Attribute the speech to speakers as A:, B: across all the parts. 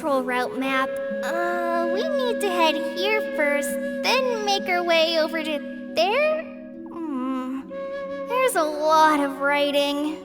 A: patrol route map. We need to head here first, then make our way over to there? There's a lot of writing.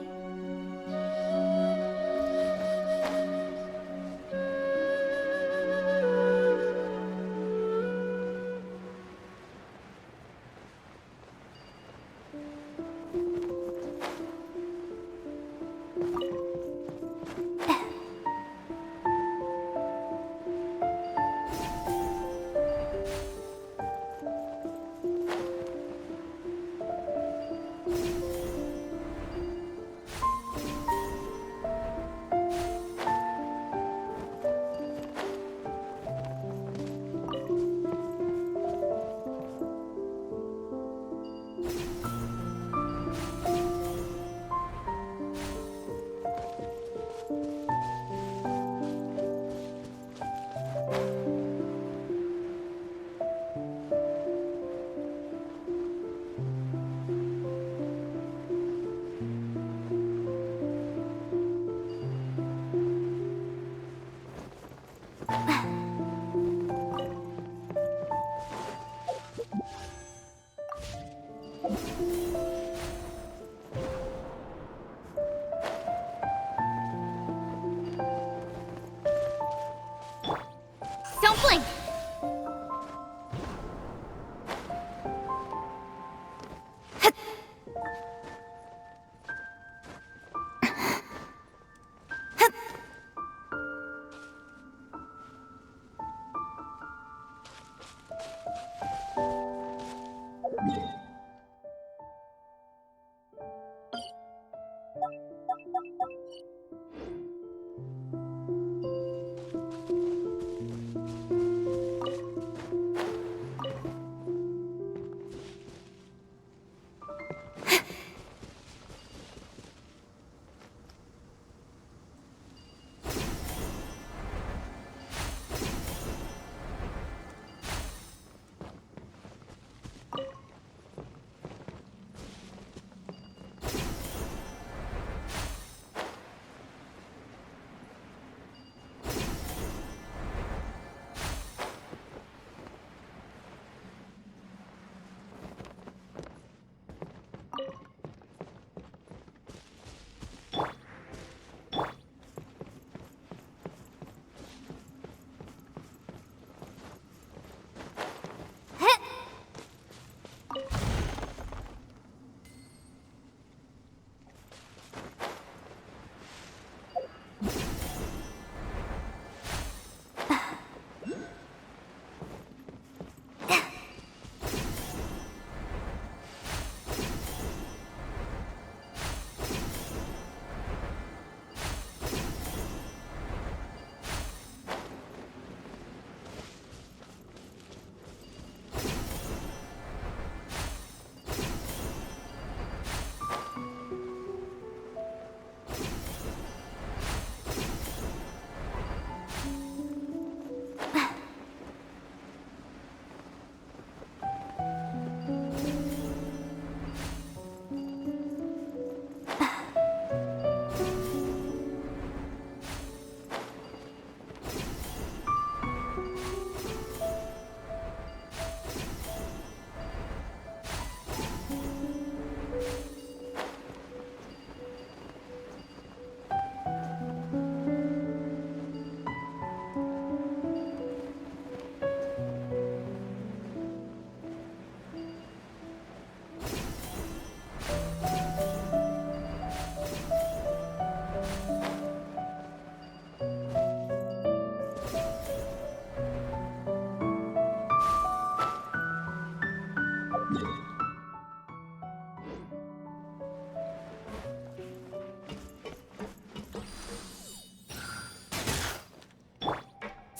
A: Don't blink!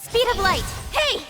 A: Speed of light! Hey!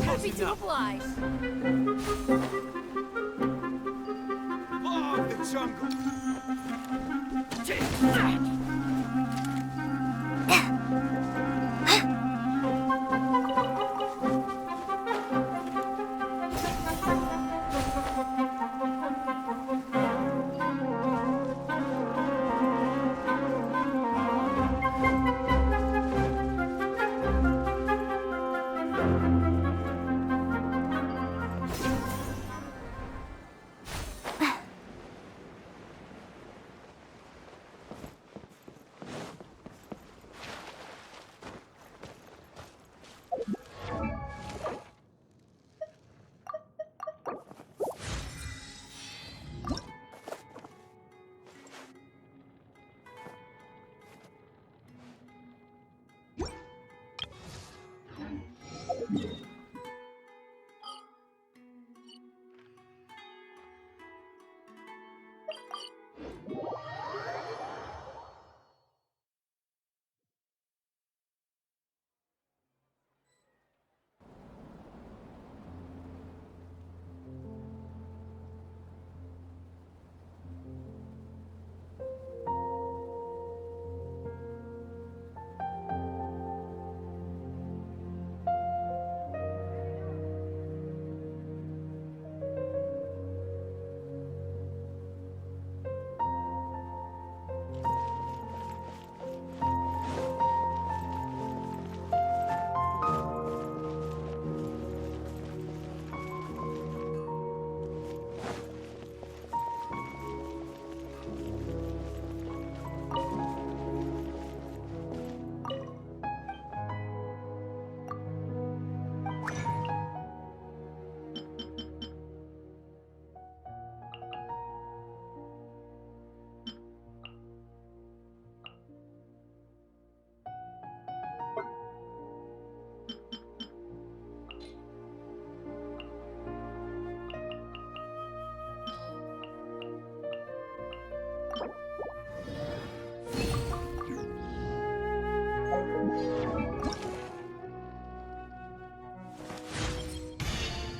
B: Happy to oblige.
C: Law of the jungle!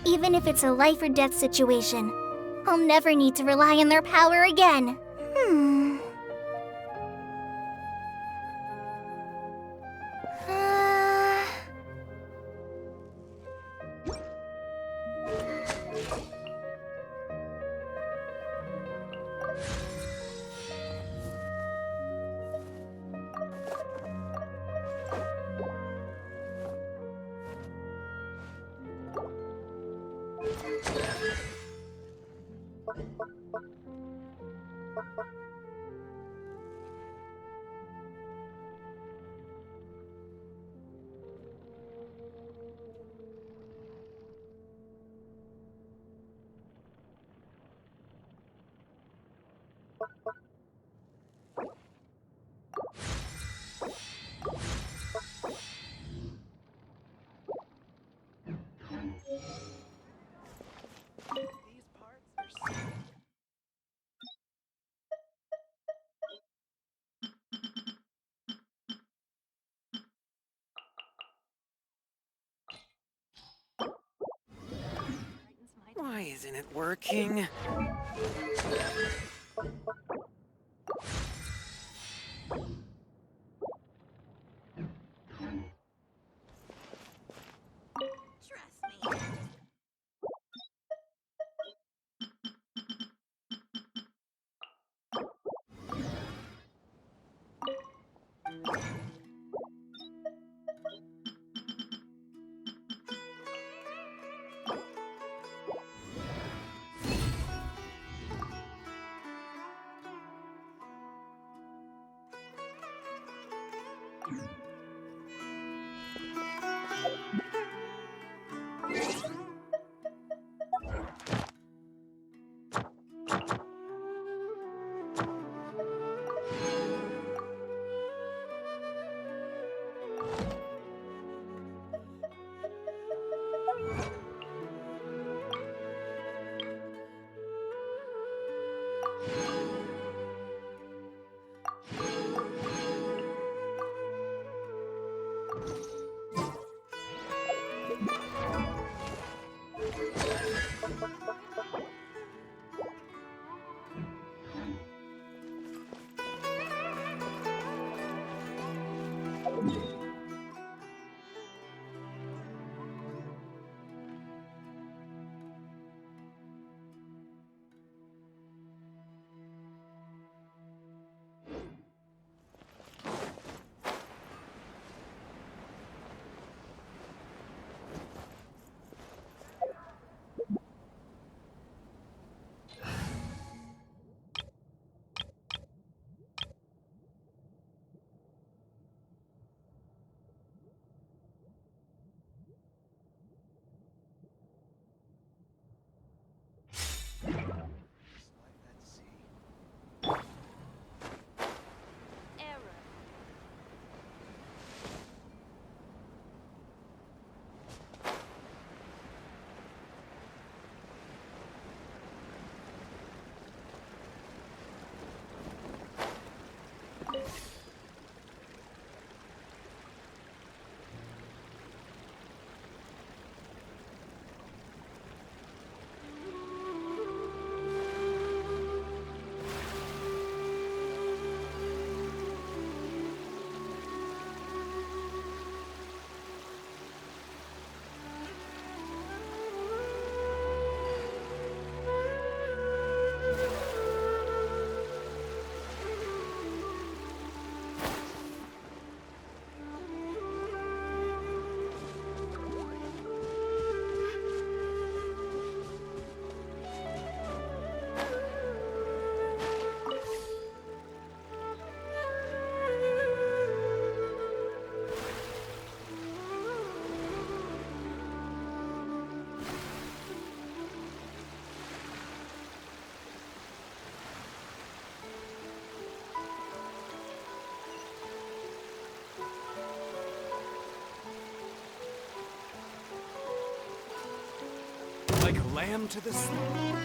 A: Even if it's a life or death situation, I'll never need to rely on their power again. Uh,
B: These parts are so...
C: Why isn't it working? Let's see.
B: Error.
C: Like a lamb to the slaughter.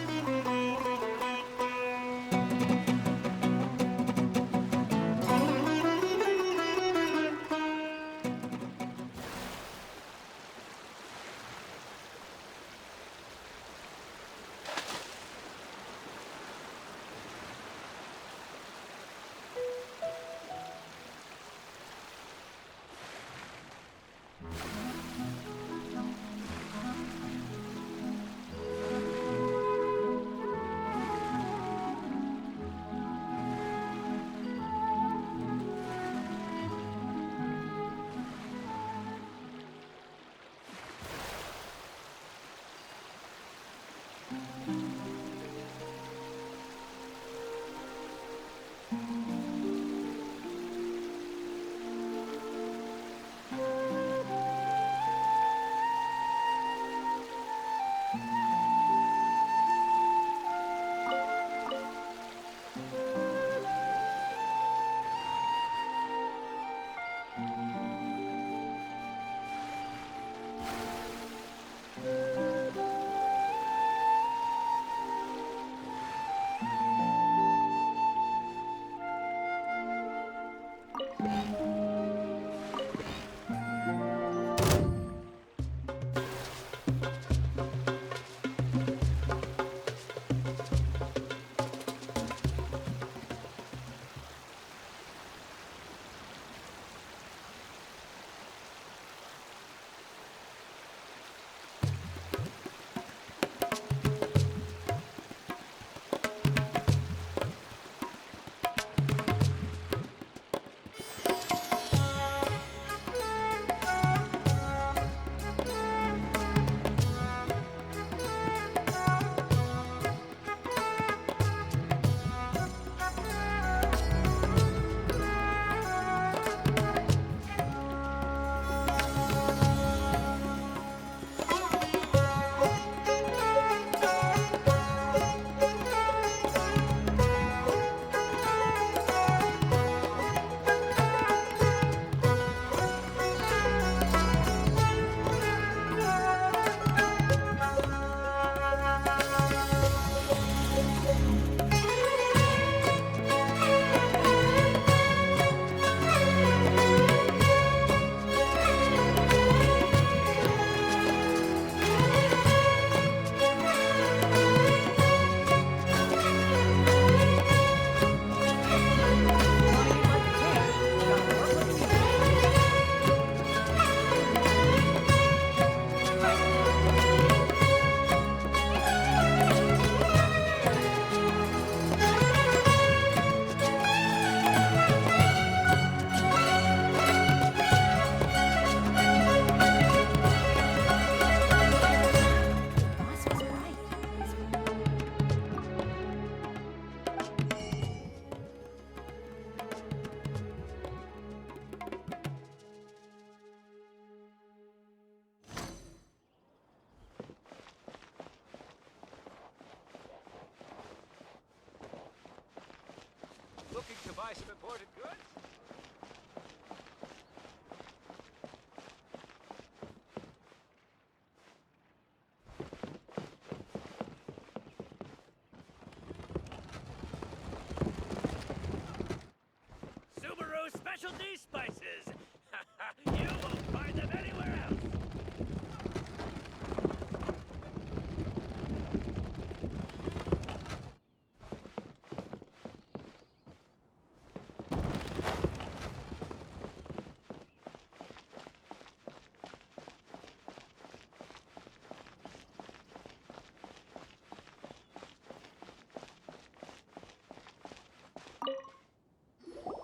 D: buy some imported goods? Sumeru specialty spices! You won't find them anywhere else!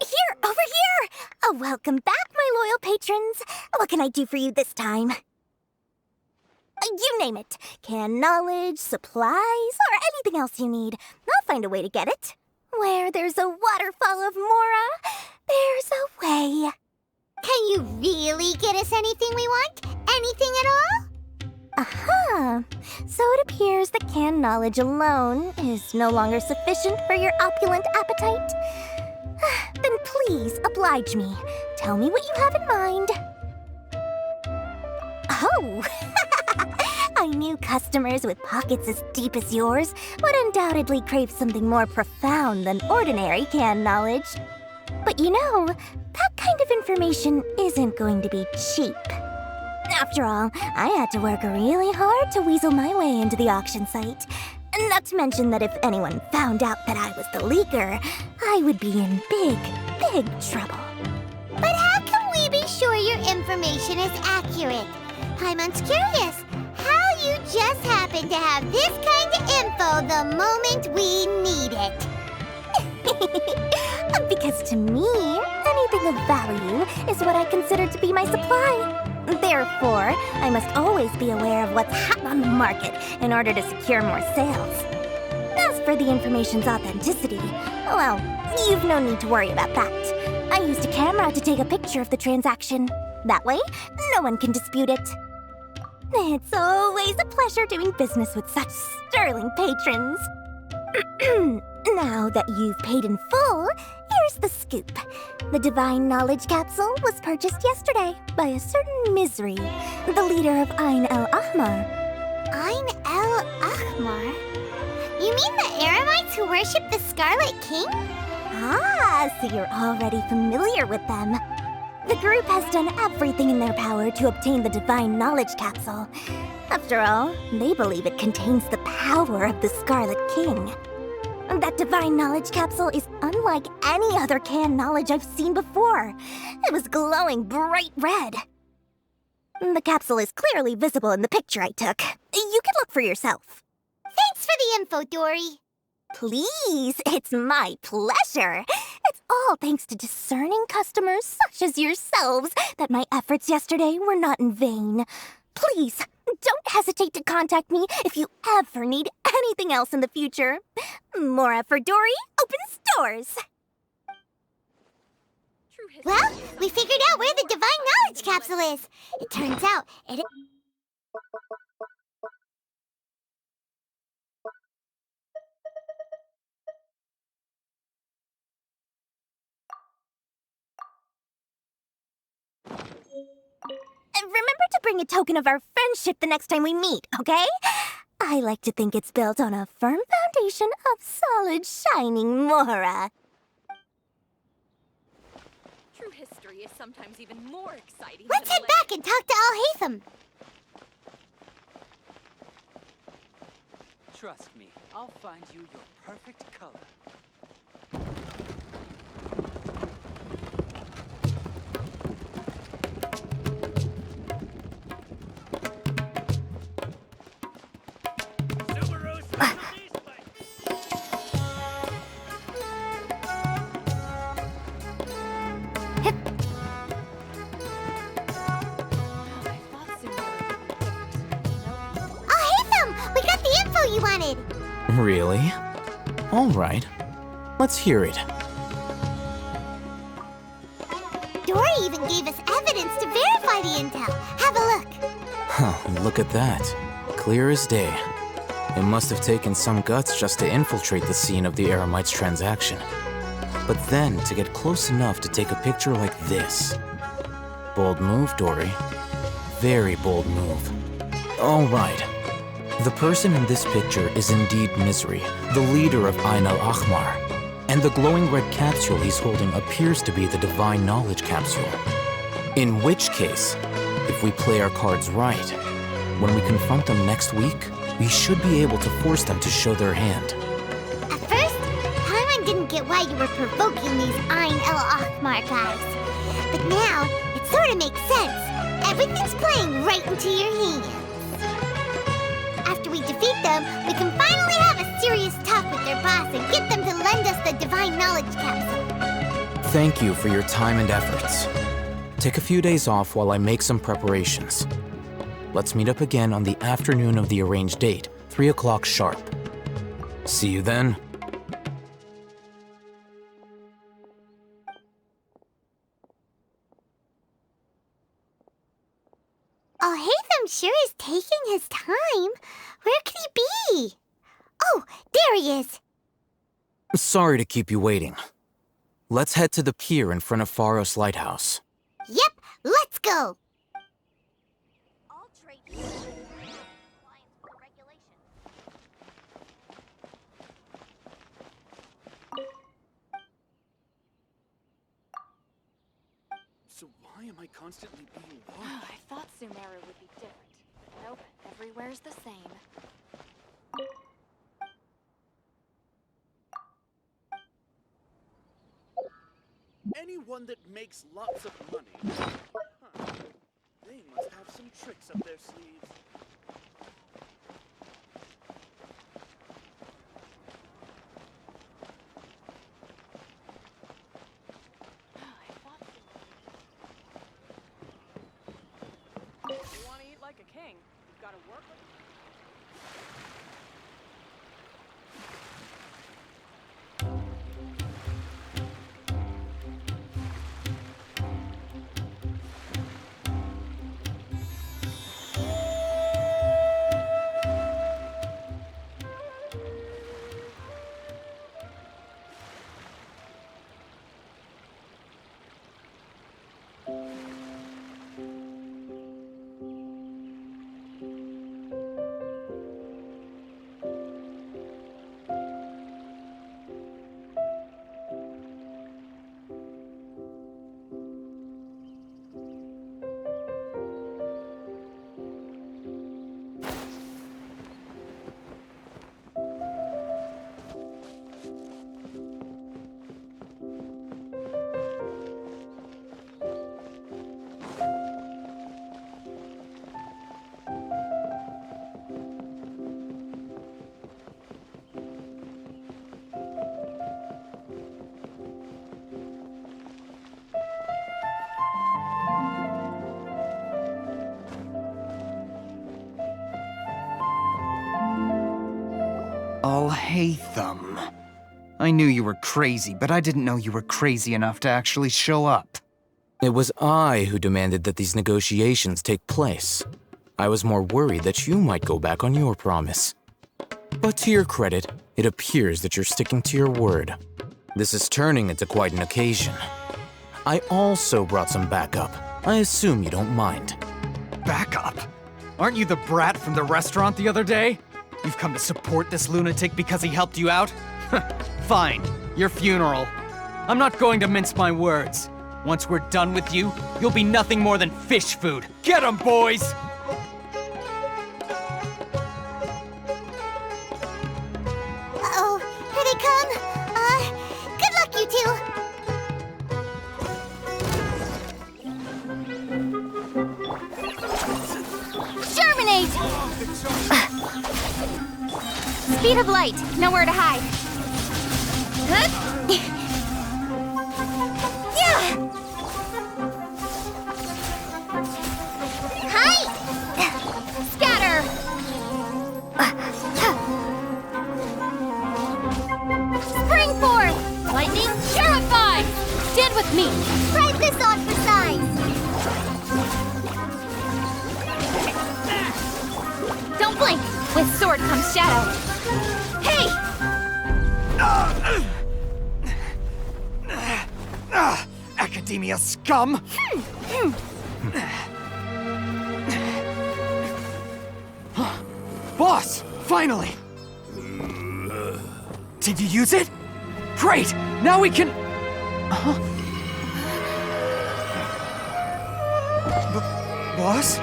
A: Here, over here! Welcome back, my loyal patrons. What can I do for you this time? You name it. Canned knowledge, supplies, or anything else you need. I'll find a way to get it. Where there's a waterfall of Mora, there's a way. Can you really get us anything we want? Anything at all? Aha! So it appears that canned knowledge alone is no longer sufficient for your opulent appetite. Then please oblige me. Tell me what you have in mind. Oh! I knew customers with pockets as deep as yours would undoubtedly crave something more profound than ordinary canned knowledge. But you know, that kind of information isn't going to be cheap. After all, I had to work really hard to weasel my way into the auction site. Not to mention that if anyone found out that I was the leaker, I would be in big, big trouble. But how can we be sure your information is accurate? Paimon's curious how you just happen to have this kind of info the moment we need it. Because to me, anything of value is what I consider to be my supply. Therefore, I must always be aware of what's hot on the market in order to secure more sales. As for the information's authenticity, well, you've no need to worry about that. I used a camera to take a picture of the transaction. That way, no one can dispute it. It's always a pleasure doing business with such sterling patrons. Now that you've paid in full, here's the scoop. The Divine Knowledge Capsule was purchased yesterday by a certain Misery, the leader of Ain el-Ahmar. Ain el-Ahmar? You mean the Eremites who worship the Scarlet King? Ah, so you're already familiar with them. The group has done everything in their power to obtain the Divine Knowledge Capsule. After all, they believe it contains the power of the Scarlet King. That Divine Knowledge Capsule is unlike any other canned knowledge I've seen before. It was glowing bright red. The capsule is clearly visible in the picture I took. You can look for yourself. Thanks for the info, Dory. Please, it's my pleasure. It's all thanks to discerning customers such as yourselves that my efforts yesterday were not in vain. Please, don't hesitate to contact me if you ever need anything else in the future. Mora for Dory opens doors. Well, we figured out where the Divine Knowledge Capsule is. It turns out it... Remember to bring a token of our friendship the next time we meet, okay? I like to think it's built on a firm foundation of solid, shining Mora.
B: True history is sometimes even more exciting.
A: Let's head back and talk to Al-Haytham.
C: Trust me, I'll find you your perfect color.
A: Al-Haytham, we got the info you wanted.
E: Really? All right. Let's hear it.
A: Dory even gave us evidence to verify the intel. Have a look.
E: Huh, look at that. Clear as day. It must have taken some guts just to infiltrate the scene of the Eremites' transaction. but then to get close enough to take a picture like this. Bold move, Dory. Very bold move. All right. The person in this picture is indeed Misery, the leader of Ain al-Ahmar. And the glowing red capsule he's holding appears to be the Divine Knowledge Capsule. In which case, if we play our cards right, when we confront them next week, we should be able to force them to show their hand.
A: At first, Paimon didn't get why you were provoking these Ain al-Ahmar guys. But now, it sort of makes sense. Everything's playing right into your hands. After we defeat them, we can finally have a serious talk with their boss and get them to lend us the Divine Knowledge Capsule.
E: Thank you for your time and efforts. Take a few days off while I make some preparations. Let's meet up again on the afternoon of the arranged date, 3 o'clock sharp. See you then.
A: Oh, Hatham sure is taking his time. Where could he be? Oh, there he is.
E: Sorry to keep you waiting. Let's head to the pier in front of Pharos Lighthouse.
A: Yep, let's go.
B: All trade compliance with the regulations.
C: So why am I constantly being watched?
B: I thought Sumeru would be different. Nope, everywhere's the same.
C: Anyone that makes lots of money, they must have some tricks up their sleeves.
B: I thought Sumeru. If you want to eat like a king, you've got to work like a
F: Hatham. I knew you were crazy, but I didn't know you were crazy enough to actually show up.
E: It was I who demanded that these negotiations take place. I was more worried that you might go back on your promise. But to your credit, it appears that you're sticking to your word. This is turning into quite an occasion. I also brought some backup. I assume you don't mind.
F: Backup? Aren't you the brat from the restaurant the other day? You've come to support this lunatic because he helped you out? Fine, your funeral. I'm not going to mince my words. Once we're done with you, you'll be nothing more than fish food. Get 'em, boys!
A: Uh-oh, here they come. Good luck, you two.
B: Germinate! Speed of light, nowhere to hide.
A: Hi!
B: Scatter! Spring forth! Lightning, purify! Stand with me!
A: Try this on for size.
B: Don't blink! With sword comes shadow. Hey!
F: Academia scum! Boss! Finally! Did you use it? Great! Now we can... Boss? Boss!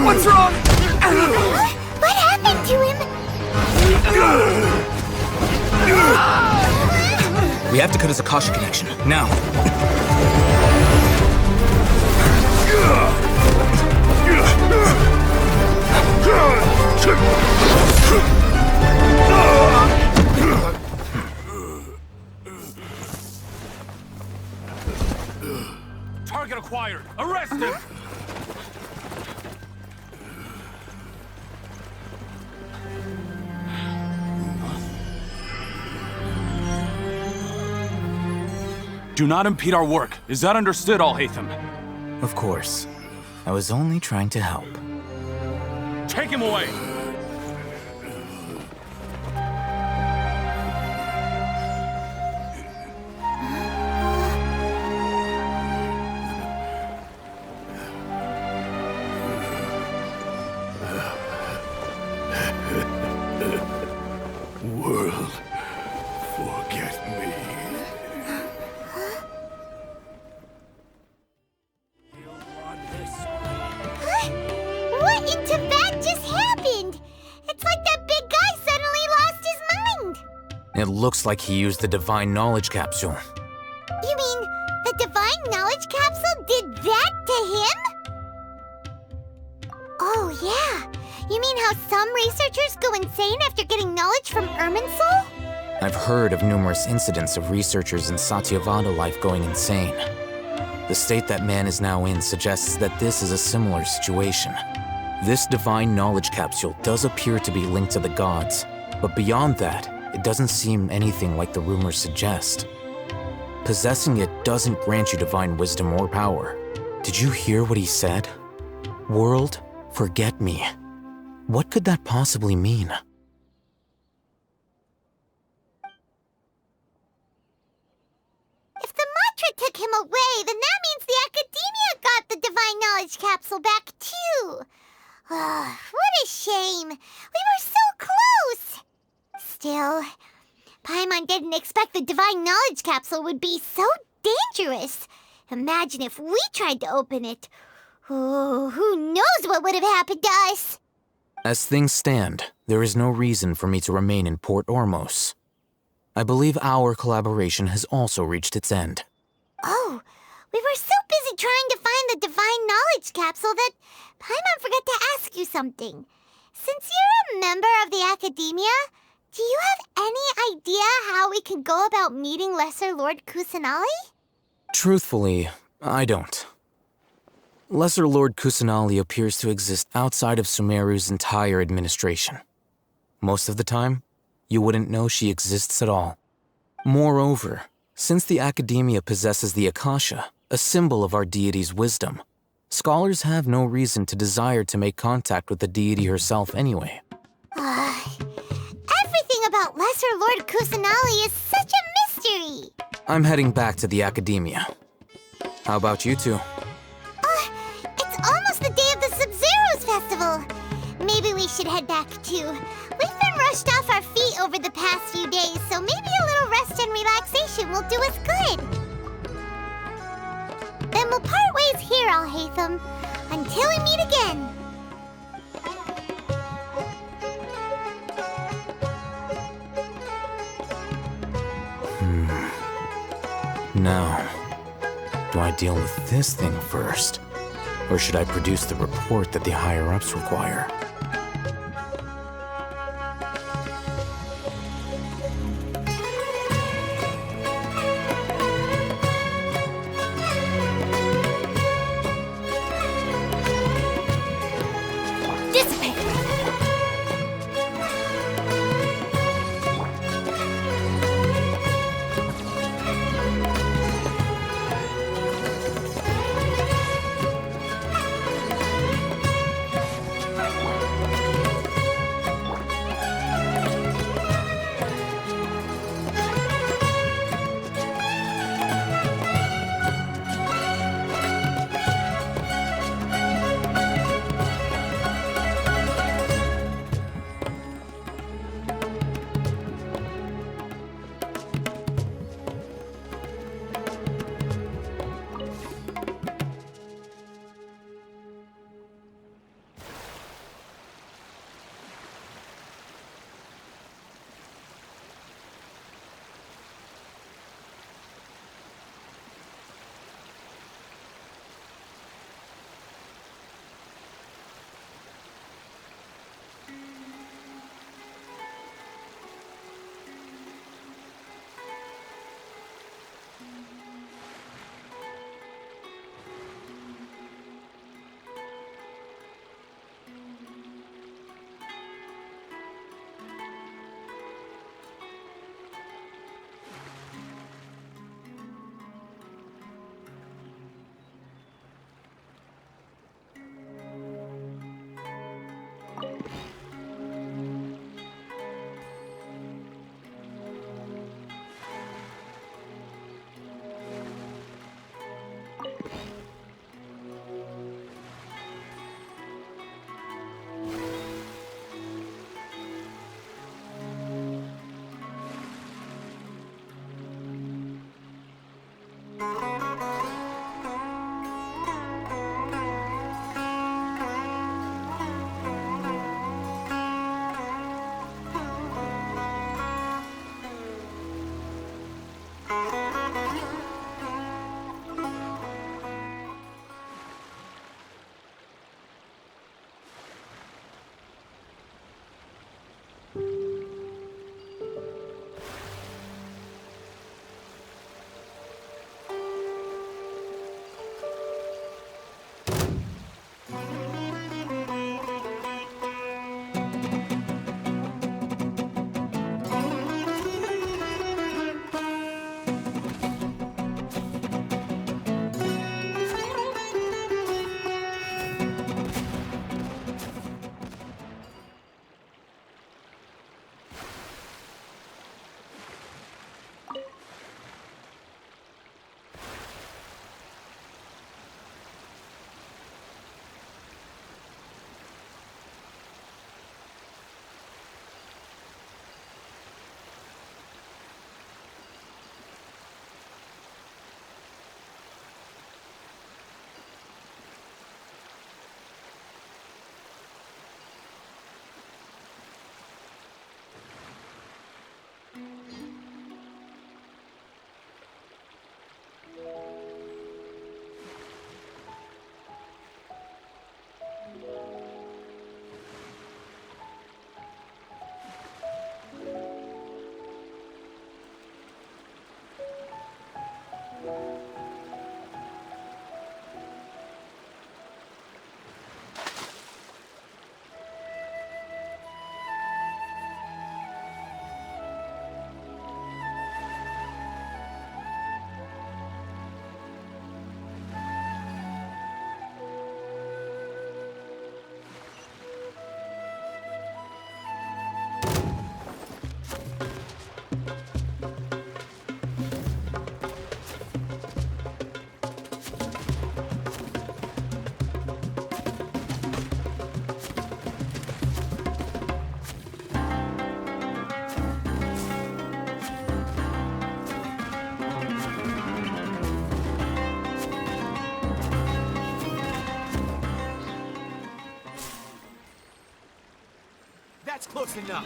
F: What's wrong?
A: What happened to him?
E: We have to cut his Akasha connection, now.
D: Target acquired! Arrest him!
G: Do not impede our work. Is that understood, Al-Haytham?
E: Of course. I was only trying to help.
G: Take him away!
H: World, forget me.
A: What in Tibet just happened? It's like that big guy suddenly lost his mind.
E: It looks like he used the Divine Knowledge Capsule.
A: You mean the Divine Knowledge Capsule did that to him? Oh, yeah. You mean how some researchers go insane after getting knowledge from Irminsul?
E: I've heard of numerous incidents of researchers in Satyavada life going insane. The state that man is now in suggests that this is a similar situation. This Divine Knowledge Capsule does appear to be linked to the gods, but beyond that, it doesn't seem anything like the rumors suggest. Possessing it doesn't grant you divine wisdom or power. Did you hear what he said? World, forget me. What could that possibly mean?
A: If the mantra took him away, then that means the Academia got the Divine Knowledge Capsule back too. What a shame. We were so close. Still, Paimon didn't expect the Divine Knowledge Capsule would be so dangerous. Imagine if we tried to open it. Oh, who knows what would have happened to us?
E: As things stand, there is no reason for me to remain in Port Ormos. I believe our collaboration has also reached its end.
A: Oh, we were so busy trying to find the Divine Knowledge Capsule that Paimon forgot to ask you something. Since you're a member of the Academia, do you have any idea how we can go about meeting Lesser Lord Kusanali?
E: Truthfully, I don't. Lesser Lord Kusanali appears to exist outside of Sumeru's entire administration. Most of the time, you wouldn't know she exists at all. Moreover, since the Academia possesses the Akasha, a symbol of our deity's wisdom, scholars have no reason to desire to make contact with the deity herself anyway.
A: Everything about Lesser Lord Kusanali is such a mystery!
E: I'm heading back to the Academia. How about you two?
A: It's almost the day of the Sub-Zero's festival. Maybe we should head back too. We've been rushed off our feet over the past few days, so maybe a little rest and relaxation will do us good. Then we'll part ways here, Al-Haytham, until we meet again.
E: Now, do I deal with this thing first? Or should I produce the report that the higher-ups require?
A: Dissipate!
F: That's close enough.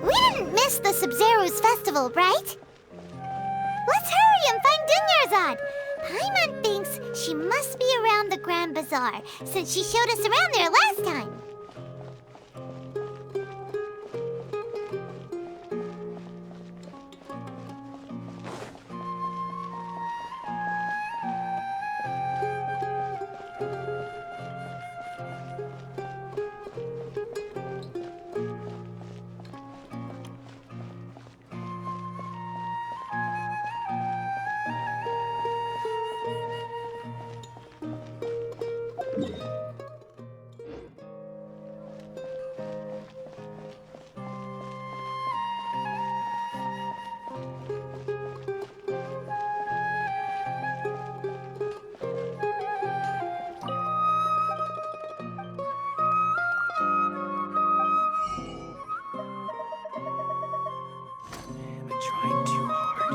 A: We didn't miss the Sumeru's festival, right? Let's hurry and find Dunyarzad. Paimon thinks she must be around the Grand Bazaar, since she showed us around there last time.
F: Am I trying too hard?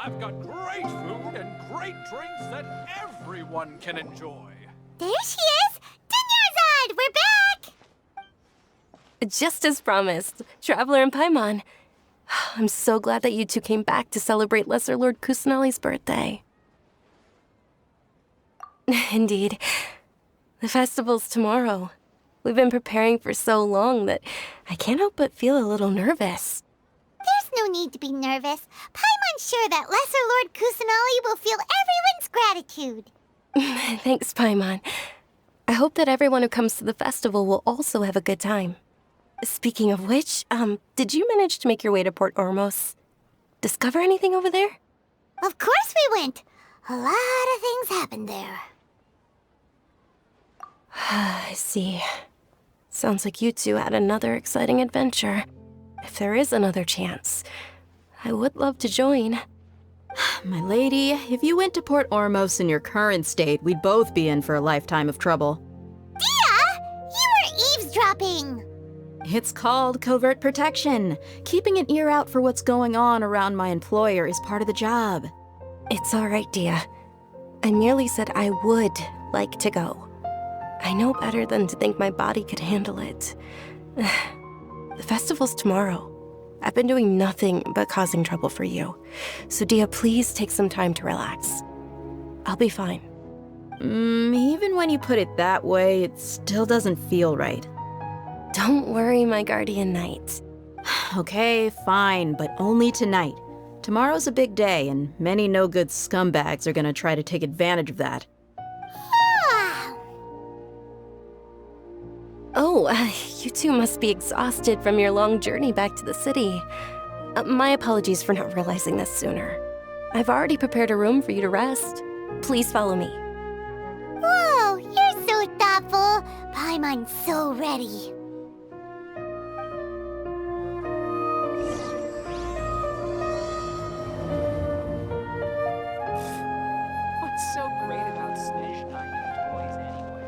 G: I've got great food and great drinks that everyone can enjoy.
A: There she is! Dunyarzad! We're back!
I: Just as promised, Traveler and Paimon. I'm so glad that you two came back to celebrate Lesser Lord Kusanali's birthday. Indeed. The festival's tomorrow. We've been preparing for so long that I can't help but feel a little nervous.
A: There's no need to be nervous. Paimon's sure that Lesser Lord Kusanali will feel everyone's gratitude.
I: Thanks, Paimon. I hope that everyone who comes to the festival will also have a good time. Speaking of which, did you manage to make your way to Port Ormos? Discover anything over there?
A: Of course we went. A lot of things happened there.
I: I see. Sounds like you two had another exciting adventure. If there is another chance, I would love to join.
J: My lady, if you went to Port Ormos in your current state, we'd both be in for a lifetime of trouble.
A: Dia! You were eavesdropping!
J: It's called covert protection. Keeping an ear out for what's going on around my employer is part of the job.
I: It's all right, Dia. I merely said I would like to go. I know better than to think my body could handle it. The festival's tomorrow. I've been doing nothing but causing trouble for you. So Dia, please take some time to relax. I'll be fine.
J: Even when you put it that way, it still doesn't feel right.
I: Don't worry, my guardian knight.
J: Okay, fine, but only tonight. Tomorrow's a big day, and many no-good scumbags are gonna try to take advantage of that.
I: Oh, you two must be exhausted from your long journey back to the city. My apologies for not realizing this sooner. I've already prepared a room for you to rest. Please follow me.
A: Whoa, you're so thoughtful. Paimon's so ready.
F: What's so great about Snitch toys anyway?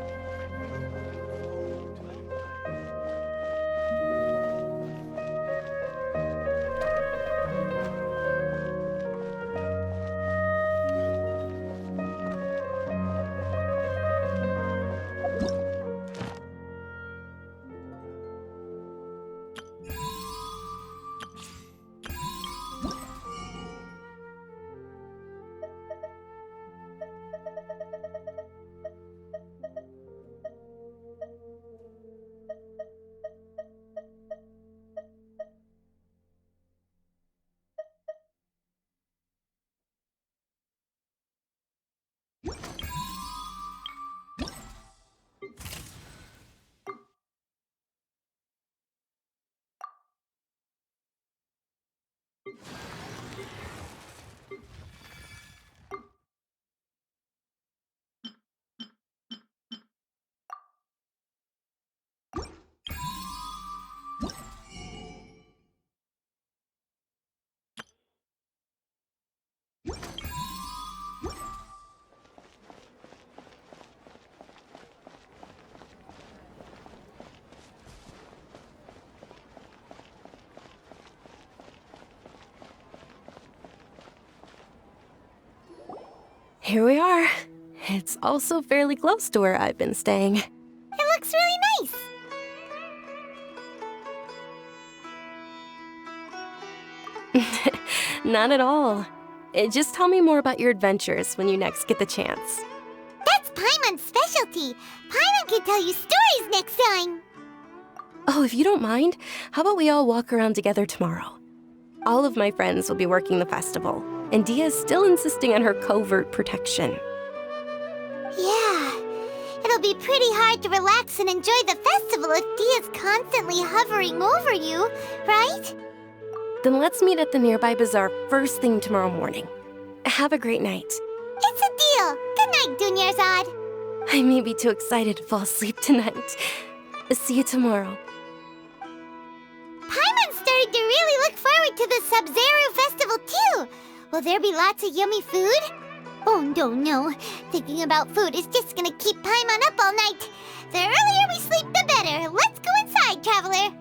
I: Here we are. It's also fairly close to where I've been staying.
A: It looks really nice.
I: Not at all. Just tell me more about your adventures when you next get the chance.
A: That's Paimon's specialty. Paimon can tell you stories next time.
I: Oh, if you don't mind, how about we all walk around together tomorrow? All of my friends will be working the festival, and Dia's still insisting on her covert protection.
A: Yeah, it'll be pretty hard to relax and enjoy the festival if Dia's constantly hovering over you, right?
I: Then let's meet at the nearby bazaar first thing tomorrow morning. Have a great night.
A: It's a deal. Good night, Dunyarzad.
I: I may be too excited to fall asleep tonight. See you tomorrow.
A: Paimon's starting to really look forward to the Sumeru festival too. Will there be lots of yummy food? Oh, no. Thinking about food is just gonna keep Paimon up all night. The earlier we sleep, the better. Let's go inside, traveler.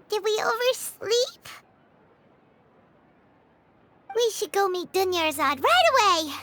A: Did we oversleep? We should go meet Dunyarzad right away.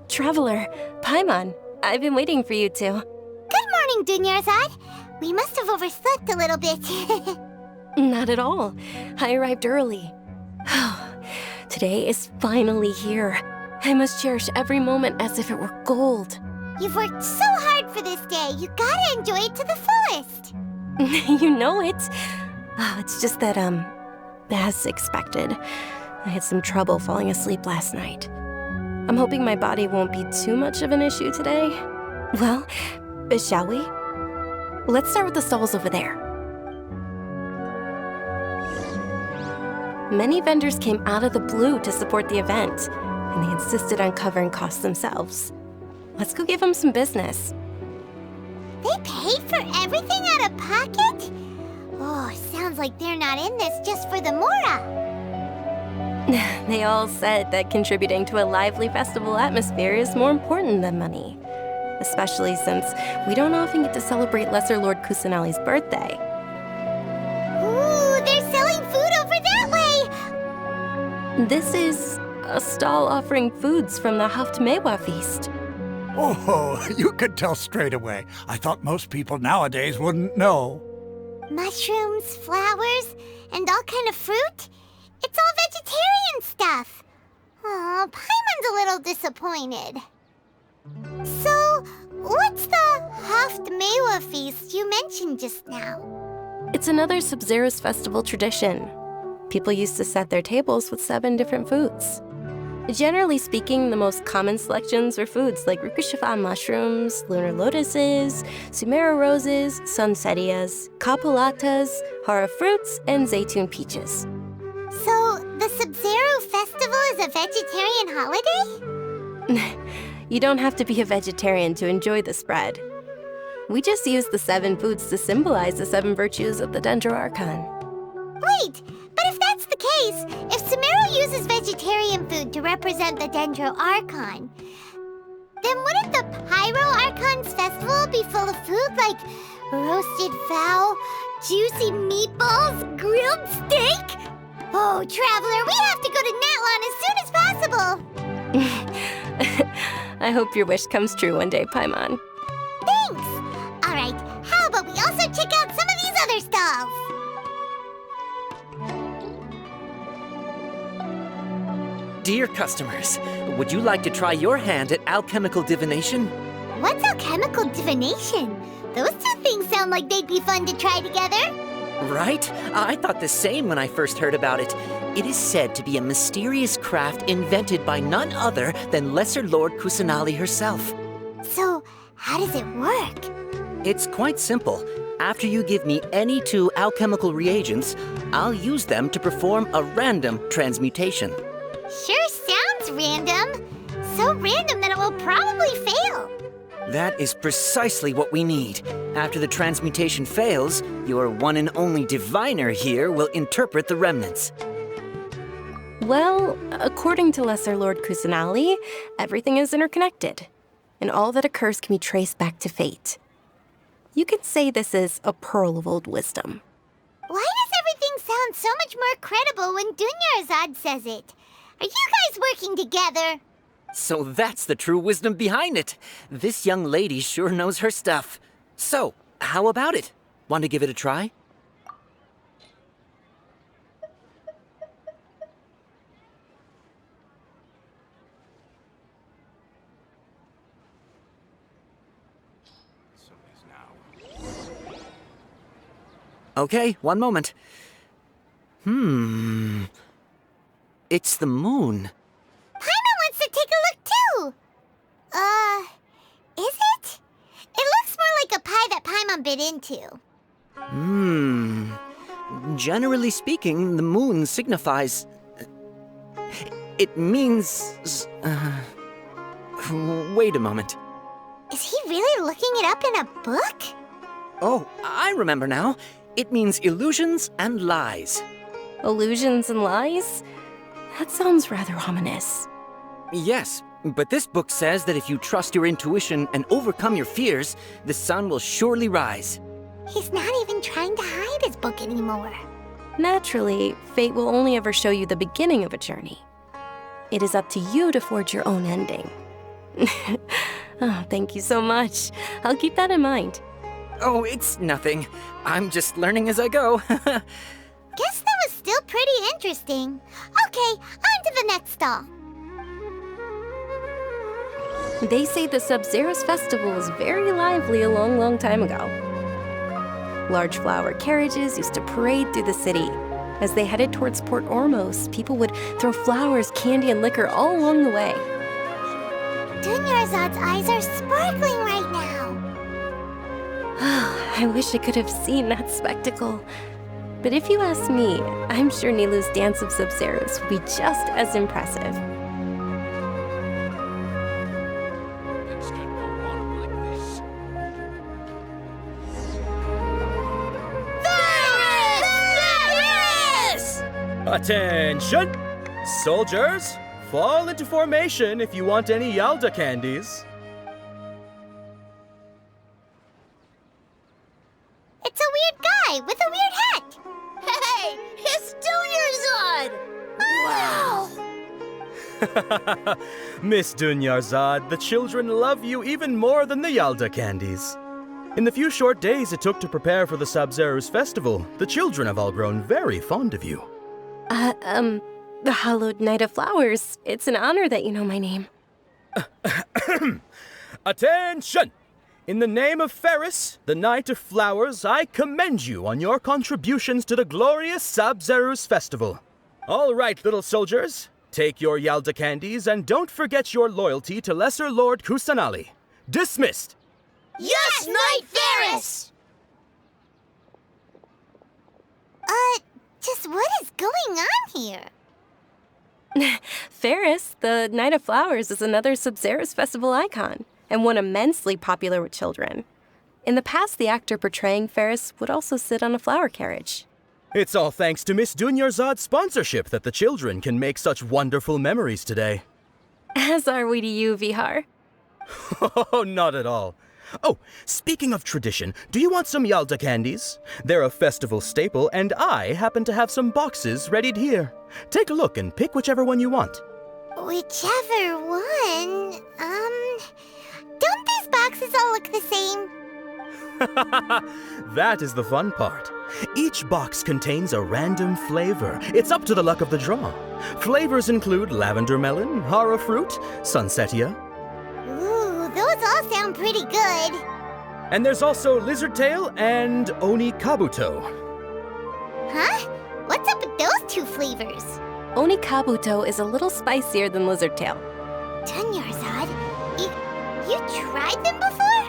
I: Traveler, Paimon, I've been waiting for you two.
A: Good morning, Dunyarzad. We must have overslept a little bit.
I: Not at all. I arrived early. Today is finally here. I must cherish every moment as if it were gold.
A: You've worked so hard for this day. You gotta enjoy it to the fullest.
I: You know it. It's just that, as expected, I had some trouble falling asleep last night. I'm hoping my body won't be too much of an issue today. Well, shall we? Let's start with the stalls over there. Many vendors came out of the blue to support the event, and they insisted on covering costs themselves. Let's go give them some business.
A: They paid for everything out of pocket? Oh, sounds like they're not in this just for the Mora.
I: They all said that contributing to a lively festival atmosphere is more important than money. Especially since we don't often get to celebrate Lesser Lord Kusanali's birthday.
A: Ooh, they're selling food over that way!
I: This is a stall offering foods from the Haftmewa feast.
H: Oh, you could tell straight away. I thought most people nowadays wouldn't know.
A: Mushrooms, flowers, and all kind of fruit? It's all vegetarian stuff. Oh, Paimon's a little disappointed. So, what's the Haftmewa feast you mentioned just now?
I: It's another Sub-Zero's festival tradition. People used to set their tables with 7 different foods. Generally speaking, the most common selections were foods like Rukushifa mushrooms, lunar lotuses, Sumeru roses, sunsetias, kapulatas, hara fruits, and zaytun peaches.
A: So, the Sub-Zero festival is a vegetarian holiday?
I: You don't have to be a vegetarian to enjoy the spread. We just use the 7 foods to symbolize the 7 virtues of the Dendro Archon.
A: Wait, but if that's the case, if Sumeru uses vegetarian food to represent the Dendro Archon, Then wouldn't the Pyro Archon's festival be full of food like roasted fowl, juicy meatballs, grilled steak? Oh, Traveler, we have to go to Natlan as soon as possible!
I: I hope your wish comes true one day, Paimon.
A: Thanks! Alright, how about we also check out some of these other stalls?
K: Dear customers, would you like to try your hand at alchemical divination?
A: What's alchemical divination? Those two things sound like they'd be fun to try together.
K: Right? I thought the same when I first heard about it. It is said to be a mysterious craft invented by none other than Lesser Lord Kusanali herself.
A: So, how does it work?
K: It's quite simple. After you give me any 2 alchemical reagents, I'll use them to perform a random transmutation.
A: Sure sounds random. So random that it will probably fail.
K: That is precisely what we need. After the transmutation fails, your one and only diviner here will interpret the remnants.
I: Well, according to Lesser Lord Kusanali, everything is interconnected, and all that occurs can be traced back to fate. You could say this is a pearl of old wisdom.
A: Why does everything sound so much more credible when Dunyarzad says it? Are you guys working together?
K: So that's the true wisdom behind it. This young lady sure knows her stuff. So, how about it? Want to give it a try? Okay, one moment. It's the moon.
A: Paimon wants to take a look too! Is it? It looks more like a pie that Paimon bit into.
K: Generally speaking, the moon signifies... It means... Wait a moment.
A: Is he really looking it up in a book?
K: Oh, I remember now. It means illusions and lies.
I: Illusions and lies? That sounds rather ominous.
K: Yes, but this book says that if you trust your intuition and overcome your fears, the sun will surely rise.
A: He's not even trying to hide his book anymore.
I: Naturally, fate will only ever show you the beginning of a journey. It is up to you to forge your own ending. Oh, thank you so much. I'll keep that in mind.
K: Oh, it's nothing. I'm just learning as I go.
A: Guess that was still pretty interesting. Okay, on to the next stall.
I: They say the Sub-Zeros festival was very lively a long, long time ago. Large flower carriages used to parade through the city. As they headed towards Port Ormos, people would throw flowers, candy, and liquor all along the way.
A: Dunyarzad's eyes are sparkling right now.
I: I wish I could have seen that spectacle. But if you ask me, I'm sure Nilu's dance of Sub-Zeros would be just as impressive.
G: Things can go on like this.
L: Attention! Soldiers, fall into formation if you want any Yalda candies.
A: It's a weird guy with a weird hat. Hey, it's Dunyarzad! Wow!
L: Miss Dunyarzad, the children love you even more than the Yalda candies. In the few short days it took to prepare for the Sub-Zeros festival, the children have all grown very fond of you.
I: The Hallowed Knight of Flowers. It's an honor that you know my name.
L: Attention! In the name of Ferris, the Knight of Flowers, I commend you on your contributions to the glorious Sub-Zeros festival. All right, little soldiers, take your Yalda candies and don't forget your loyalty to Lesser Lord Kusanali. Dismissed!
A: Yes, Knight Ferris! Just what is going on here?
I: Ferris, the Knight of Flowers, is another Sub-Zeros festival icon, and one immensely popular with children. In the past, the actor portraying Ferris would also sit on a flower carriage.
L: It's all thanks to Miss Dunyarzad's sponsorship that the children can make such wonderful memories today.
I: As are we to you, Vihar.
L: Oh, not at all. Oh, speaking of tradition, do you want some Yalta candies? They're a festival staple, and I happen to have some boxes readied here. Take a look and pick whichever one you want.
A: Whichever one? Don't these boxes all look the same?
L: That is the fun part. Each box contains a random flavor. It's up to the luck of the draw. Flavors include lavender melon, hara fruit, sunsetia.
A: Ooh, those all sound pretty good.
L: And there's also lizard tail and oni kabuto.
A: Huh? What's up with those two flavors?
I: Oni kabuto is a little spicier than lizard tail.
A: Dunyarzad, you tried them before?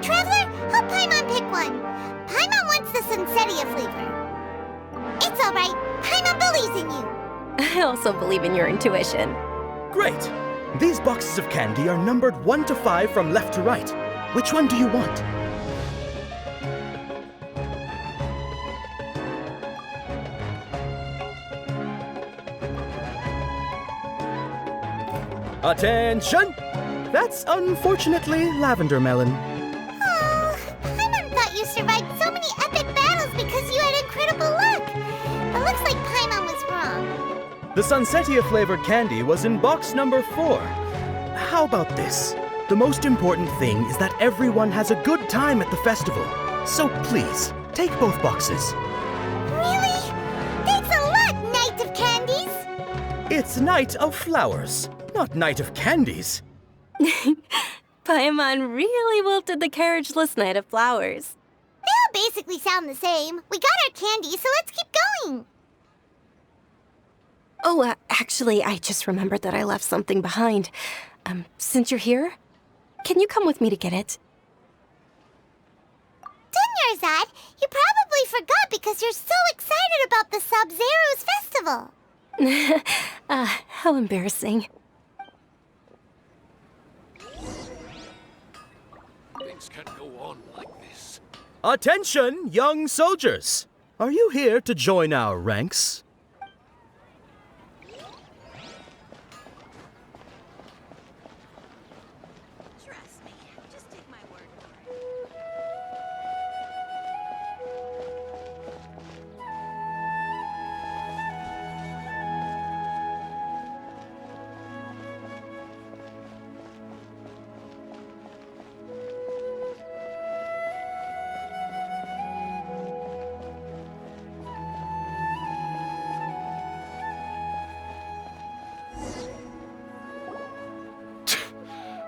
A: Traveler, help Paimon pick one. Paimon wants the Sunsetia flavor. It's all right. Paimon believes in you.
I: I also believe in your intuition.
L: Great! These boxes of candy are numbered 1 to 5 from left to right. Which one do you want? Attention! That's unfortunately lavender melon.
A: Oh, Paimon thought you survived so many epic battles because you had incredible luck. But looks like Paimon was wrong.
L: The Sunsetia flavored candy was in box number 4. How about this? The most important thing is that everyone has a good time at the festival. So please, take both boxes.
A: Really? Thanks a lot, Knight of Candies!
L: It's Night of Flowers, not Night of Candies.
I: Paimon really wilted the carriageless Knight of Flowers.
A: They all basically sound the same. We got our candy, so let's keep going.
I: Oh, actually, I just remembered that I left something behind. Since you're here, can you come with me to get it?
A: Dunyarzad, you probably forgot because you're so excited about the Sub-Zero's festival.
I: How embarrassing.
G: Things can't go on like this.
L: Attention, young soldiers! Are you here to join our ranks?
B: Trust me. Just take my word for it.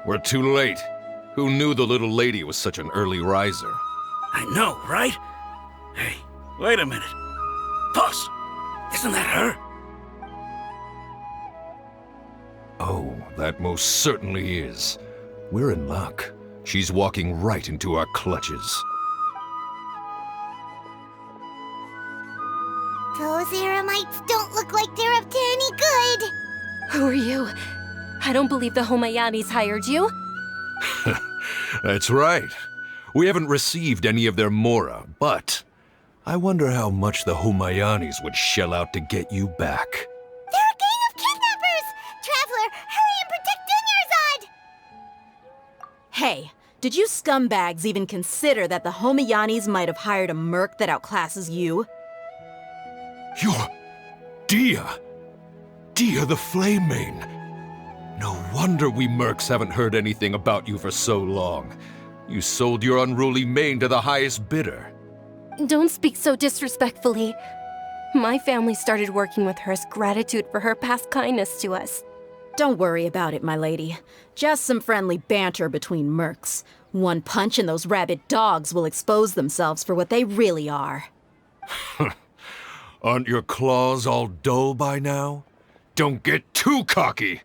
G: We're too late. Who knew the little lady was such an early riser?
M: I know, right? Hey, wait a minute. Boss, isn't that her?
G: Oh, that most certainly is. We're in luck. She's walking right into our clutches.
A: Those Eremites don't look like they're up to any good.
I: Who are you? I don't believe the Homayanis hired you.
G: That's right. We haven't received any of their mora, but I wonder how much the Homayanis would shell out to get you back.
A: They're a gang of kidnappers! Traveler, hurry and protect Dunyarzad!
J: Hey, did you scumbags even consider that the Homayanis might have hired a merc that outclasses you?
G: You're Dia! Dia the Flame Mane! No wonder we mercs haven't heard anything about you for so long. You sold your unruly mane to the highest bidder.
I: Don't speak so disrespectfully. My family started working with her as gratitude for her past kindness to us.
J: Don't worry about it, my lady. Just some friendly banter between mercs. One punch and those rabid dogs will expose themselves for what they really are.
G: Aren't your claws all dull by now? Don't get too cocky!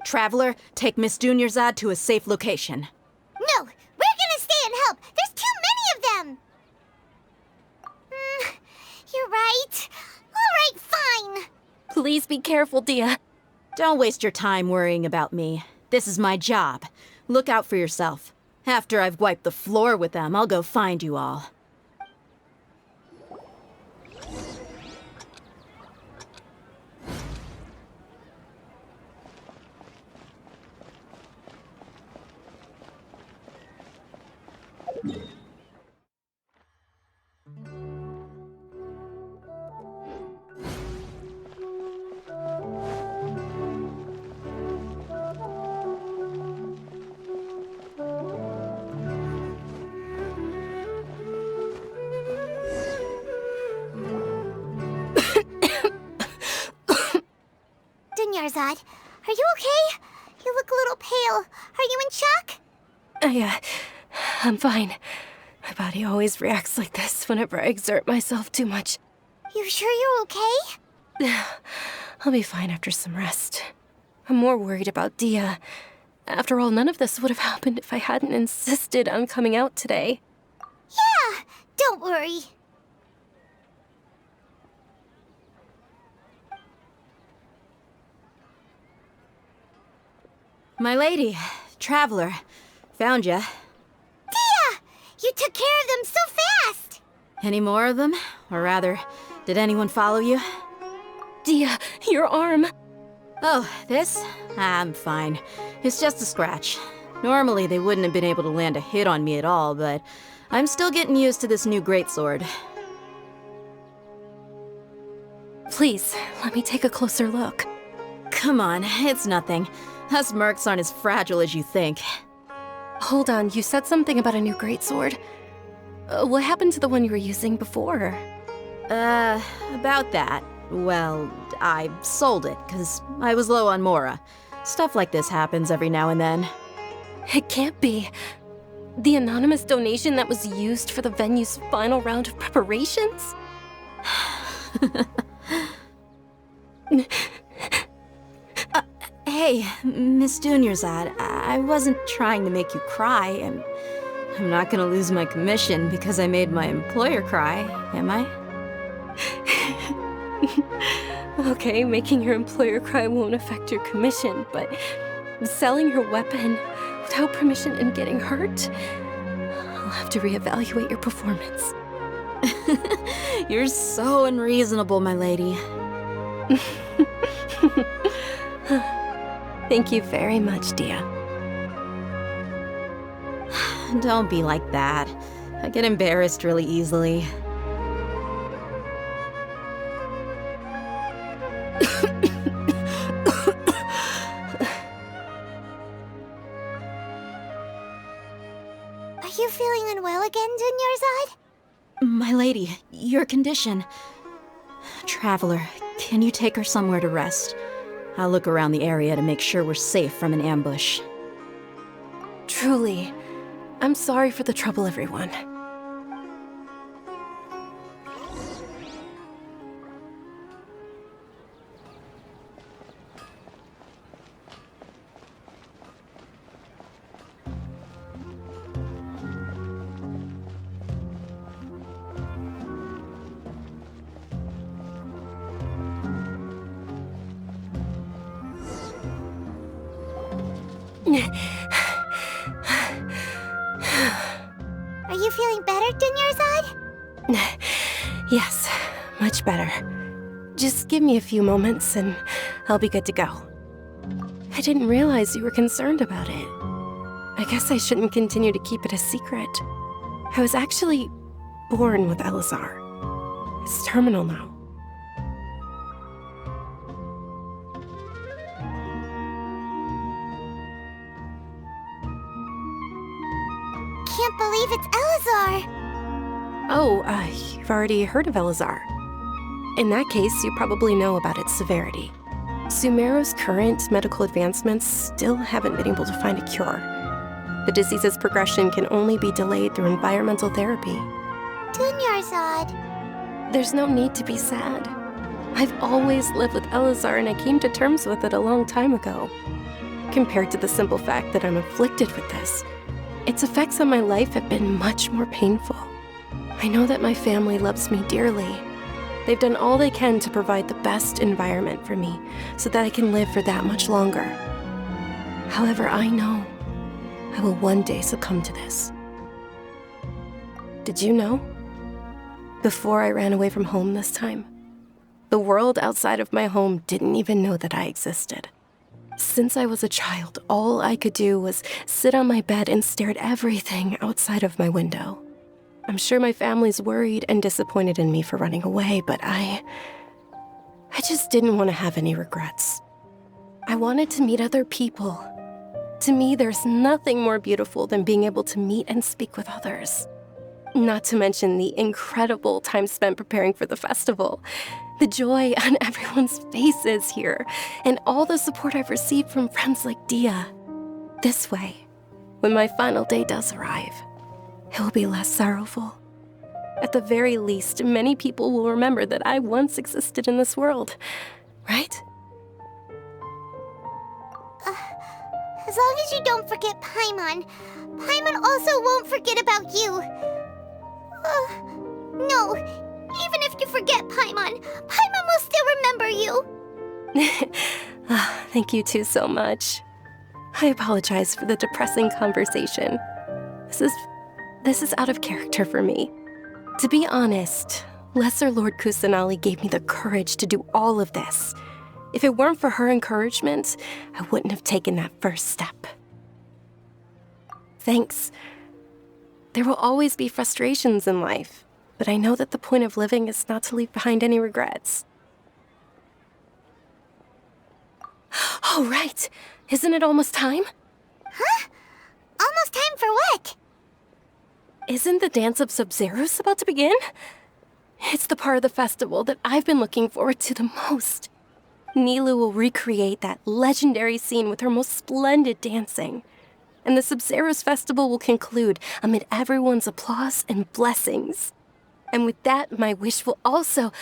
J: Traveler, take Miss Dunyarzad to a safe location.
A: No, we're gonna stay and help. There's too many of them. You're right. All right, fine.
I: Please be careful, Dia.
J: Don't waste your time worrying about me. This is my job. Look out for yourself. After I've wiped the floor with them, I'll go find you all.
A: Nyarzad. Are you okay? You look a little pale. Are you in shock?
I: I'm fine. My body always reacts like this whenever I exert myself too much.
A: You sure you're okay?
I: I'll be fine after some rest. I'm more worried about Dia. After all, none of this would have happened if I hadn't insisted on coming out today.
A: Yeah, don't worry.
J: My lady, Traveler, found ya.
A: Dia! You took care of them so fast!
J: Any more of them? Or rather, did anyone follow you?
I: Dia, your arm.
J: Oh, this? I'm fine. It's just a scratch. Normally, they wouldn't have been able to land a hit on me at all, but I'm still getting used to this new greatsword.
I: Please, let me take a closer look.
J: Come on, it's nothing. Us mercs aren't as fragile as you think.
I: Hold on, you said something about a new greatsword. What happened to the one you were using before?
J: About that. Well, I sold it, because I was low on Mora. Stuff like this happens every now and then.
I: It can't be. The anonymous donation that was used for the venue's final round of preparations?
J: Hey, Miss Nyarzad, I wasn't trying to make you cry, and I'm not gonna lose my commission because I made my employer cry, am I?
I: Okay, making your employer cry won't affect your commission, but selling your weapon without permission and getting hurt? I'll have to reevaluate your performance.
J: You're so unreasonable, my lady.
I: Thank you very much, Dia.
J: Don't be like that. I get embarrassed really easily.
A: Are you feeling unwell again, Nyarzad?
J: My lady, your condition. Traveler, can you take her somewhere to rest? I'll look around the area to make sure we're safe from an ambush.
I: Truly, I'm sorry for the trouble, everyone.
A: Are you feeling better, Nyarzad?
I: Yes, much better. Just give me a few moments and I'll be good to go. I didn't realize you were concerned about it. I guess I shouldn't continue to keep it a secret. I was actually born with Elazar. It's terminal now.
A: Can't believe it's Elazar!
I: Oh, you've already heard of Elazar. In that case, you probably know about its severity. Sumeru's current medical advancements still haven't been able to find a cure. The disease's progression can only be delayed through environmental therapy.
A: Nyarzad.
I: There's no need to be sad. I've always lived with Elazar and I came to terms with it a long time ago. Compared to the simple fact that I'm afflicted with this, its effects on my life have been much more painful. I know that my family loves me dearly. They've done all they can to provide the best environment for me so that I can live for that much longer. However, I know I will one day succumb to this. Did you know? Before I ran away from home this time, the world outside of my home didn't even know that I existed. Since I was a child, all I could do was sit on my bed and stare at everything outside of my window. I'm sure my family's worried and disappointed in me for running away, but I just didn't want to have any regrets. I wanted to meet other people. To me, there's nothing more beautiful than being able to meet and speak with others. Not to mention the incredible time spent preparing for the festival. The joy on everyone's faces here, and all the support I've received from friends like Dia. This way, when my final day does arrive, it will be less sorrowful. At the very least, many people will remember that I once existed in this world, right?
A: As long as you don't forget Paimon. Paimon also won't forget about you. No, even if you forget Paimon, Paimon will still remember you.
I: Thank you two so much. I apologize for the depressing conversation. This is out of character for me. To be honest, Lesser Lord Kusanali gave me the courage to do all of this. If it weren't for her encouragement, I wouldn't have taken that first step. Thanks. There will always be frustrations in life, but I know that the point of living is not to leave behind any regrets. Oh, right. Isn't it almost time?
A: Huh? Almost time for what?
I: Isn't the Dance of Sub-Zeros about to begin? It's the part of the festival that I've been looking forward to the most. Nilu will recreate that legendary scene with her most splendid dancing. And the Sub-Zeros festival will conclude amid everyone's applause and blessings. And with that, my wish will also...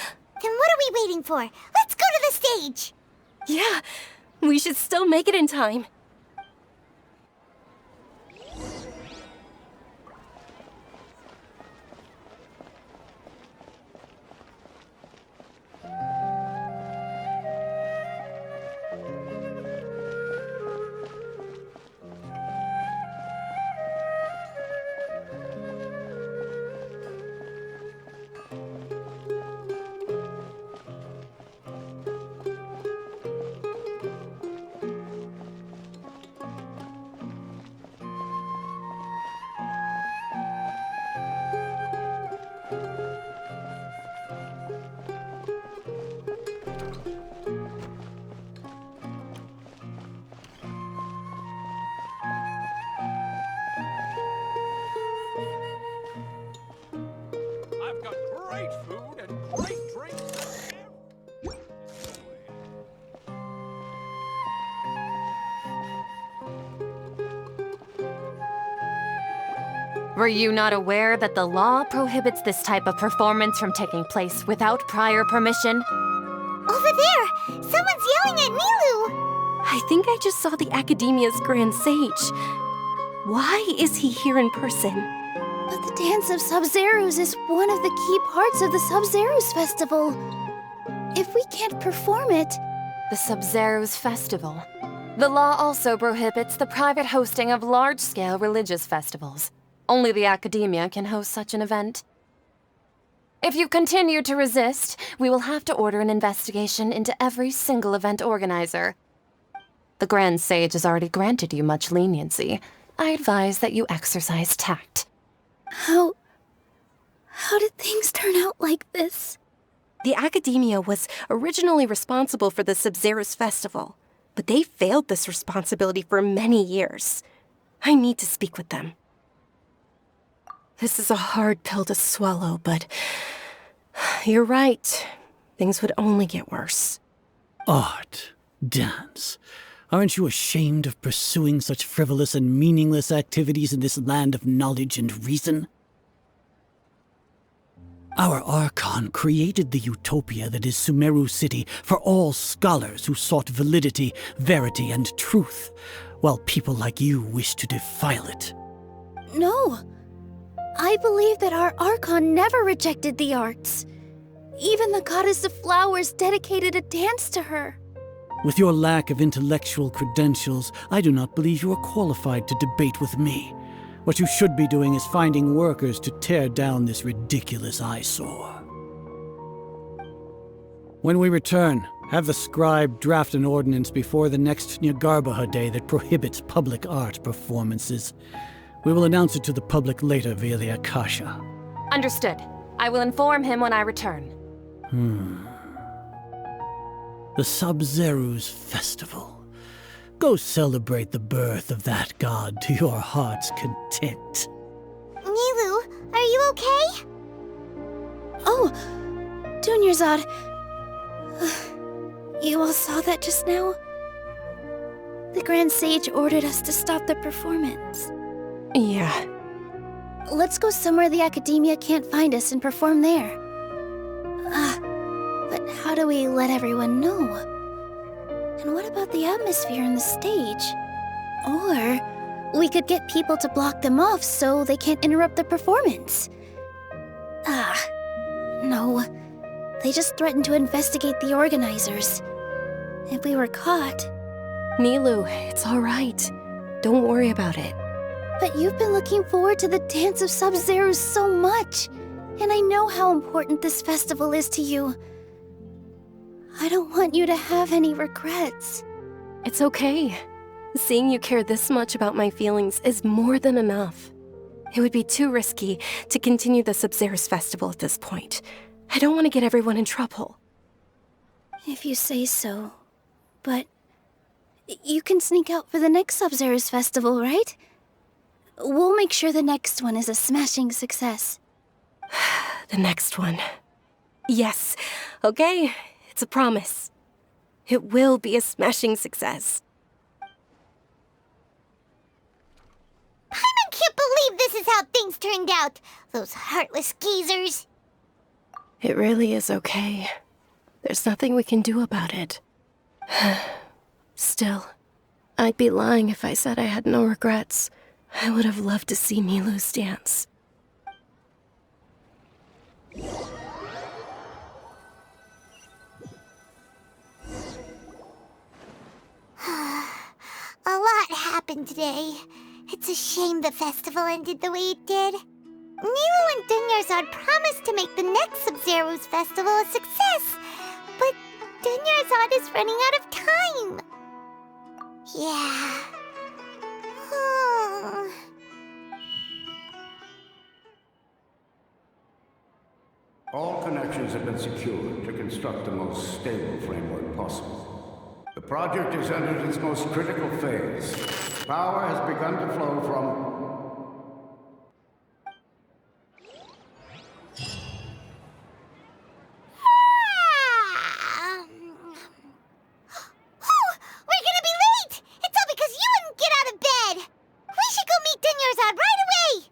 A: Then what are we waiting for? Let's go to the stage!
I: Yeah, we should still make it in time.
G: I've got great food and great drinks.
N: Were you not aware that the law prohibits this type of performance from taking place without prior permission?
A: Over there! Someone's yelling at Nilu!
I: I think I just saw the Academia's Grand Sage. Why is he here in person?
O: But the Dance of Sub-Zeros is one of the key parts of the Sub-Zeros Festival. If we can't perform it...
N: The Sub-Zeros Festival. The law also prohibits the private hosting of large-scale religious festivals. Only the Academia can host such an event. If you continue to resist, we will have to order an investigation into every single event organizer. The Grand Sage has already granted you much leniency. I advise that you exercise tact.
O: How did things turn out like this?
I: The Academia was originally responsible for the Sub-Zeros Festival, but they failed this responsibility for many years. I need to speak with them. This is a hard pill to swallow, but you're right. Things would only get worse.
P: Art, dance. Aren't you ashamed of pursuing such frivolous and meaningless activities in this land of knowledge and reason? Our Archon created the utopia that is Sumeru City for all scholars who sought validity, verity, and truth, while people like you wish to defile it.
O: No. I believe that our Archon never rejected the arts. Even the goddess of flowers dedicated a dance to her.
P: With your lack of intellectual credentials, I do not believe you are qualified to debate with me. What you should be doing is finding workers to tear down this ridiculous eyesore. When we return, have the scribe draft an ordinance before the next Nyagarbha day that prohibits public art performances. We will announce it to the public later via the Akasha.
N: Understood. I will inform him when I return.
P: The Sub-Zeros Festival. Go celebrate the birth of that god to your heart's content.
A: Nilu, are you
O: okay? Oh, Dunyarzad. You all saw that just now? The Grand Sage ordered us to stop the performance.
I: Yeah.
O: Let's go somewhere the Academia can't find us and perform there. But how do we let everyone know? And what about the atmosphere on the stage? Or we could get people to block them off so they can't interrupt the performance. No. They just threatened to investigate the organizers. If we were caught...
I: Nilou, it's all right. Don't worry about it.
O: But you've been looking forward to the Dance of Sub-Zero so much, and I know how important this festival is to you. I don't want you to have any regrets.
I: It's okay. Seeing you care this much about my feelings is more than enough. It would be too risky to continue the Sub-Zero's festival at this point. I don't want to get everyone in trouble.
O: If you say so. But you can sneak out for the next Sub-Zero's festival, right? We'll make sure the next one is a smashing success.
I: The next one. Yes. Okay. It's a promise. It will be a smashing success.
A: I can't believe this is how things turned out. Those heartless geezers.
I: It really is okay. There's nothing we can do about it. Still, I'd be lying if I said I had no regrets. I would have loved to see Nilou's dance.
A: A lot happened today. It's a shame the festival ended the way it did. Nilou and Dunyarzad promised to make the next Sub-Zero's festival a success, but Dunyarzad is running out of time. Yeah.
Q: All connections have been secured to construct the most stable framework possible. The project has entered its most critical phase. Power has begun to flow from...
A: We're gonna be late! It's all because you wouldn't get out of bed! We should go meet Dunyarzad right away!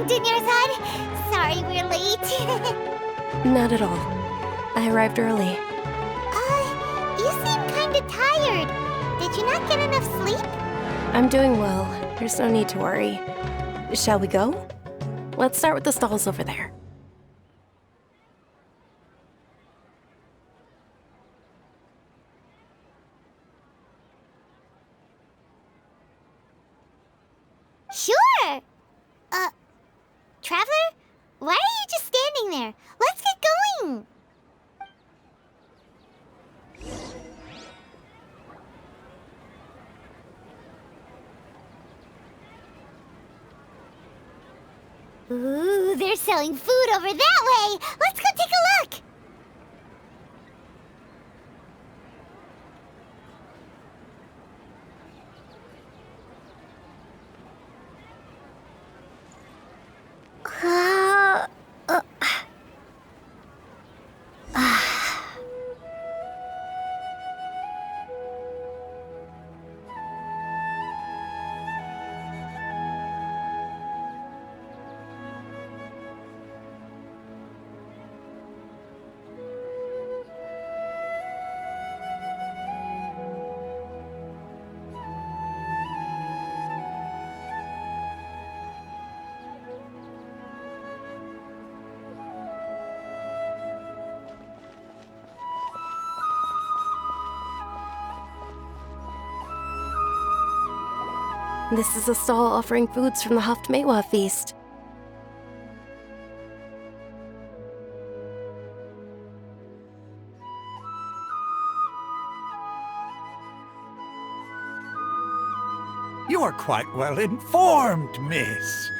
A: Dunyarzad. Sorry we're late.
I: Not at all. I arrived early.
A: You seem kinda tired. Did you not get enough sleep?
I: I'm doing well. There's no need to worry. Shall we go? Let's start with the stalls over there.
A: Sure! Traveler? Why are you just standing there? Let's get going! Ooh. Ooh, they're selling food over that way. Let's go take a look.
I: This is a stall offering foods from the Haftmewa feast.
H: You are quite well informed, miss.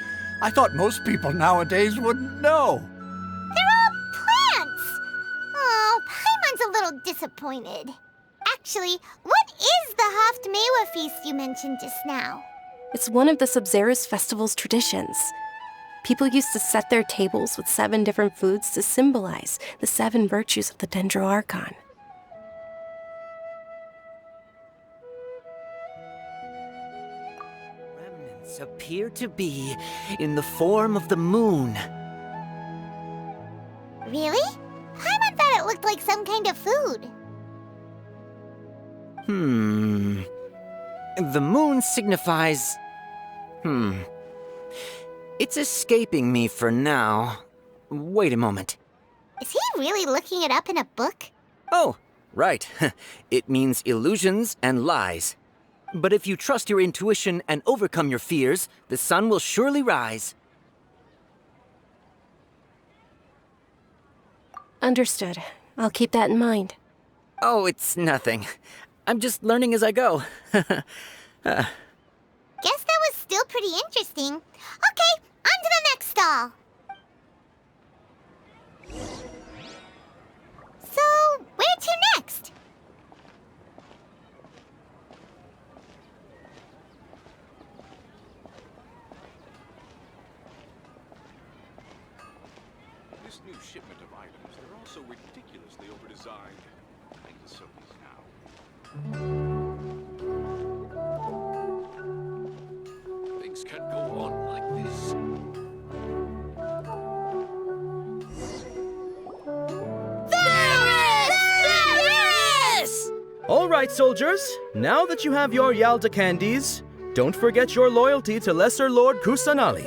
H: I thought most people nowadays wouldn't know.
A: They're all plants! Oh, Paimon's a little disappointed. Actually, what is the Haftmewa feast you mentioned just now?
I: It's one of the Sub-Zerus Festival's traditions. People used to set their tables with 7 different foods to symbolize the 7 virtues of the Dendro Archon.
K: Remnants appear to be in the form of the moon.
A: Really? Paimon thought it looked like some kind of food.
K: The moon signifies... It's escaping me for now. Wait a moment.
A: Is he really looking it up in a book?
K: Oh, right. It means illusions and lies. But if you trust your intuition and overcome your fears, the sun will surely rise.
I: Understood. I'll keep that in mind.
K: Oh, it's nothing. I'm just learning as I go.
A: Guess that was still pretty interesting. Okay, on to the next stall. So, where to next?
G: This new shipment of items, they're all so ridiculously overdesigned. Kinda so is now. Things can't go on like this.
L: All right, soldiers. Now that you have your Yalda candies, don't forget your loyalty to Lesser Lord Kusanali.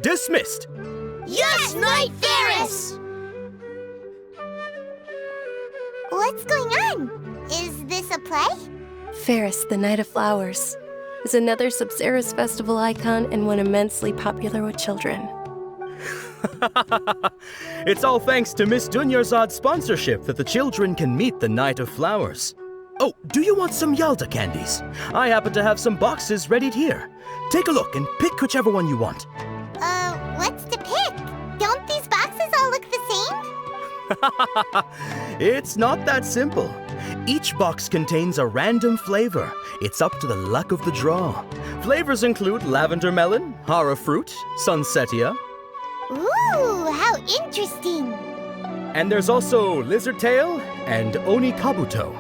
L: Dismissed!
A: Yes, Knight Ferris! What's going on? Is this a play?
I: Ferris, the Knight of Flowers, is another Sub-Zerus Festival icon and one immensely popular with children.
L: It's all thanks to Miss Dunyarzad's sponsorship that the children can meet the Knight of Flowers. Oh, do you want some Yalda candies? I happen to have some boxes readied here. Take a look and pick whichever one you want.
A: What's to pick? Don't these boxes all look the same?
L: It's not that simple. Each box contains a random flavor. It's up to the luck of the draw. Flavors include lavender melon, hara fruit, sunsetia.
A: Ooh, how interesting!
L: And there's also lizard tail and oni kabuto.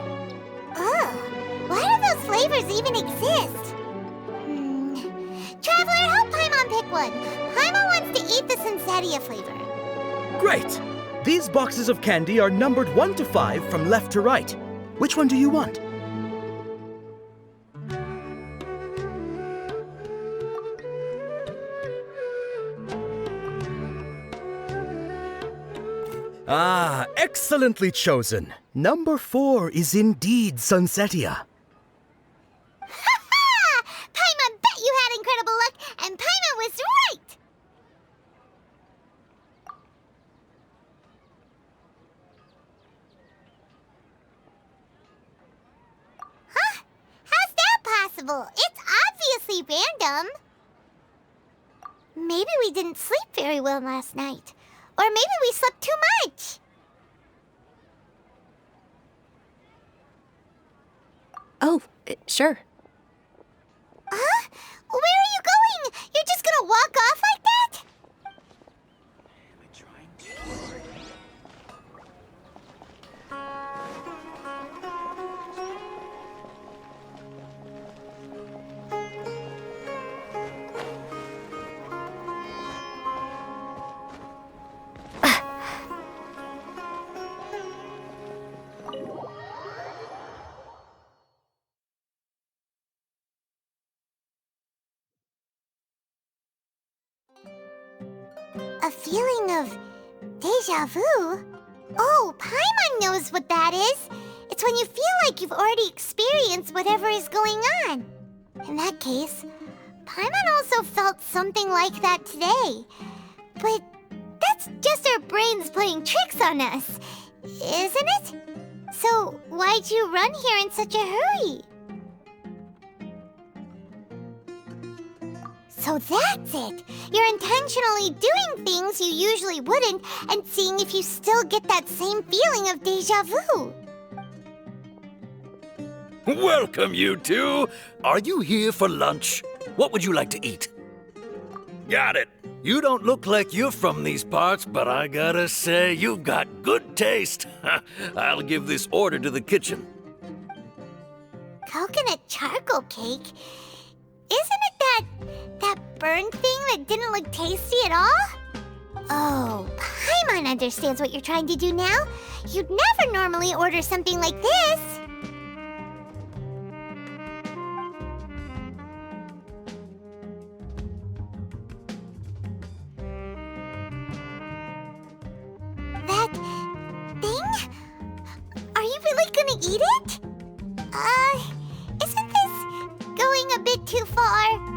A: Why do those flavors even exist? Traveler, help Paimon pick one. Paimon wants to eat the Sunsetia flavor.
L: Great! These boxes of candy are numbered 1 to 5 from left to right. Which one do you want? Ah, excellently chosen. Number 4 is indeed Sunsetia.
A: Ha-ha! Paimon bet you had incredible luck, and Paimon was right! Huh? How's that possible? It's obviously random. Maybe we didn't sleep very well last night. Or maybe we slept too much.
I: Oh, sure.
A: Huh? Where are you going? You're just gonna walk off like that? A feeling of deja vu? Oh, Paimon knows what that is. It's when you feel like you've already experienced whatever is going on. In that case, Paimon also felt something like that today. But that's just our brains playing tricks on us, isn't it? So why'd you run here in such a hurry? So that's it! You're intentionally doing things you usually wouldn't and seeing if you still get that same feeling of deja vu.
M: Welcome, you two. Are you here for lunch? What would you like to eat? Got it. You don't look like you're from these parts, but I gotta say, you've got good taste. I'll give this order to the kitchen.
A: Coconut charcoal cake? Isn't it that burnt thing that didn't look tasty at all? Oh, Paimon understands what you're trying to do now. You'd never normally order something like this. That thing? Are you really gonna eat it? Isn't this going a bit too far?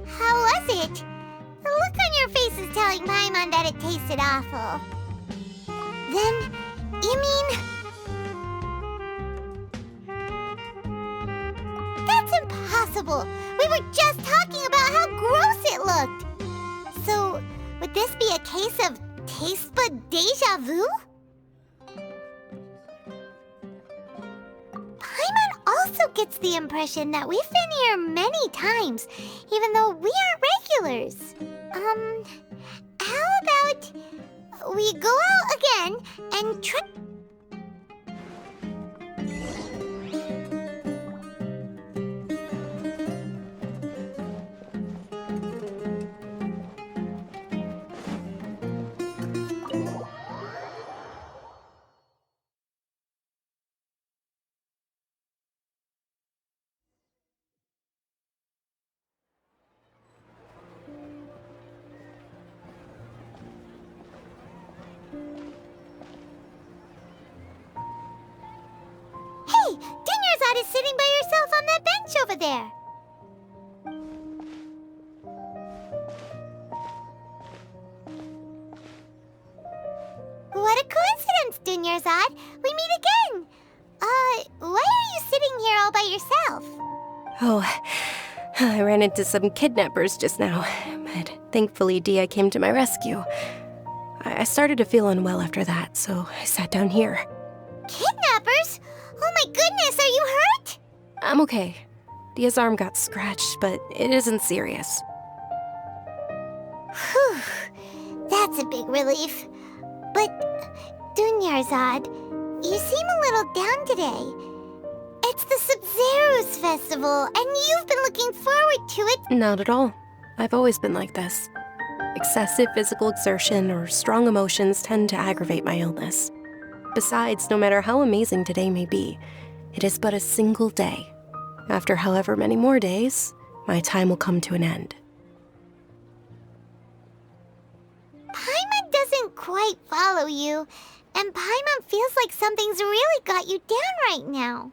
A: How was it? The look on your face is telling Paimon that it tasted awful. Then, you mean... That's impossible! We were just talking about how gross it looked! So, would this be a case of taste bud deja vu? Paimon also gets the impression that we've been here many times, even though we aren't regulars. How about we go out again and try... Hey, Dunyarzad is sitting by herself on that bench over there. What a coincidence, Dunyarzad. We meet again. Why are you sitting here all by yourself?
I: Oh, I ran into some kidnappers just now, but thankfully Dia came to my rescue. I started to feel unwell after that, so I sat down here.
A: Kidnappers? Oh my goodness, are you hurt?
I: I'm okay. Dia's arm got scratched, but it isn't serious.
A: Whew, that's a big relief. But, Dunyarzad, you seem a little down today. It's the Sub-Zero's festival, and you've been looking forward to it.
I: Not at all. I've always been like this. Excessive physical exertion or strong emotions tend to aggravate my illness. Besides, no matter how amazing today may be, it is but a single day. After however many more days, my time will come to an end.
A: Paimon doesn't quite follow you, and Paimon feels like something's really got you down right now.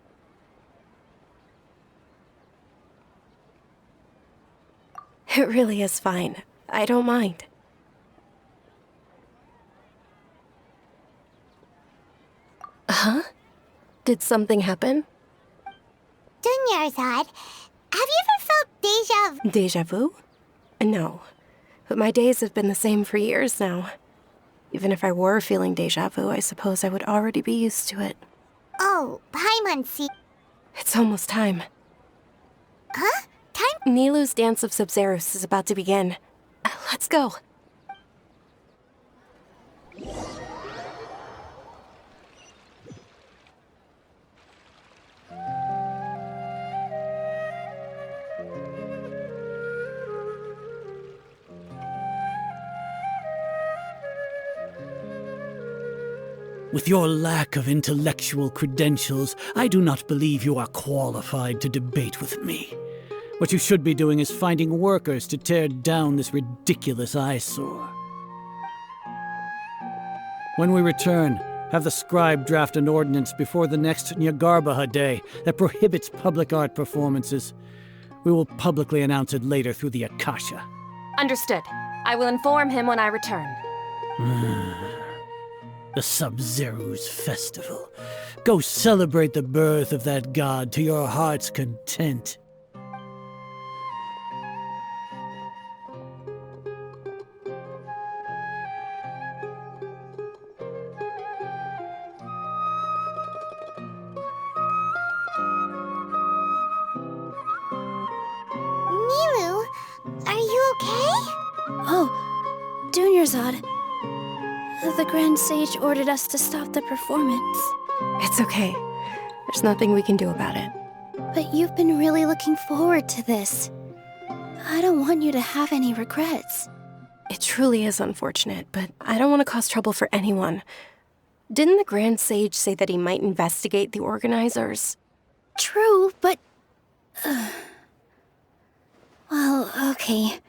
I: It really is fine. I don't mind. Huh? Did something happen?
A: Dunyarzad, have you ever felt deja vu?
I: Deja vu? No. But my days have been the same for years now. Even if I were feeling deja vu, I suppose I would already be used to it.
A: Oh, Paimonsi.
I: It's almost time.
A: Huh? Time?
I: Nilu's Dance of Sabzerus is about to begin. Let's go.
P: With your lack of intellectual credentials, I do not believe you are qualified to debate with me. What you should be doing is finding workers to tear down this ridiculous eyesore. When we return, have the scribe draft an ordinance before the next Nyagarbaha Day that prohibits public art performances. We will publicly announce it later through the Akasha.
N: Understood. I will inform him when I return.
P: The Sabzerus Festival. Go celebrate the birth of that god to your heart's content.
A: Nilu, are you okay?
O: Oh, Dunyarzad. The Grand Sage ordered us to stop the performance.
I: It's okay. There's nothing we can do about it.
O: But you've been really looking forward to this. I don't want you to have any regrets.
I: It truly is unfortunate, but I don't want to cause trouble for anyone. Didn't the Grand Sage say that he might investigate the organizers?
O: True, but... well, okay.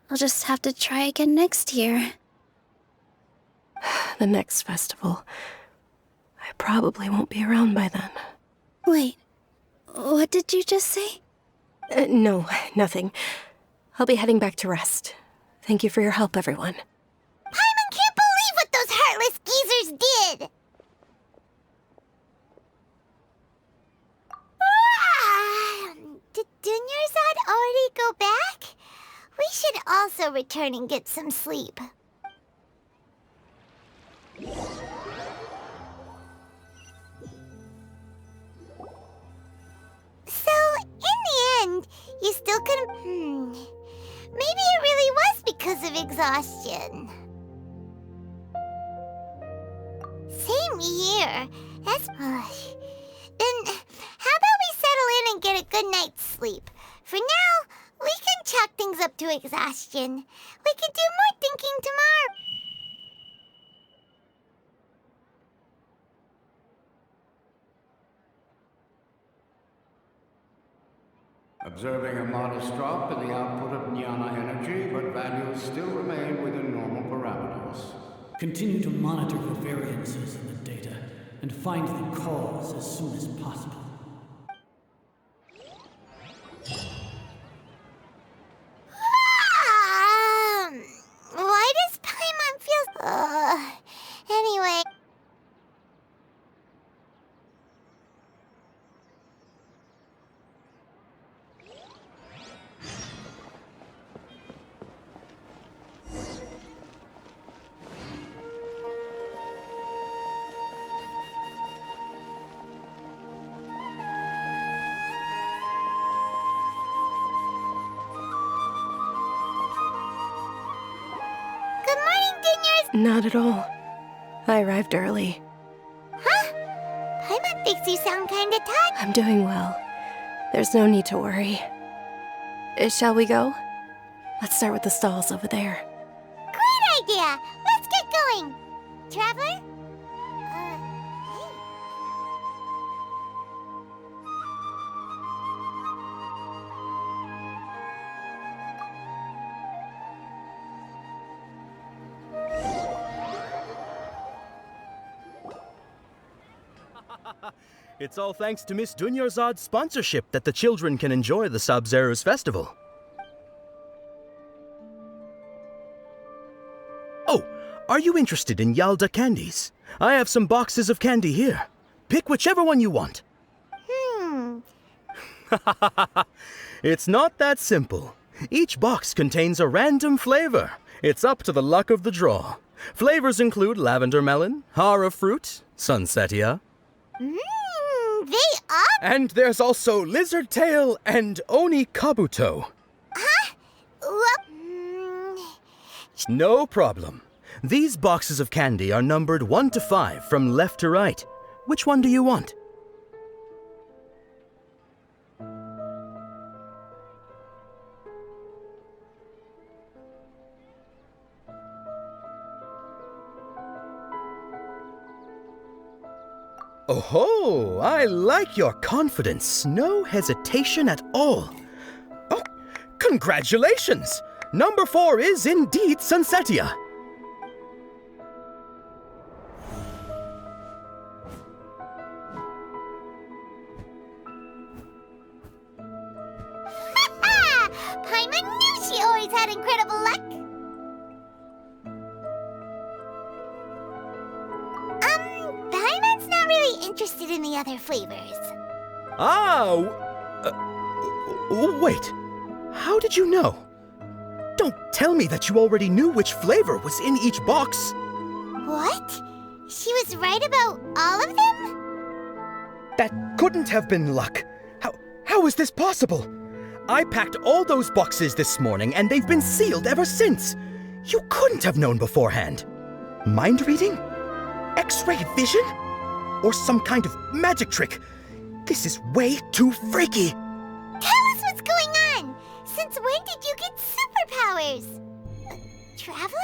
O: I'll just have to try again next year.
I: The next festival. I probably won't be around by then.
O: Wait, what did you just say?
I: No, nothing. I'll be heading back to rest. Thank you for your help, everyone.
A: Paimon can't believe what those heartless geezers did! Did Dunyarzad already go back? We should also return and get some sleep. So, in the end, you still couldn't... Maybe it really was because of exhaustion. Same here. That's... Then, how about we settle in and get a good night's sleep? For now, we can chalk things up to exhaustion. We can do more thinking tomorrow.
Q: Observing a modest drop in the output of Jnana energy, but values still remain within normal parameters.
P: Continue to monitor for variances in the data and find the cause as soon as possible.
A: Why does Paimon feel... Anyway...
I: Not at all. I arrived early.
A: Huh? Paimon thinks you sound kinda tired.
I: I'm doing well. There's no need to worry. Shall we go? Let's start with the stalls over there.
A: Great idea! Let's get going! Traveler?
L: It's all thanks to Miss Dunyarzad's sponsorship that the children can enjoy the Sabzerus Festival. Oh, are you interested in Yalda candies? I have some boxes of candy here. Pick whichever one you want. It's not that simple. Each box contains a random flavor. It's up to the luck of the draw. Flavors include lavender melon, hara fruit, sunsetia.
A: They are...
L: And there's also lizard tail and oni kabuto.
A: Huh?
L: No problem. These boxes of candy are numbered 1 to 5 from left to right. Which one do you want? Oh, I like your confidence. No hesitation at all. Oh, congratulations! Number 4 is indeed Sunsetia.
A: Paimon knew she always had incredible luck. Paimon's not really interested in the other flavors.
L: Wait. How did you know? Don't tell me that you already knew which flavor was in each box.
A: What? She was right about all of them?
L: That couldn't have been luck. How is this possible? I packed all those boxes this morning and they've been sealed ever since. You couldn't have known beforehand. Mind reading? X-ray vision? Or some kind of magic trick? This is way too freaky.
A: Tell us what's going on! Since when did you get superpowers? Traveler?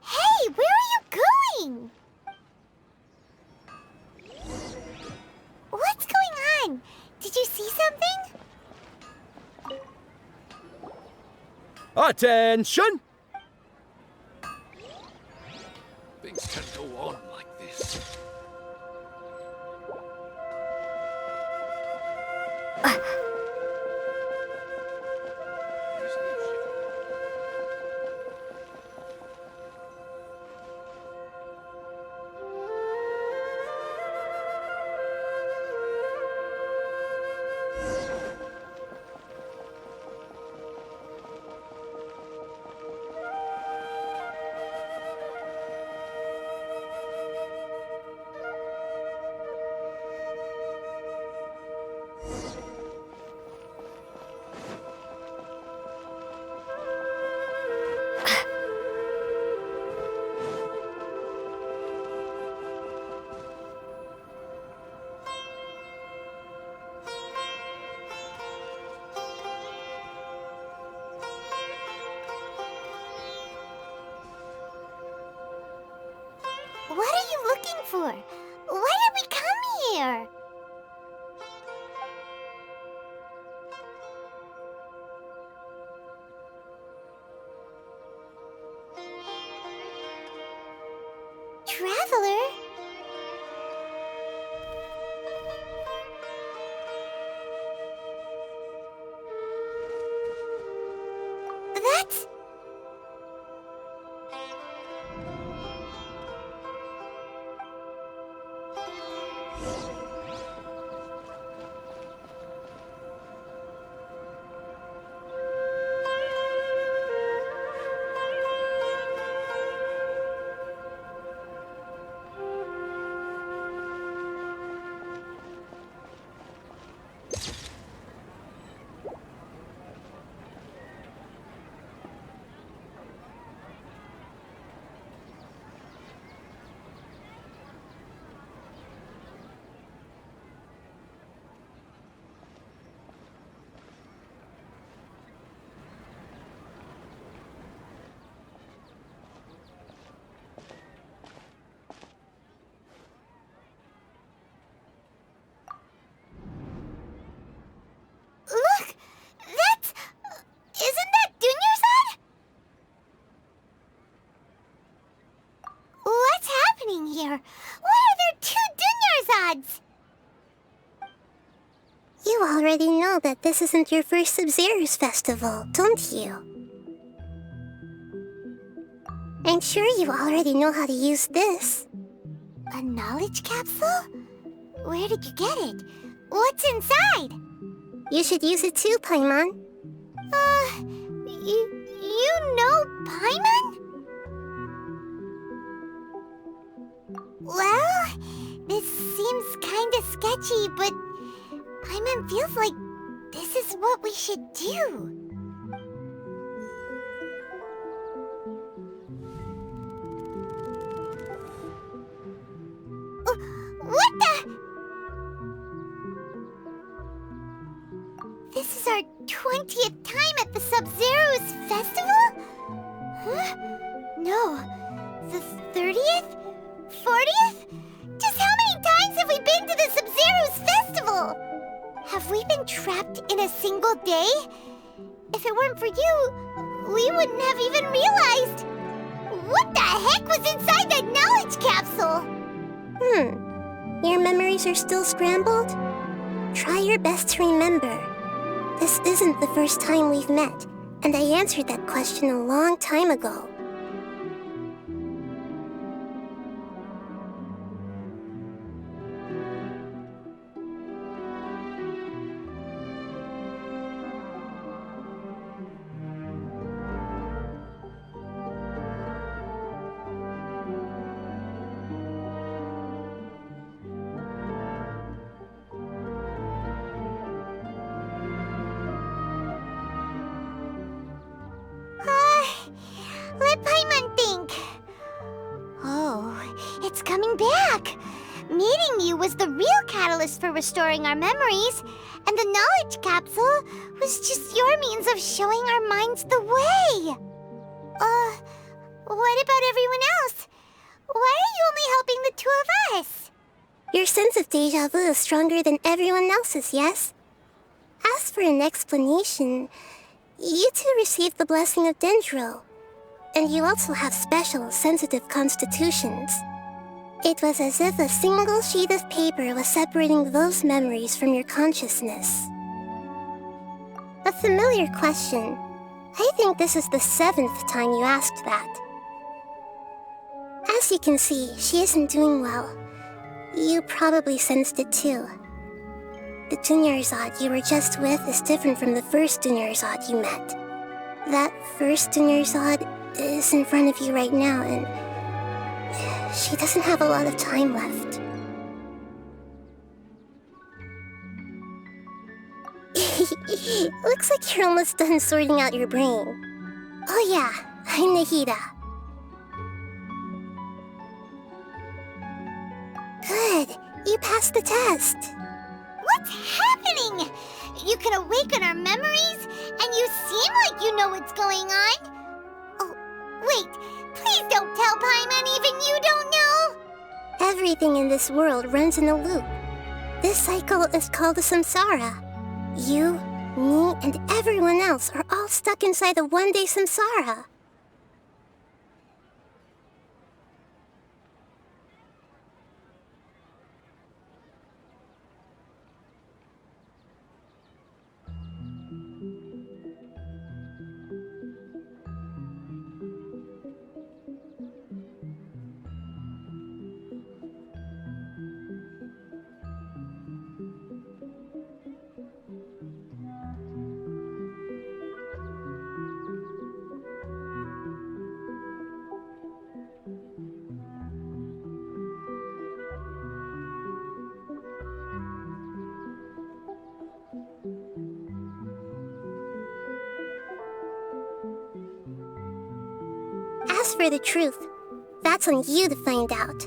A: Hey, where are you going? What's going on? Did you see something?
L: Attention!
G: Things can't go on like this.
A: What are you looking for? Why did we come here? Traveler? That's... here? Why are there 2 Dunyarzad's? You already know that this isn't your first Sub-Zero's festival, don't you? I'm sure you already know how to use this. A knowledge capsule? Where did you get it? What's inside? You should use it too, Paimon. You know Paimon? Well, this seems kinda sketchy, but Paimon feels like this is what we should do. What the? This is our 20th time at the Sub-Zero's festival? Huh? No. The 30th? 40th? Just how many times have we been to the Sub-Zero's festival? Have we been trapped in a single day? If it weren't for you, we wouldn't have even realized. What the heck was inside that knowledge capsule? Your memories are still scrambled? Try your best to remember. This isn't the first time we've met, and I answered that question a long time ago. Let Paimon think. Oh, it's coming back. Meeting you was the real catalyst for restoring our memories, and the knowledge capsule was just your means of showing our minds the way. What about everyone else? Why are you only helping the 2 of us? Your sense of déjà vu is stronger than everyone else's, yes? As for an explanation, you 2 received the blessing of Dendro. And you also have special, sensitive constitutions. It was as if a single sheet of paper was separating those memories from your consciousness. A familiar question. I think this is the 7th time you asked that. As you can see, she isn't doing well. You probably sensed it too. The Dunyarzad you were just with is different from the first Dunyarzad you met. That first Dunyarzad is in front of you right now, and she doesn't have a lot of time left. Looks like you're almost done sorting out your brain. Oh yeah, I'm Nahida. Good, you passed the test. What's happening? You can awaken our memories, and you seem like you know what's going on. Wait, please don't tell Paimon even you don't know! Everything in this world runs in a loop. This cycle is called a samsara. You, me, and everyone else are all stuck inside a one-day samsara. As for the truth, that's on you to find out.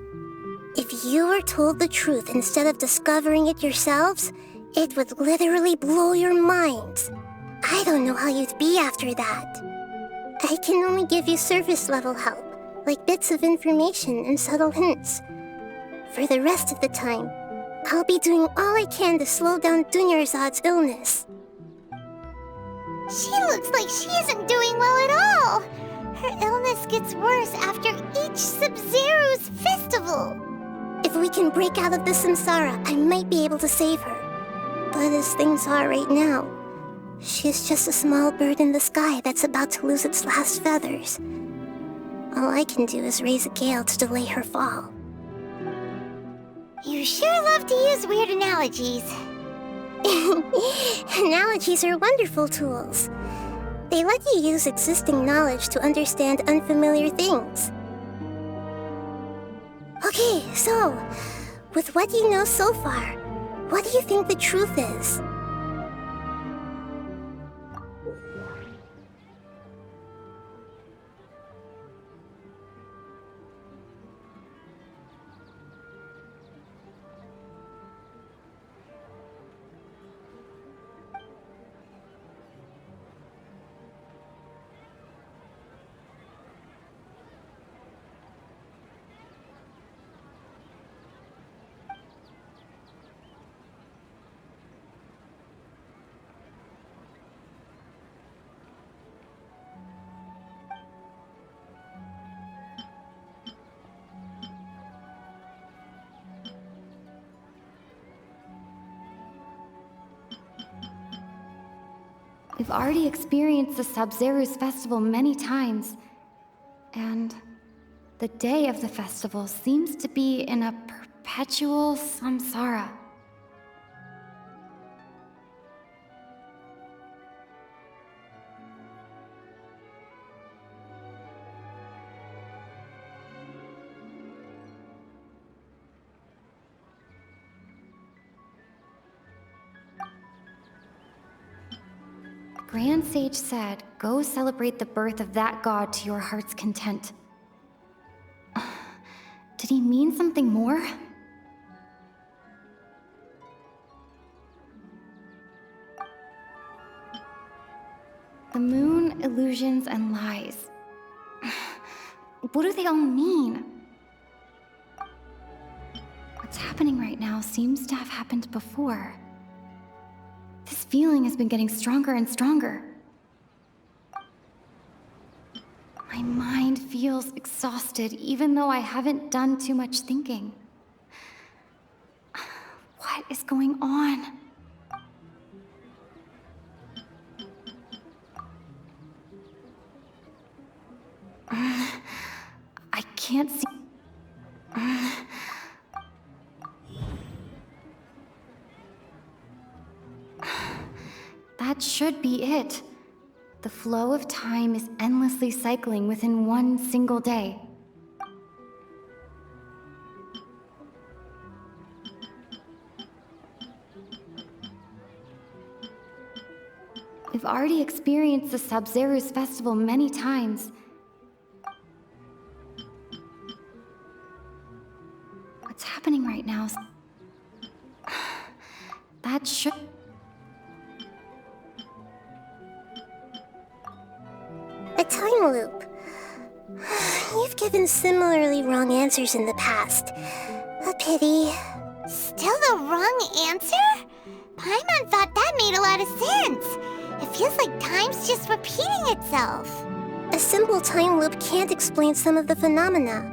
A: If you were told the truth instead of discovering it yourselves, it would literally blow your minds. I don't know how you'd be after that. I can only give you surface-level help, like bits of information and subtle hints. For the rest of the time, I'll be doing all I can to slow down Dunyarzad's illness. She looks like she isn't doing well at all. Her illness gets worse after each Sub-Zero's festival. festival. If we can break out of the samsara, I might be able to save her. But as things are right now, she's just a small bird in the sky that's about to lose its last feathers. All I can do is raise a gale to delay her fall. You sure love to use weird analogies. Analogies are wonderful tools. They let you use existing knowledge to understand unfamiliar things. Okay, so, with what you know so far, what do you think the truth is?
R: We've already experienced the Sub-Zeru's festival many times, and the day of the festival seems to be in a perpetual samsara. Grand Sage said, go celebrate the birth of that god to your heart's content. Did he mean something more? The moon, illusions, and lies. What do they all mean? What's happening right now seems to have happened before. This feeling has been getting stronger and stronger. My mind feels exhausted, even though I haven't done too much thinking. What is going on? I can't see. That should be it. The flow of time is endlessly cycling within one single day. We've already experienced the Sub-Zeru's festival many times. What's happening right now? That should...
A: A time loop. You've given similarly wrong answers in the past. A pity. Still the wrong answer? Paimon thought that made a lot of sense. It feels like time's just repeating itself. A simple time loop can't explain some of the phenomena.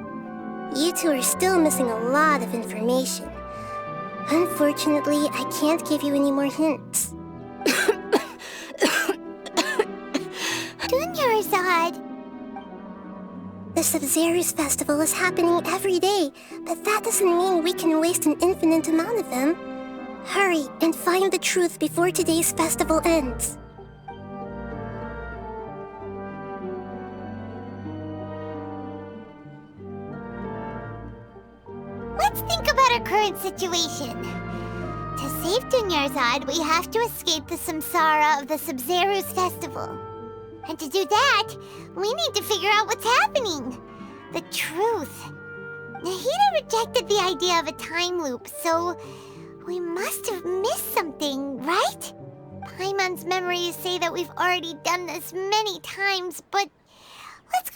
A: You two are still missing a lot of information. Unfortunately, I can't give you any more hints. Dunyarzad! The Sub-Zeru's festival is happening every day, but that doesn't mean we can waste an infinite amount of them. Hurry and find the truth before today's festival ends. Let's think about our current situation. To save Dunyarzad, we have to escape the samsara of the Sub-Zeru's festival. And to do that, we need to figure out what's happening. The truth. Nahida rejected the idea of a time loop, so we must have missed something, right? Paimon's memories say that we've already done this many times, but let's...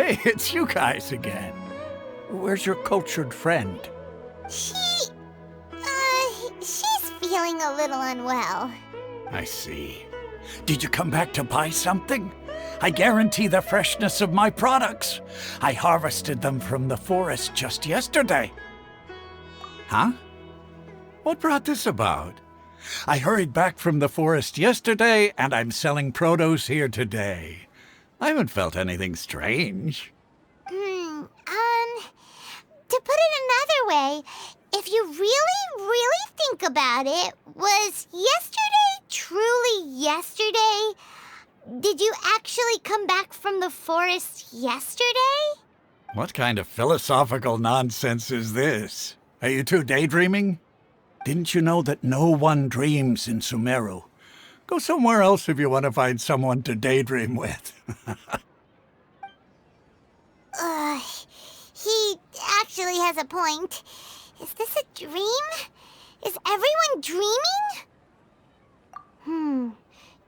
H: Hey, it's you guys again. Where's your cultured friend?
A: She's feeling a little unwell.
H: I see. Did you come back to buy something? I guarantee the freshness of my products. I harvested them from the forest just yesterday. Huh? What brought this about? I hurried back from the forest yesterday, and I'm selling produce here today. I haven't felt anything strange.
A: To put it another way, if you really think about it, was yesterday truly yesterday? Did you actually come back from the forest yesterday?
H: What kind of philosophical nonsense is this? Are you two daydreaming? Didn't you know that no one dreams in Sumeru? Go somewhere else if you want to find someone to daydream with.
A: He actually has a point. Is this a dream? Is everyone dreaming?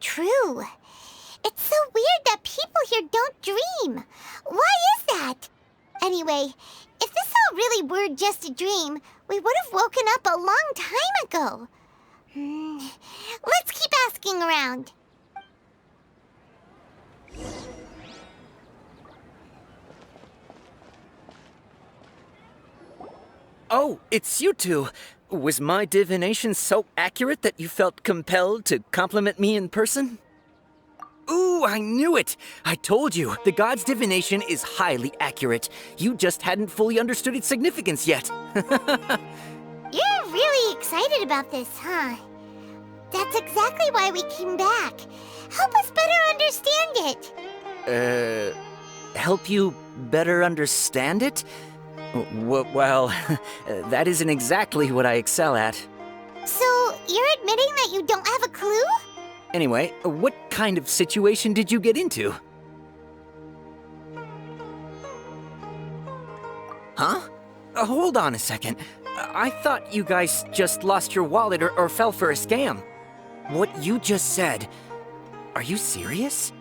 A: True. It's so weird that people here don't dream. Why is that? Anyway, if this all really were just a dream, we would have woken up a long time ago. Let's keep asking around.
K: Oh, it's you two. Was my divination so accurate that you felt compelled to compliment me in person? Ooh, I knew it! I told you, the god's divination is highly accurate. You just hadn't fully understood its significance yet.
A: You're really excited about this, huh? That's exactly why we came back. Help us better understand it.
K: Help you better understand it? Well, that isn't exactly what I excel at.
A: So, you're admitting that you don't have a clue?
K: Anyway, what kind of situation did you get into? Huh? Hold on a second. I thought you guys just lost your wallet or fell for a scam. What you just said, are you serious?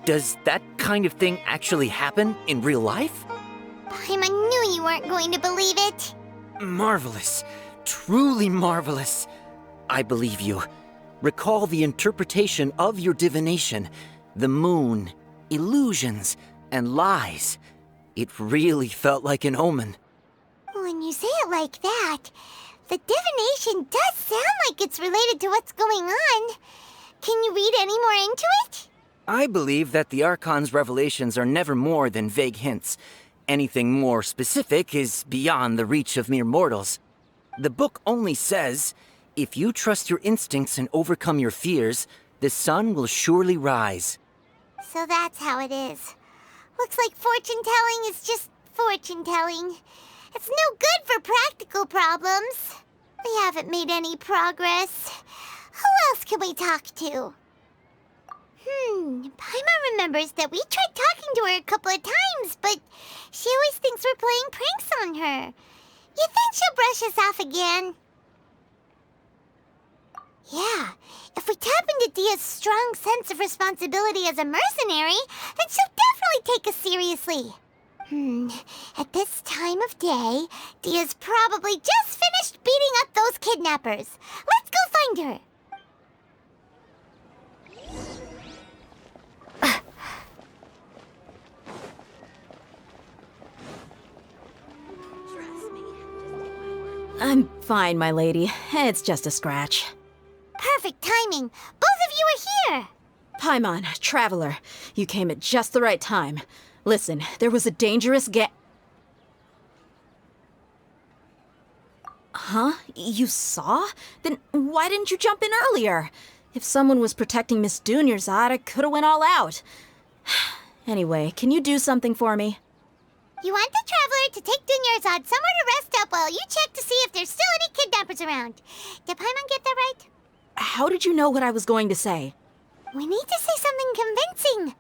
K: Does that kind of thing actually happen in real life?
A: Paimon knew you weren't going to believe it.
K: Marvelous. Truly marvelous. I believe you. Recall the interpretation of your divination, the moon, illusions, and lies. It really felt like an omen.
A: When you say it like that, the divination does sound like it's related to what's going on. Can you read any more into it?
K: I believe that the Archon's revelations are never more than vague hints. Anything more specific is beyond the reach of mere mortals. The book only says, if you trust your instincts and overcome your fears, the sun will surely rise.
A: So that's how it is. Looks like fortune-telling is just fortune-telling. It's no good for practical problems. We haven't made any progress. Who else can we talk to? Paimon remembers that we tried talking to her a couple of times, but she always thinks we're playing pranks on her. You think she'll brush us off again? Yeah, if we tap into Dia's strong sense of responsibility as a mercenary, then she'll definitely take us seriously. At this time of day, Dia's probably just finished beating up those kidnappers. Let's go find her.
J: I'm fine, my lady. It's just a scratch.
A: Perfect timing. Both of you are here.
J: Paimon, Traveler, you came at just the right time. Listen, there was a dangerous Huh? You saw? Then why didn't you jump in earlier? If someone was protecting Miss Dunyarzad, I could've went all out. Anyway, can you do something for me?
A: You want the Traveler to take Dunyarzad somewhere to rest up while you check to see if there's still any kidnappers around. Did Paimon get that right?
J: How did you know what I was going to say?
A: We need to say something convincing.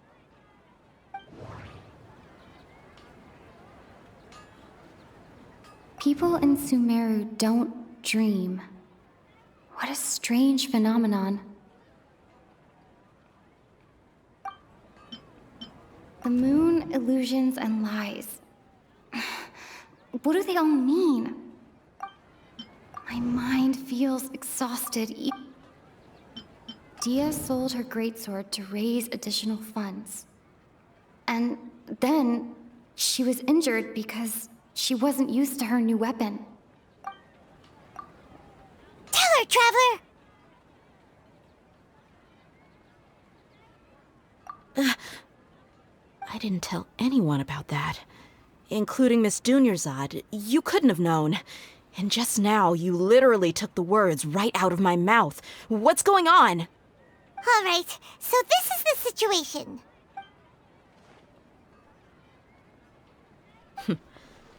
R: People in Sumeru don't dream. What a strange phenomenon. The moon, illusions, and lies. What do they all mean? My mind feels exhausted. Dia sold her greatsword to raise additional funds. And then she was injured because she wasn't used to her new weapon.
A: Tell her, Traveler!
J: I didn't tell anyone about that. Including Miss Dunyarzad. You couldn't have known. And just now, you literally took the words right out of my mouth. What's going on?
A: All right, so this is the situation.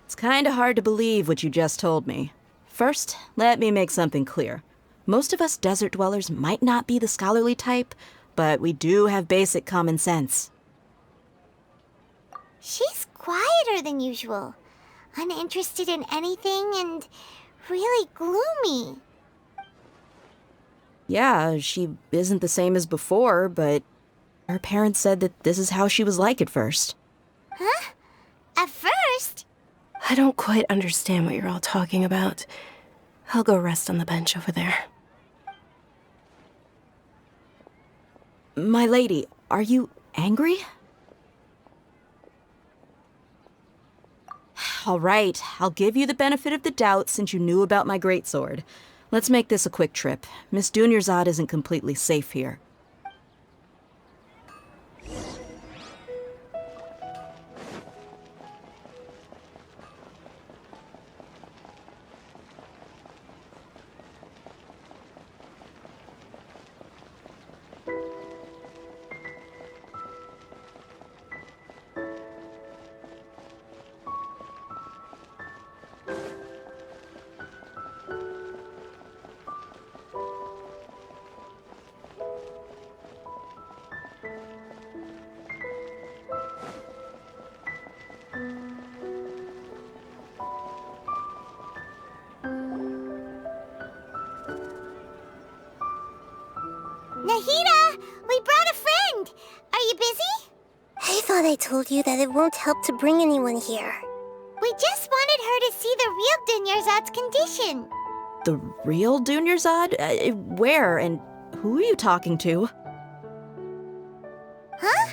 J: It's kinda hard to believe what you just told me. First, let me make something clear. Most of us desert dwellers might not be the scholarly type, but we do have basic common sense.
A: She's quieter than usual, uninterested in anything, and really gloomy.
J: Yeah, she isn't the same as before, but her parents said that this is how she was like at first.
A: Huh? At first?
I: I don't quite understand what you're all talking about. I'll go rest on the bench over there.
J: My lady, are you angry? All right, I'll give you the benefit of the doubt since you knew about my greatsword. Let's make this a quick trip. Miss Dunyarzad isn't completely safe here.
A: Nahida! We brought a friend! Are you busy? I thought I told you that it won't help to bring anyone here. We just wanted her to see the real Dunyarzad's condition.
J: The real Dunyarzad? Where and who are you talking to?
A: Huh?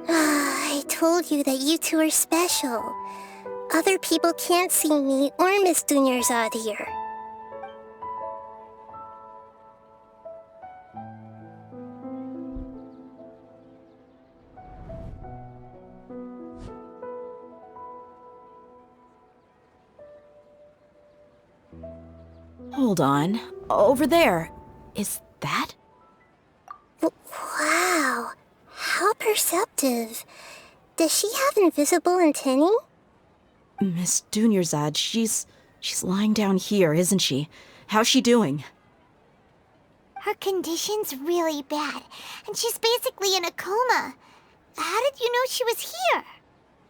A: I told you that you two are special. Other people can't see me or Miss Dunyarzad here.
J: Hold on. Over there. Is that?
A: Wow. How perceptive. Does she have invisible antennae?
J: Miss Dunyarzad, she's lying down here, isn't she? How's she doing?
A: Her condition's really bad, and she's basically in a coma. How did you know she was here?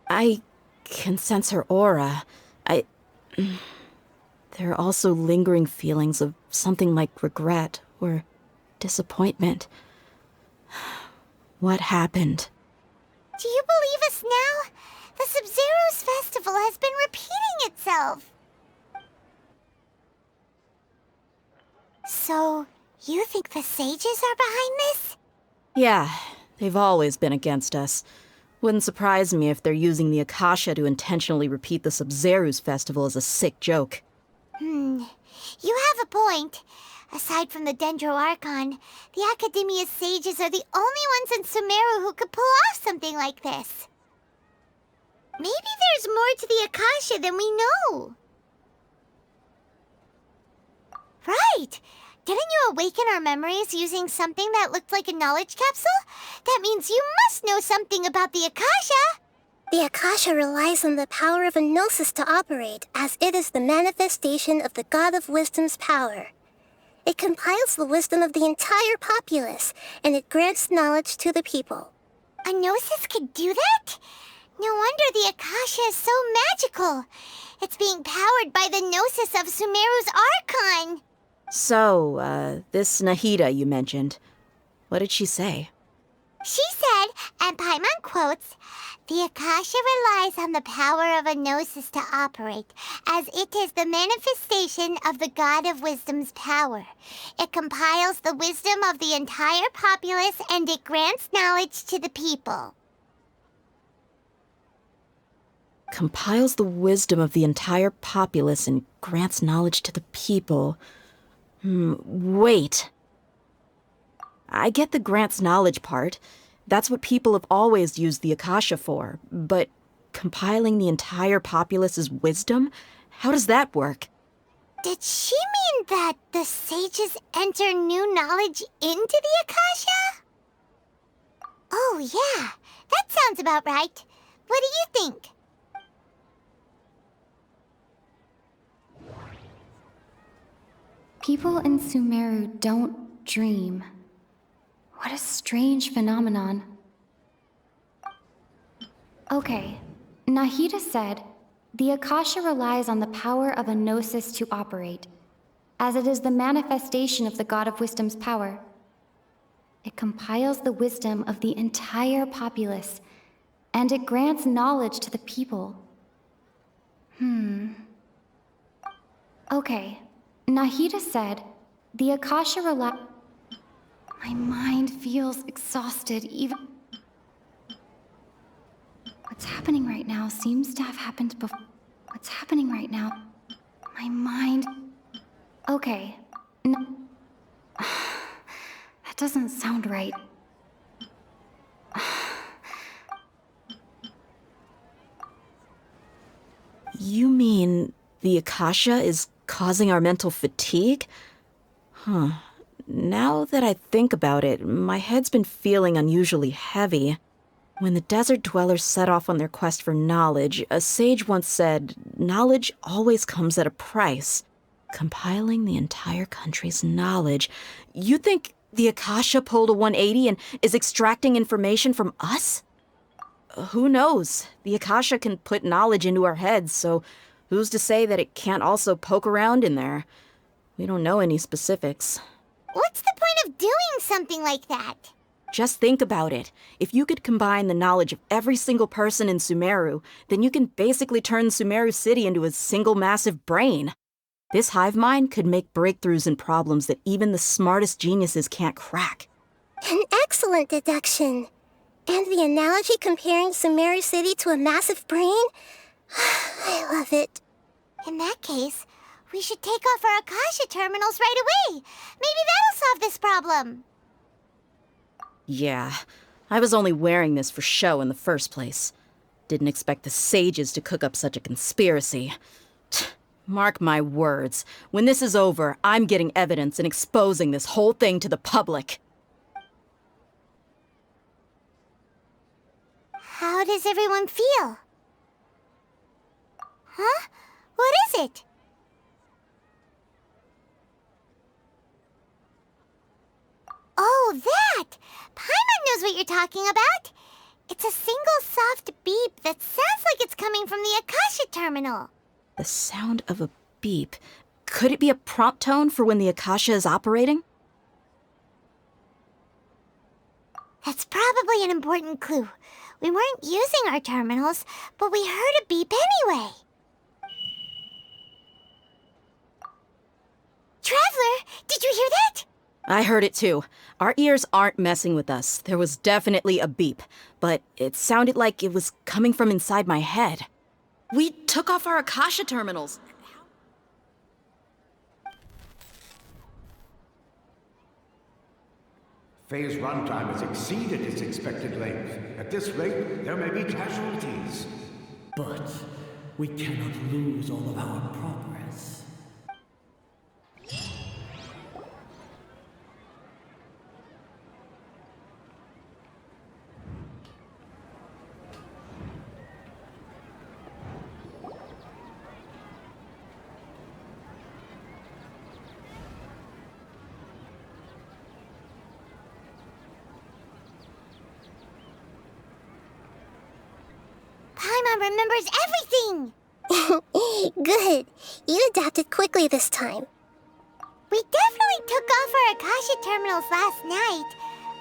J: I can sense her aura. There are also lingering feelings of something like regret or disappointment. What happened?
A: Do you believe us now? The Sumeru's festival has been repeating itself. So, you think the sages are behind this?
J: Yeah, they've always been against us. Wouldn't surprise me if they're using the Akasha to intentionally repeat the Sumeru's festival as a sick joke.
A: You have a point. Aside from the Dendro Archon, the Academia's sages are the only ones in Sumeru who could pull off something like this. Maybe there's more to the Akasha than we know. Right! Didn't you awaken our memories using something that looked like a knowledge capsule? That means you must know something about the Akasha! The Akasha relies on the power of a gnosis to operate, as it is the manifestation of the God of Wisdom's power. It compiles the wisdom of the entire populace, and it grants knowledge to the people. A gnosis could do that? No wonder the Akasha is so magical. It's being powered by the gnosis of Sumeru's Archon.
J: So, this Nahida you mentioned, what did she say?
A: She said And Paimon quotes, "The Akasha relies on the power of a gnosis to operate, as it is the manifestation of the God of Wisdom's power. It compiles the wisdom of the entire populace and it grants knowledge to the people."
J: Compiles the wisdom of the entire populace and grants knowledge to the people. Wait. I get the grants knowledge part. That's what people have always used the Akasha for. But compiling the entire populace's wisdom? How does that work?
A: Did she mean that the sages enter new knowledge into the Akasha? Oh yeah, that sounds about right. What do you think?
R: People in Sumeru don't dream. What a strange phenomenon. Okay, Nahida said, "The Akasha relies on the power of a gnosis to operate, as it is the manifestation of the God of Wisdom's power. It compiles the wisdom of the entire populace, and it grants knowledge to the people." Okay, Nahida said, "The Akasha relies..." My mind feels exhausted, even... What's happening right now seems to have happened before. What's happening right now? My mind... Okay. That doesn't sound right.
J: You mean the Akasha is causing our mental fatigue? Now that I think about it, my head's been feeling unusually heavy. When the desert dwellers set off on their quest for knowledge, a sage once said, "Knowledge always comes at a price." Compiling the entire country's knowledge. You think the Akasha pulled a 180 and is extracting information from us? Who knows? The Akasha can put knowledge into our heads, so who's to say that it can't also poke around in there? We don't know any specifics.
A: What's the point of doing something like that?
J: Just think about it. If you could combine the knowledge of every single person in Sumeru, then you can basically turn Sumeru City into a single massive brain. This hive mind could make breakthroughs in problems that even the smartest geniuses can't crack.
A: An excellent deduction. And the analogy comparing Sumeru City to a massive brain? I love it. In that case, we should take off our Akasha terminals right away. Maybe that'll solve this problem.
J: Yeah, I was only wearing this for show in the first place. Didn't expect the sages to cook up such a conspiracy. Mark my words, when this is over, I'm getting evidence and exposing this whole thing to the public.
A: How does everyone feel? Huh? What is it? Oh, that! Paimon knows what you're talking about. It's a single soft beep that sounds like it's coming from the Akasha terminal.
J: The sound of a beep. Could it be a prompt tone for when the Akasha is operating?
A: That's probably an important clue. We weren't using our terminals, but we heard a beep anyway. Traveler, did you hear that?
J: I heard it too. Our ears aren't messing with us. There was definitely a beep, but it sounded like it was coming from inside my head. We took off our Akasha terminals.
Q: Phase runtime has exceeded its expected length. At this rate, there may be casualties.
P: But we cannot lose all of our progress.
A: Paimon remembers everything! Good. You adapted quickly this time. We definitely took off our Akasha terminals last night,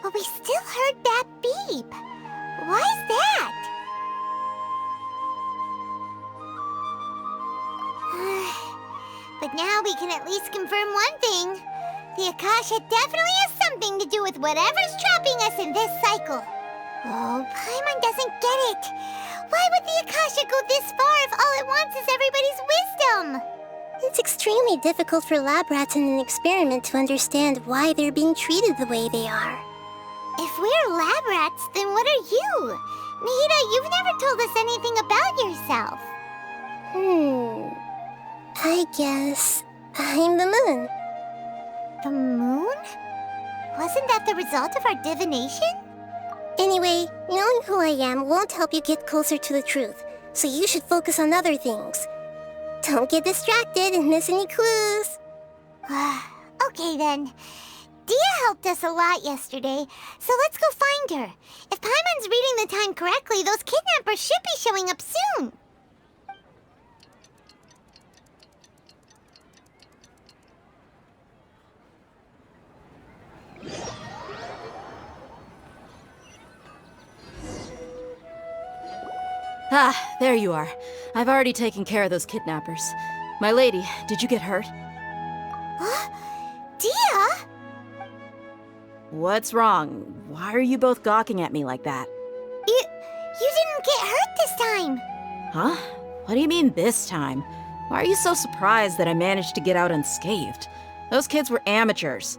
A: but we still heard that beep. Why's that? But now we can at least confirm one thing. The Akasha definitely has something to do with whatever's trapping us in this cycle. Oh, Paimon doesn't get it. Why would the Akasha go this far if all it wants is everybody's wisdom?
S: It's extremely difficult for lab rats in an experiment to understand why they're being treated the way they are.
A: If we're lab rats, then what are you? Nahida, you've never told us anything about yourself.
S: I guess I'm the moon.
A: The moon? Wasn't that the result of our divination?
S: Anyway, knowing who I am won't help you get closer to the truth, so you should focus on other things. Don't get distracted and miss any clues.
A: Okay then. Dia helped us a lot yesterday, so let's go find her. If Paimon's reading the time correctly, those kidnappers should be showing up soon.
J: Ah, there you are. I've already taken care of those kidnappers. My lady, did you get hurt?
A: Dia?
J: What's wrong? Why are you both gawking at me like that?
A: You didn't get hurt this time.
J: Huh? What do you mean this time? Why are you so surprised that I managed to get out unscathed? Those kids were amateurs.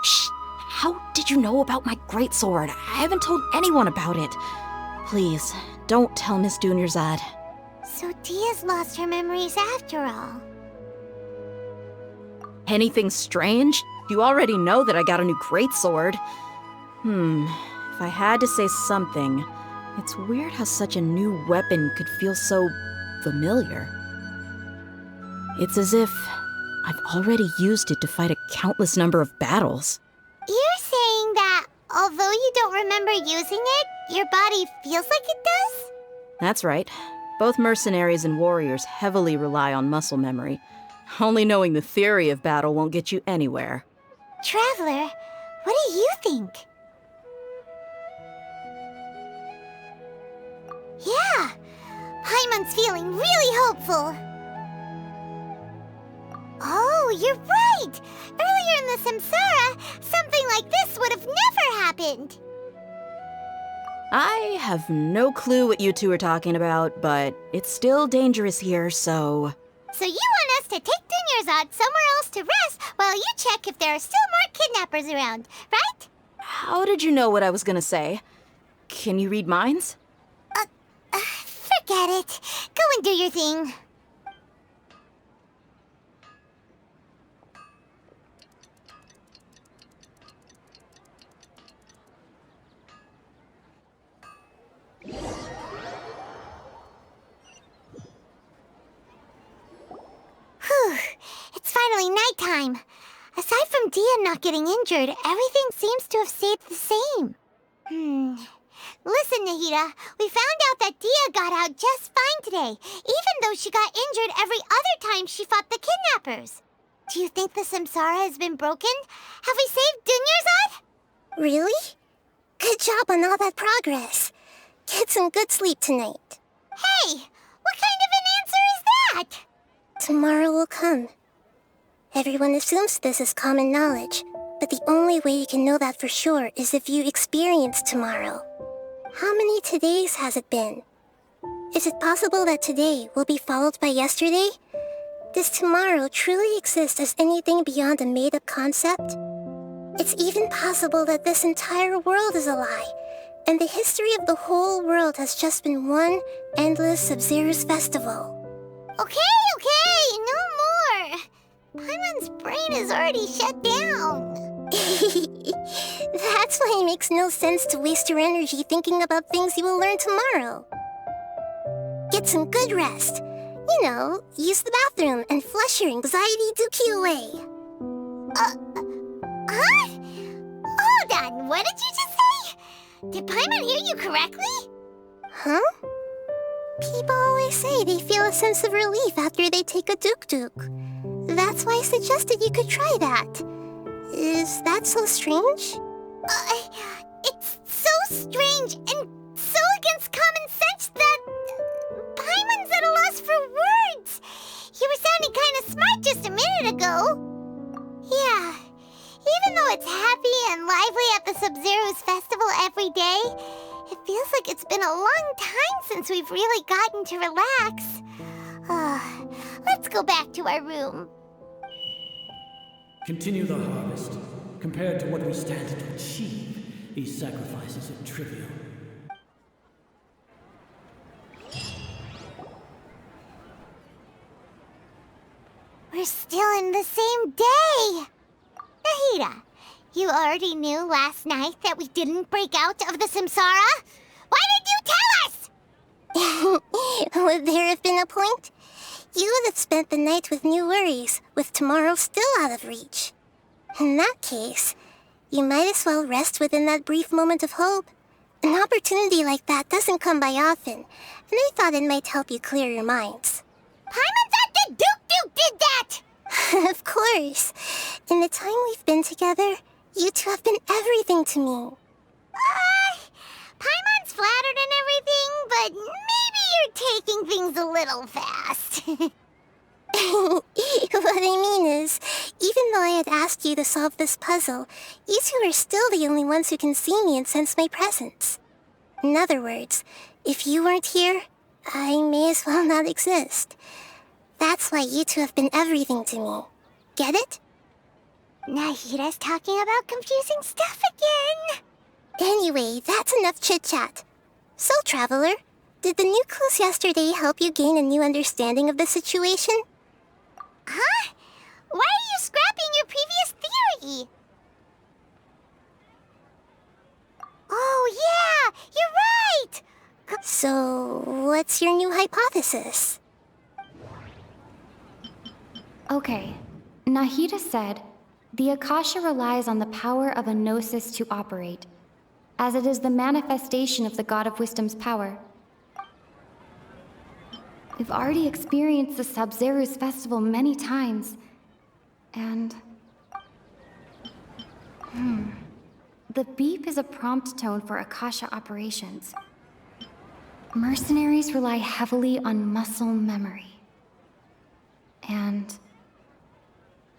J: Shh! How did you know about my greatsword? I haven't told anyone about it. Please, don't tell Miss Dunyarzad.
A: So Dia's lost her memories after all.
J: Anything strange? You already know that I got a new greatsword. If I had to say something, it's weird how such a new weapon could feel so familiar. It's as if I've already used it to fight a countless number of battles.
A: You're saying that although you don't remember using it, your body feels like it does?
J: That's right. Both mercenaries and warriors heavily rely on muscle memory. Only knowing the theory of battle won't get you anywhere.
A: Traveler, what do you think? Yeah, Paimon's feeling really hopeful. Oh, you're right! Earlier in the Samsara, something like this would have never happened.
J: I have no clue what you two are talking about, but it's still dangerous here, so...
A: So you want us to take Dunyarzad somewhere else to rest while you check if there are still more kidnappers around, right?
J: How did you know what I was gonna say? Can you read minds?
A: Forget it. Go and do your thing. Whew, it's finally nighttime. Aside from Dia not getting injured, everything seems to have stayed the same. Listen, Nahida, we found out that Dia got out just fine today, even though she got injured every other time she fought the kidnappers. Do you think the Samsara has been broken? Have we saved Dunyarzad?
S: Really? Good job on all that progress. Get some good sleep tonight.
A: Hey, what kind of an answer is that?
S: Tomorrow will come. Everyone assumes this is common knowledge, but the only way you can know that for sure is if you experience tomorrow. How many todays has it been? Is it possible that today will be followed by yesterday? Does tomorrow truly exist as anything beyond a made-up concept? It's even possible that this entire world is a lie, and the history of the whole world has just been one endless Sabzeruz festival.
A: Okay, no more. Paimon's brain is already shut down.
S: That's why it makes no sense to waste your energy thinking about things you will learn tomorrow. Get some good rest. You know, use the bathroom and flush your anxiety dookie away.
A: Huh? Hold on, what did you just say? Did Paimon hear you correctly?
S: Huh? People always say they feel a sense of relief after they take a duk-duk. That's why I suggested you could try that. Is that so strange?
A: It's so strange and so against common sense that Paimon's at a loss for words. You were sounding kind of smart just a minute ago. Yeah, even though it's happy and lively at the Sub-Zero's festival every day, it feels like it's been a long time since we've really gotten to relax. Let's go back to our room.
P: Continue the harvest. Compared to what we stand to achieve, these sacrifices are trivial.
A: We're still in the same day! Nahida, you already knew last night that we didn't break out of the Samsara? Why did you tell us?
S: Would there have been a point? You would have spent the night with new worries, with tomorrow still out of reach. In that case, you might as well rest within that brief moment of hope. An opportunity like that doesn't come by often, and I thought it might help you clear your minds.
A: Paimon thought that Duke did that!
S: Of course. In the time we've been together, you two have been everything to me.
A: Paimon's flattered and everything, but maybe you're taking things a little fast.
S: What I mean is, even though I had asked you to solve this puzzle, you two are still the only ones who can see me and sense my presence. In other words, if you weren't here, I may as well not exist. That's why you two have been everything to me. Get it?
A: Nahida's talking about confusing stuff again.
S: Anyway, that's enough chit-chat. So, Traveler, did the new clues yesterday help you gain a new understanding of the situation?
A: Huh? Why are you scrapping your previous theory? Oh, yeah! You're right!
S: So, what's your new hypothesis?
R: Okay. Nahida said, the Akasha relies on the power of a gnosis to operate, as it is the manifestation of the God of Wisdom's power. We've already experienced the Sub-Zeru's festival many times, and... The beep is a prompt tone for Akasha operations. Mercenaries rely heavily on muscle memory. And...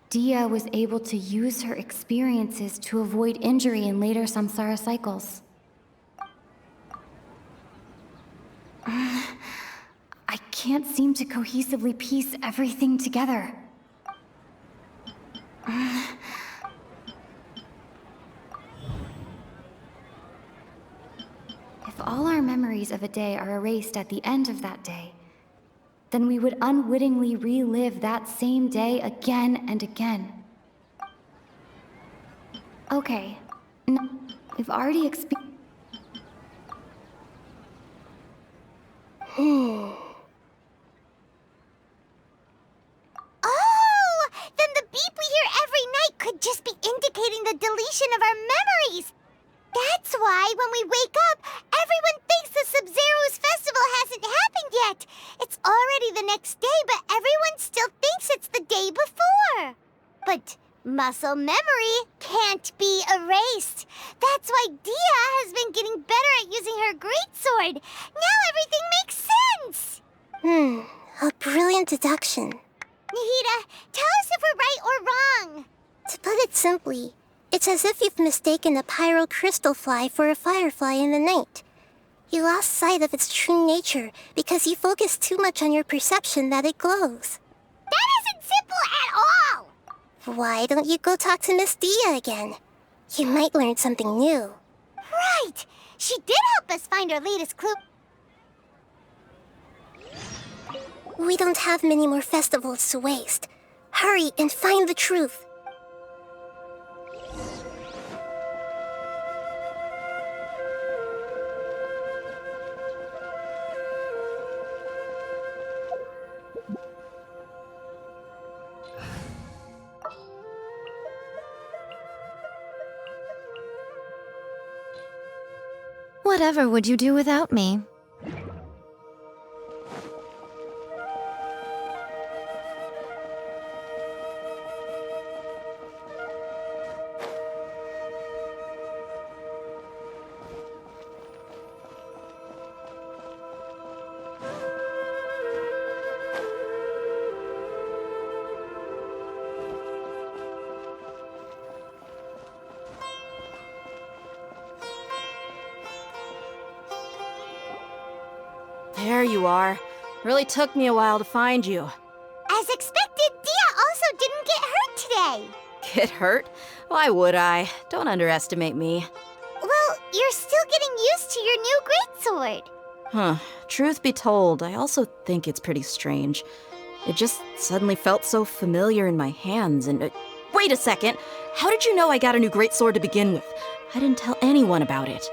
R: Dia was able to use her experiences to avoid injury in later samsara cycles. I can't seem to cohesively piece everything together. If all our memories of a day are erased at the end of that day, then we would unwittingly relive that same day again and again. Okay, we've already experienced...
A: Oh! Then the beep we hear every night could just be indicating the deletion of our memories! That's why when we wake up, everyone thinks the Sub-Zero's festival hasn't happened yet. It's already the next day, but everyone still thinks it's the day before. But muscle memory can't be erased. That's why Dia has been getting better at using her greatsword. Now everything makes sense.
S: A brilliant deduction.
A: Nahida, tell us if we're right or wrong.
S: To put it simply, it's as if you've mistaken a pyro crystal fly for a firefly in the night. You lost sight of its true nature because you focused too much on your perception that it glows.
A: That isn't simple at all!
S: Why don't you go talk to Miss Dia again? You might learn something new.
A: Right! She did help us find our latest clue.
S: We don't have many more festivals to waste. Hurry and find the truth.
T: Whatever would you do without me?
J: There you are. Really took me a while to find you.
A: As expected, Dia also didn't get hurt today.
J: Get hurt? Why would I? Don't underestimate me.
A: Well, you're still getting used to your new greatsword.
J: Huh. Truth be told, I also think it's pretty strange. It just suddenly felt so familiar in my hands and... Wait a second! How did you know I got a new greatsword to begin with? I didn't tell anyone about it.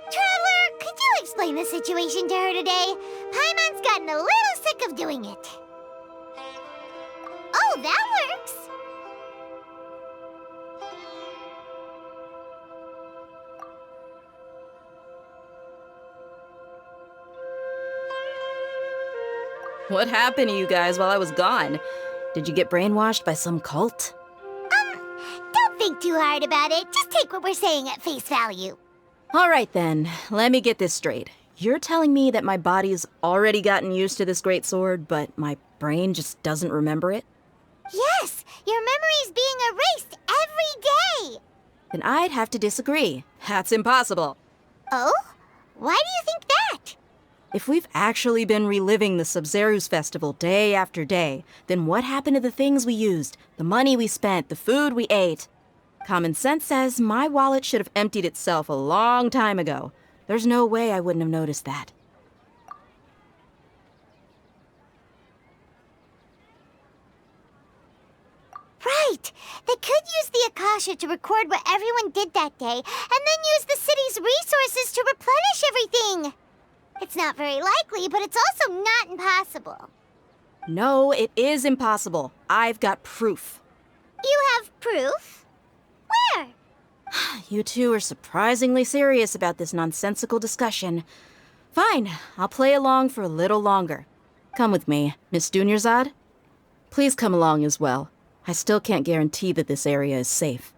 A: Traveler, could you explain the situation to her today? Paimon's gotten a little sick of doing it. Oh, that works!
J: What happened to you guys while I was gone? Did you get brainwashed by some cult?
A: Don't think too hard about it. Just take what we're saying at face value.
J: All right then, let me get this straight. You're telling me that my body's already gotten used to this greatsword, but my brain just doesn't remember it?
A: Yes, your memory's being erased every day.
J: Then I'd have to disagree. That's impossible.
A: Oh? Why do you think that?
J: If we've actually been reliving the Sumeru's festival day after day, then what happened to the things we used, the money we spent, the food we ate? Common sense says my wallet should have emptied itself a long time ago. There's no way I wouldn't have noticed that.
A: Right! They could use the Akasha to record what everyone did that day, and then use the city's resources to replenish everything! It's not very likely, but it's also not impossible.
J: No, it is impossible. I've got proof.
A: You have proof? Where?
J: You two are surprisingly serious about this nonsensical discussion. Fine, I'll play along for a little longer. Come with me, Miss Dunyarzad. Please come along as well. I still can't guarantee that this area is safe.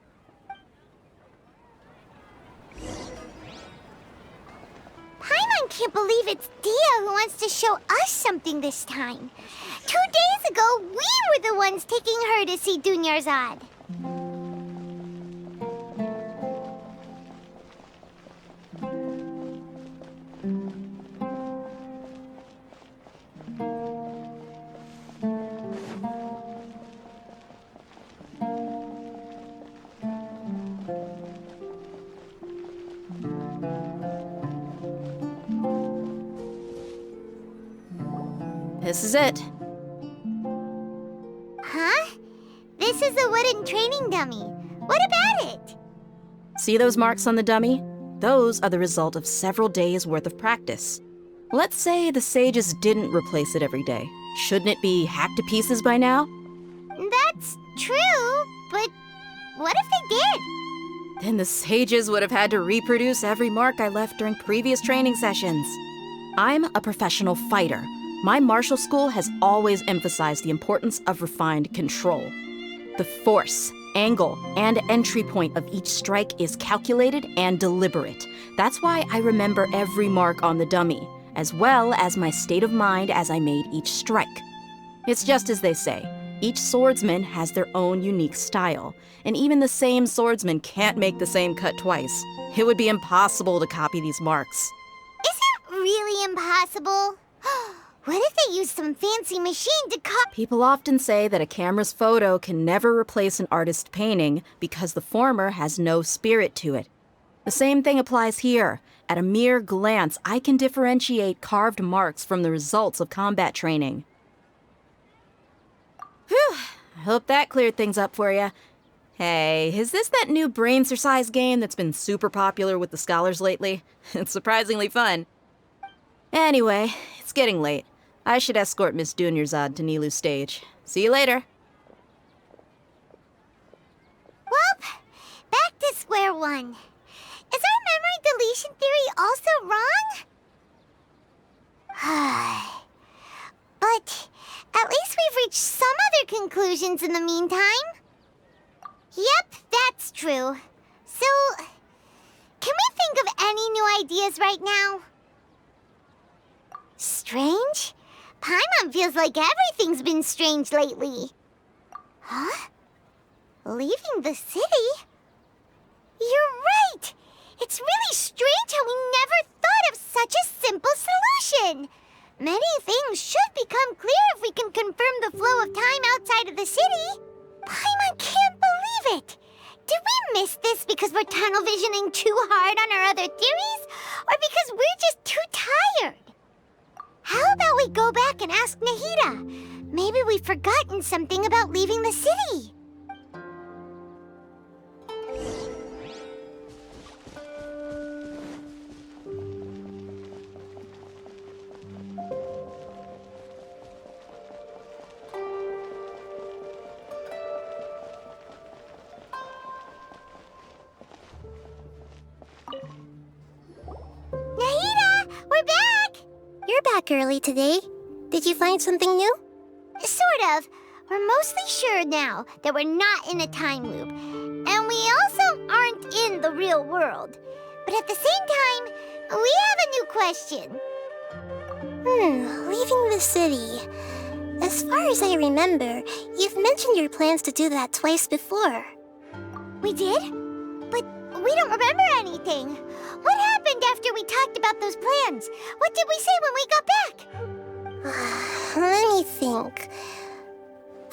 A: Paimon can't believe it's Dia who wants to show us something this time. 2 days ago, we were the ones taking her to see Dunyarzad.
J: This is it.
A: Huh? This is a wooden training dummy. What about it?
J: See those marks on the dummy? Those are the result of several days' worth of practice. Let's say the sages didn't replace it every day. Shouldn't it be hacked to pieces by now?
A: That's true, but what if they did?
J: Then the sages would have had to reproduce every mark I left during previous training sessions. I'm a professional fighter. My martial school has always emphasized the importance of refined control. The force, angle, and entry point of each strike is calculated and deliberate. That's why I remember every mark on the dummy, as well as my state of mind as I made each strike. It's just as they say, each swordsman has their own unique style, and even the same swordsman can't make the same cut twice. It would be impossible to copy these marks.
A: Is it really impossible? What if they use some fancy machine to copy?
J: People often say that a camera's photo can never replace an artist's painting because the former has no spirit to it. The same thing applies here. At a mere glance, I can differentiate carved marks from the results of combat training. Whew, I hope that cleared things up for you. Hey, is this that new brain exercise game that's been super popular with the scholars lately? It's surprisingly fun. Anyway, it's getting late. I should escort Miss Dunyarzad to Nilu's stage. See you later.
A: Well, back to square one. Is our memory deletion theory also wrong? But at least we've reached some other conclusions in the meantime. Yep, that's true. So, can we think of any new ideas right now? Strange? Paimon feels like everything's been strange lately. Huh? Leaving the city? You're right! It's really strange how we never thought of such a simple solution! Many things should become clear if we can confirm the flow of time outside of the city. Paimon can't believe it! Did we miss this because we're tunnel visioning too hard on our other theories? Or because we're just too tired? How about we go back and ask Nahida? Maybe we've forgotten something about leaving the city. Nahida, we're back!
S: You're back early today. Did you find something new?
A: Sort of. We're mostly sure now that we're not in a time loop. And we also aren't in the real world. But at the same time, we have a new question.
S: Leaving the city. As far as I remember, you've mentioned your plans to do that twice before.
A: We did? But we don't remember anything. What happened after we talked about those plans? What did we say when we got back?
S: Let me think.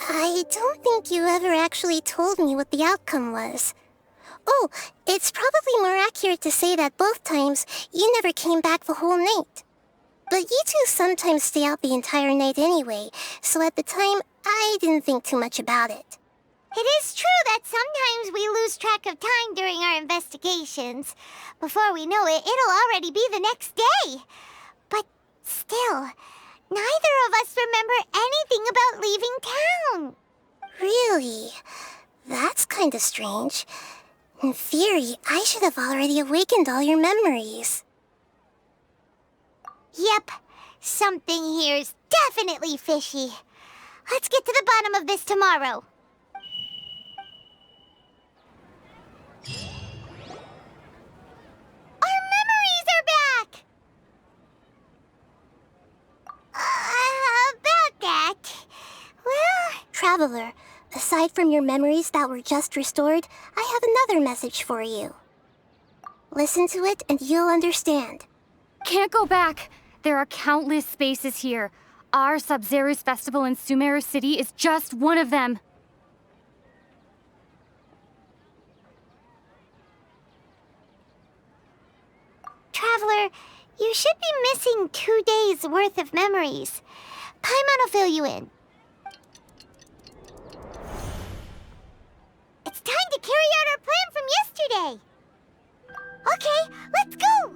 S: I don't think you ever actually told me what the outcome was. Oh, it's probably more accurate to say that both times you never came back the whole night. But you two sometimes stay out the entire night anyway, so at the time, I didn't think too much about it.
A: It is true that sometimes we lose track of time during our investigations. Before we know it, it'll already be the next day. But still, neither of us remember anything about leaving town.
S: Really? That's kinda strange. In theory, I should have already awakened all your memories.
A: Yep, something here's definitely fishy. Let's get to the bottom of this tomorrow. Our memories are back! About that, well...
S: Traveler, aside from your memories that were just restored, I have another message for you. Listen to it and you'll understand.
U: Can't go back. There are countless spaces here. Our Sub-Zero's festival in Sumeru City is just one of them.
A: Traveler, you should be missing 2 days' worth of memories. Paimon will fill you in. It's time to carry out our plan from yesterday. Okay, let's go!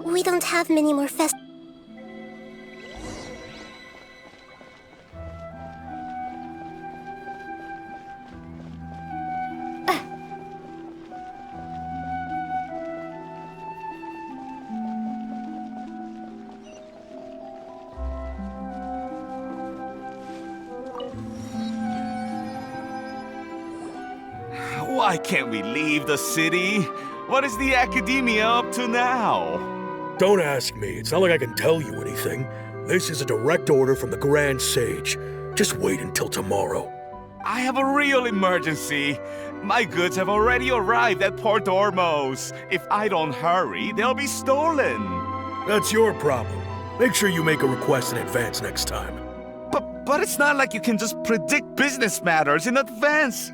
S: We don't have many more
V: Why can't we leave the city? What is the Academia up to now?
W: Don't ask me. It's not like I can tell you anything. This is a direct order from the Grand Sage. Just wait until tomorrow.
V: I have a real emergency. My goods have already arrived at Port Ormos. If I don't hurry, they'll be stolen.
W: That's your problem. Make sure you make a request in advance next time.
V: But it's not like you can just predict business matters in advance.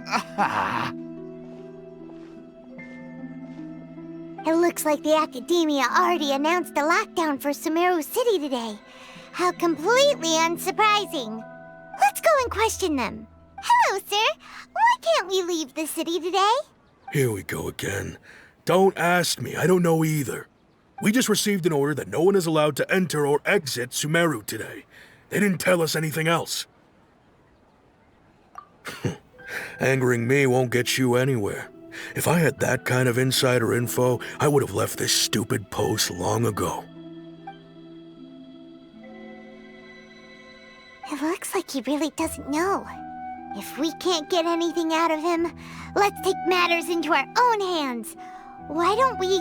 A: It looks like the Academia already announced a lockdown for Sumeru City today. How completely unsurprising. Let's go and question them. Hello, sir. Why can't we leave the city today?
W: Here we go again. Don't ask me. I don't know either. We just received an order that no one is allowed to enter or exit Sumeru today. They didn't tell us anything else. Angering me won't get you anywhere. If I had that kind of insider info, I would have left this stupid post long ago.
A: It looks like he really doesn't know. If we can't get anything out of him, let's take matters into our own hands. Why don't we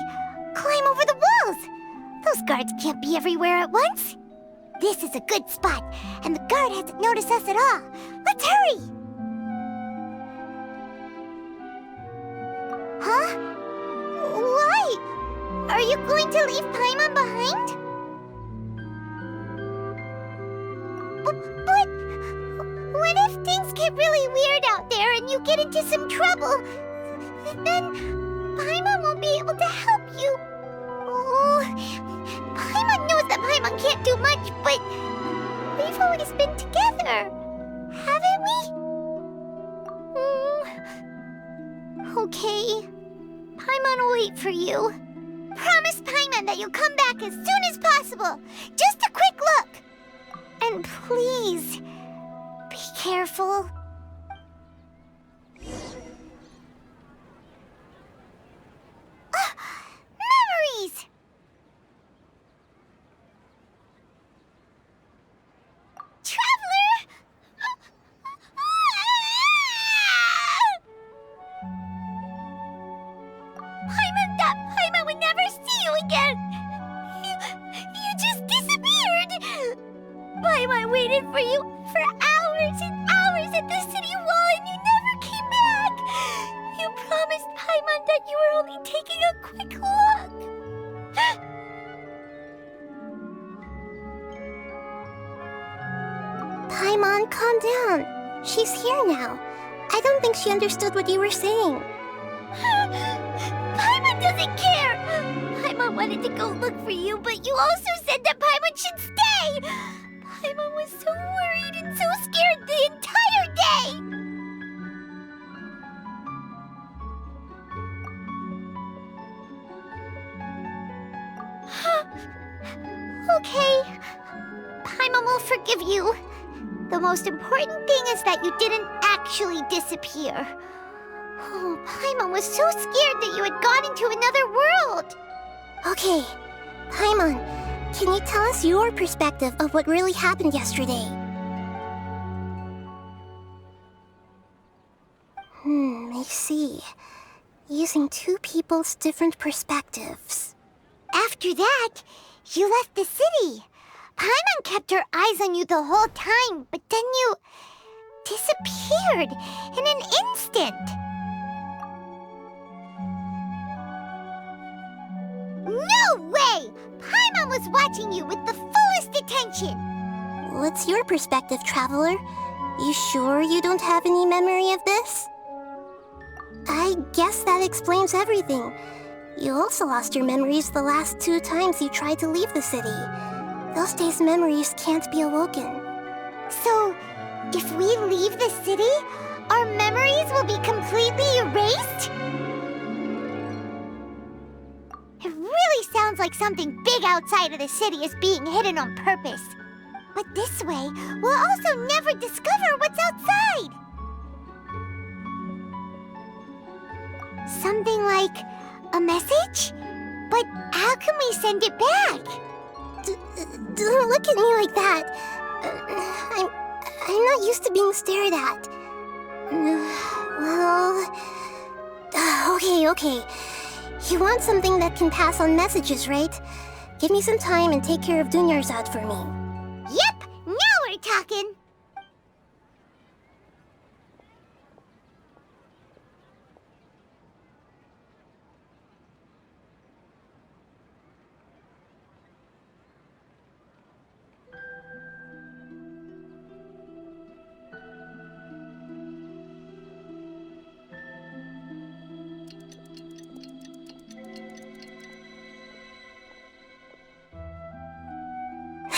A: climb over the walls? Those guards can't be everywhere at once. This is a good spot, and the guard hasn't noticed us at all. Let's hurry! Huh? What? you going to leave Paimon behind? But what if things get really weird out there and you get into some trouble? Then Paimon won't be able to help you. Oh, Paimon knows that Paimon can't do much, but we've always been together, haven't we? Okay. Paimon will wait for you. Promise Paimon that you'll come back as soon as possible. Just a quick look. And please, be careful. Memories! Traveler! Paimon would never see you again! You just disappeared! Paimon waited for you for hours and hours at the city wall and you never came back! You promised Paimon that you were only taking a quick look! Paimon, calm down. She's here now. I don't think she understood what you were saying. Paimon doesn't care! Paimon wanted to go look for you, but you also said that Paimon should stay! Paimon was so worried and so scared the entire day! Okay. Paimon will forgive you. The most important thing is that you didn't actually disappear. Oh, Paimon was so scared that you had gone into another world. Okay, Paimon, can you tell us your perspective of what really happened yesterday? I see. Using two people's different perspectives. After that, you left the city. Paimon kept her eyes on you the whole time, but then you disappeared in an instant. No way! Paimon was watching you with the fullest attention! What's your perspective, Traveler? You sure you don't have any memory of this? I guess that explains everything. You also lost your memories the last 2 times you tried to leave the city. Those days' memories can't be awoken. So, if we leave the city, our memories will be completely erased? It really sounds like something big outside of the city is being hidden on purpose. But this way, we'll also never discover what's outside. Something like a message? But how can we send it back? Don't look at me like that. I'm not used to being stared at. Well... Okay. You want something that can pass on messages, right? Give me some time and take care of Dunyarzad for me. Yep! Now we're talking!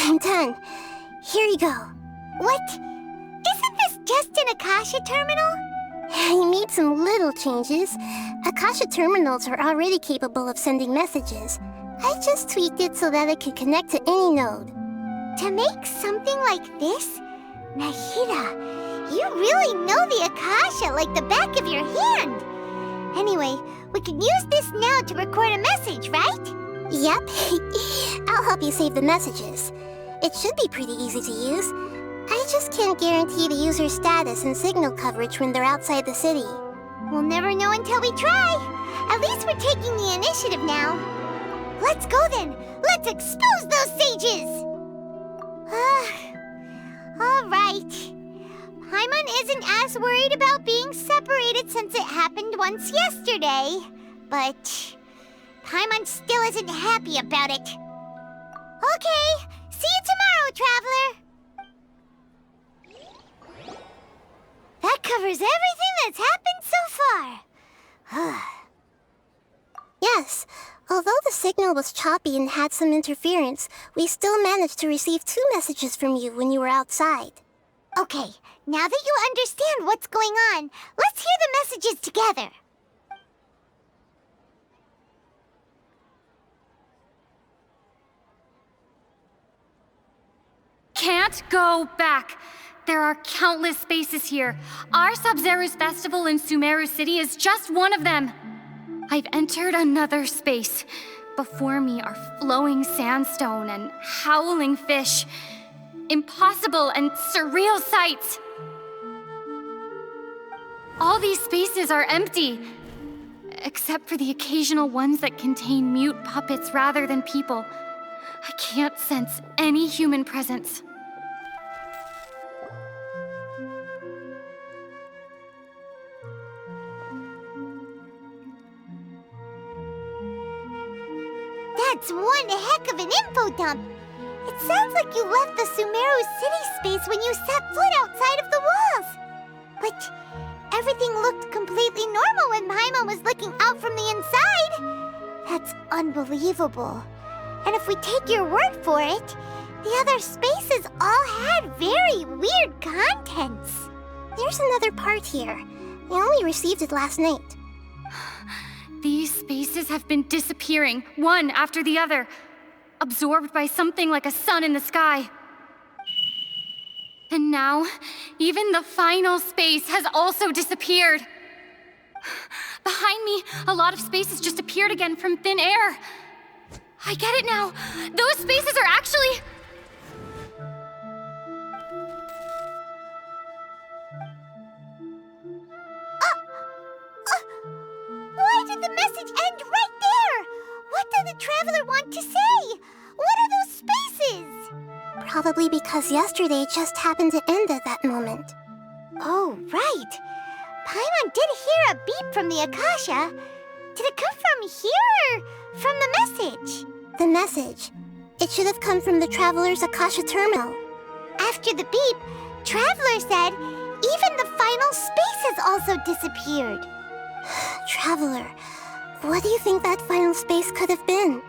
A: I'm done. Here you go. What? Isn't this just an Akasha terminal? I made some little changes. Akasha terminals are already capable of sending messages. I just tweaked it so that it could connect to any node. To make something like this? Nahida, you really know the Akasha like the back of your hand. Anyway, we can use this now to record a message, right? Yep. I'll help you save the messages. It should be pretty easy to use. I just can't guarantee the user's status and signal coverage when they're outside the city. We'll never know until we try. At least we're taking the initiative now. Let's go then. Let's expose those sages! All right. Paimon isn't as worried about being separated since it happened once yesterday. But
C: Paimon still isn't happy about it. Okay, see you tomorrow, Traveler! That covers everything that's happened so far.
S: Yes, although the signal was choppy and had some interference, we still managed to receive 2 messages from you when you were outside.
C: Okay, now that you understand what's going on, let's hear the messages together.
U: Can't go back. There are countless spaces here. Our Sub-Zero's festival in Sumeru City is just one of them. I've entered another space. Before me are flowing sandstone and howling fish. Impossible and surreal sights. All these spaces are empty, except for the occasional ones that contain mute puppets rather than people. I can't sense any human presence.
C: That's one heck of an info dump. It sounds like you left the Sumeru city space when you set foot outside of the walls. But everything looked completely normal when Paimon was looking out from the inside. That's unbelievable. And if we take your word for it, the other spaces all had very weird contents.
S: There's another part here. I only received it last night.
U: These spaces have been disappearing, one after the other, absorbed by something like a sun in the sky. And now, even the final space has also disappeared. Behind me, a lot of spaces just appeared again from thin air. I get it now. Those spaces are actually...
C: Why did the message end right there? What did the Traveler want to say? What are those spaces?
S: Probably because yesterday it just happened to end at that moment.
C: Oh, right. Paimon did hear a beep from the Akasha. Did it come from here or from the message?
S: The message. It should have come from the Traveler's Akasha terminal.
C: After the beep, Traveler said even the final spaces also disappeared.
S: Traveler, what do you think that final space could have been?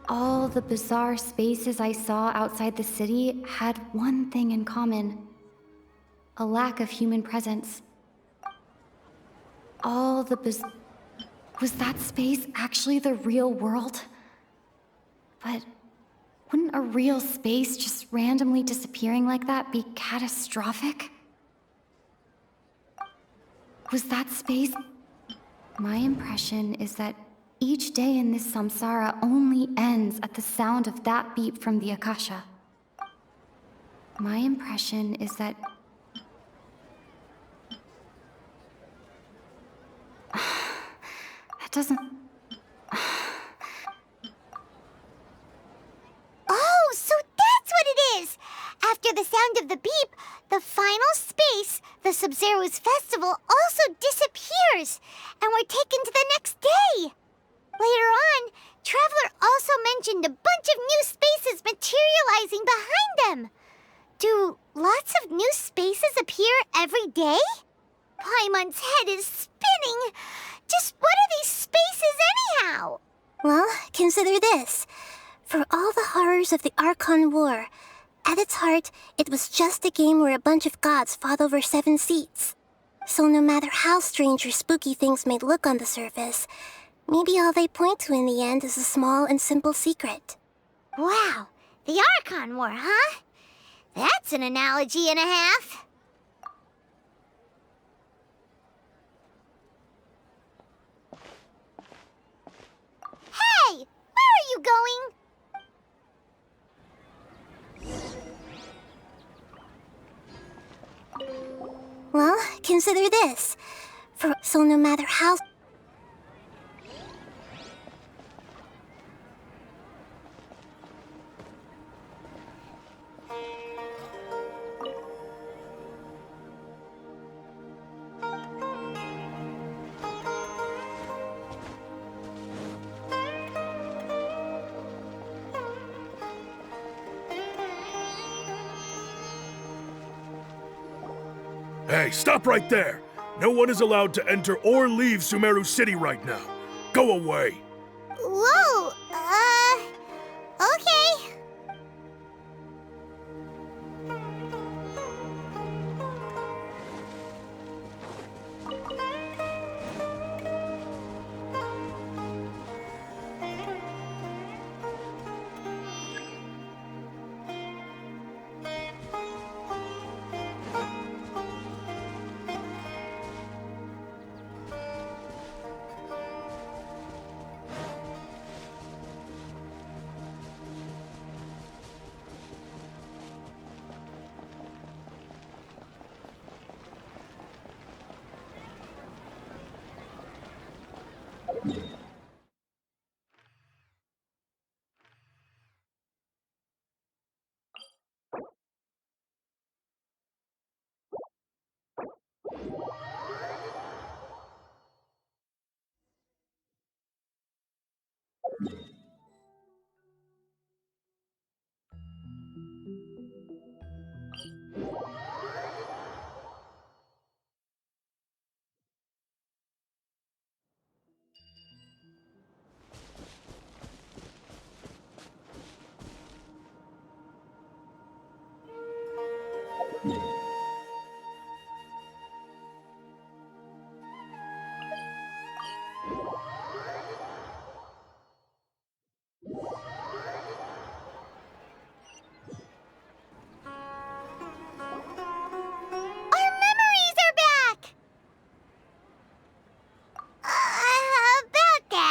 R: All the bizarre spaces I saw outside the city had one thing in common: a lack of human presence. Was that space actually the real world? But wouldn't a real space just randomly disappearing like that be catastrophic? Was that space... My impression is that each day in this samsara only ends at the sound of that beep from the Akasha. My impression is that... That doesn't...
C: Oh, so that's what it is! After the sound of the beep, the final space, the Sub-Zero's festival, also disappears, and we're taken to the next day. Later on, Traveler also mentioned a bunch of new spaces materializing behind them. Do lots of new spaces appear every day? Paimon's head is spinning. Just what are these spaces anyhow?
S: Well, consider this. For all the horrors of the Archon War, at its heart, it was just a game where a bunch of gods fought over 7 seats. So no matter how strange or spooky things may look on the surface, maybe all they point to in the end is a small and simple secret.
C: Wow, the Archon War, huh? That's an analogy and a half. Hey, where are you going?
S: Well, consider this. So no matter how...
W: Hey, stop right there! No one is allowed to enter or leave Sumeru City right now. Go away!
C: Whoa, okay.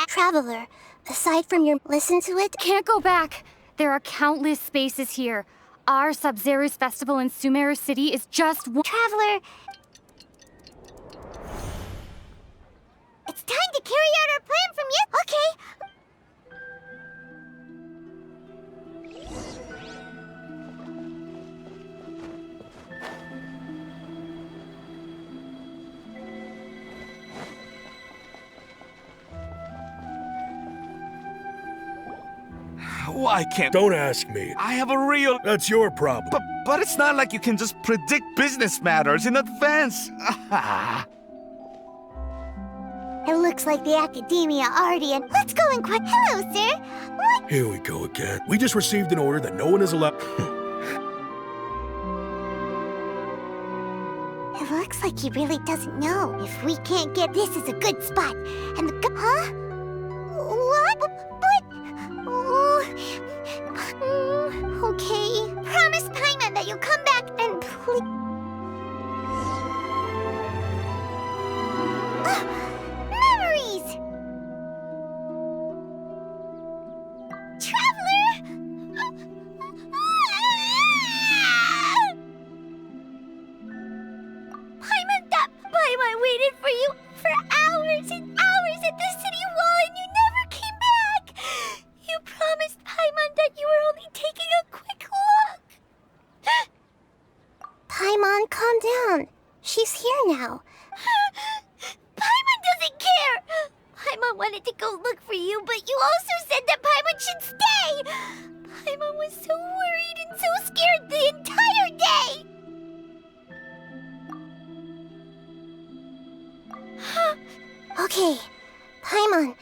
S: Traveler, aside from your listen to it...
U: Can't go back. There are countless spaces here. Our Sub-Zero's festival in Sumeru City is just one...
C: Traveler, it's time to carry out our plan from okay.
V: Why can't...
W: Don't ask me.
V: I have a real...
W: That's your problem.
V: But it's not like you can just predict business matters in advance.
C: It looks like the Academia already in. Let's go and hello, sir. What?
W: Here we go again. We just received an order that no one is allowed...
C: It looks like he really doesn't know. If we can't get this is a good spot. And the... Huh? What? But... okay. Promise Paimon that you'll come back and please... Memories! Traveler! Paimon waited for you for hours and hours at the city wall and you never came back! You promised Paimon that you were only taking a quick look!
S: Paimon, calm down. She's here now.
C: Paimon doesn't care! Paimon wanted to go look for you, but you also said that Paimon should stay! Paimon was so worried and so scared the entire day!
S: Okay, Paimon,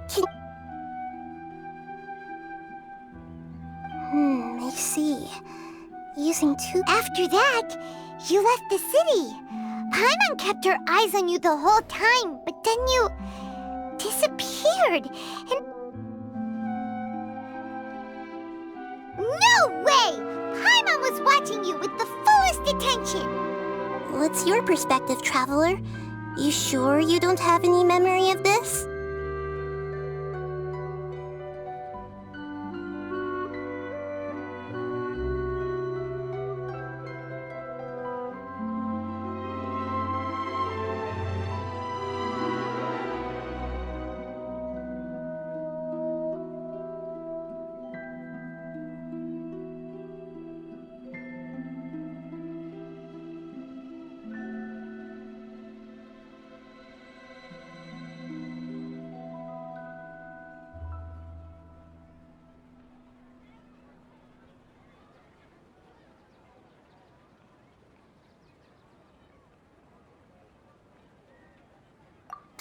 S: can... I see. Using two...
C: After that, you left the city. Paimon kept her eyes on you the whole time, but then you... disappeared, and... No way! Paimon was watching you with the fullest attention!
S: What's your perspective, Traveler? You sure you don't have any memory of this?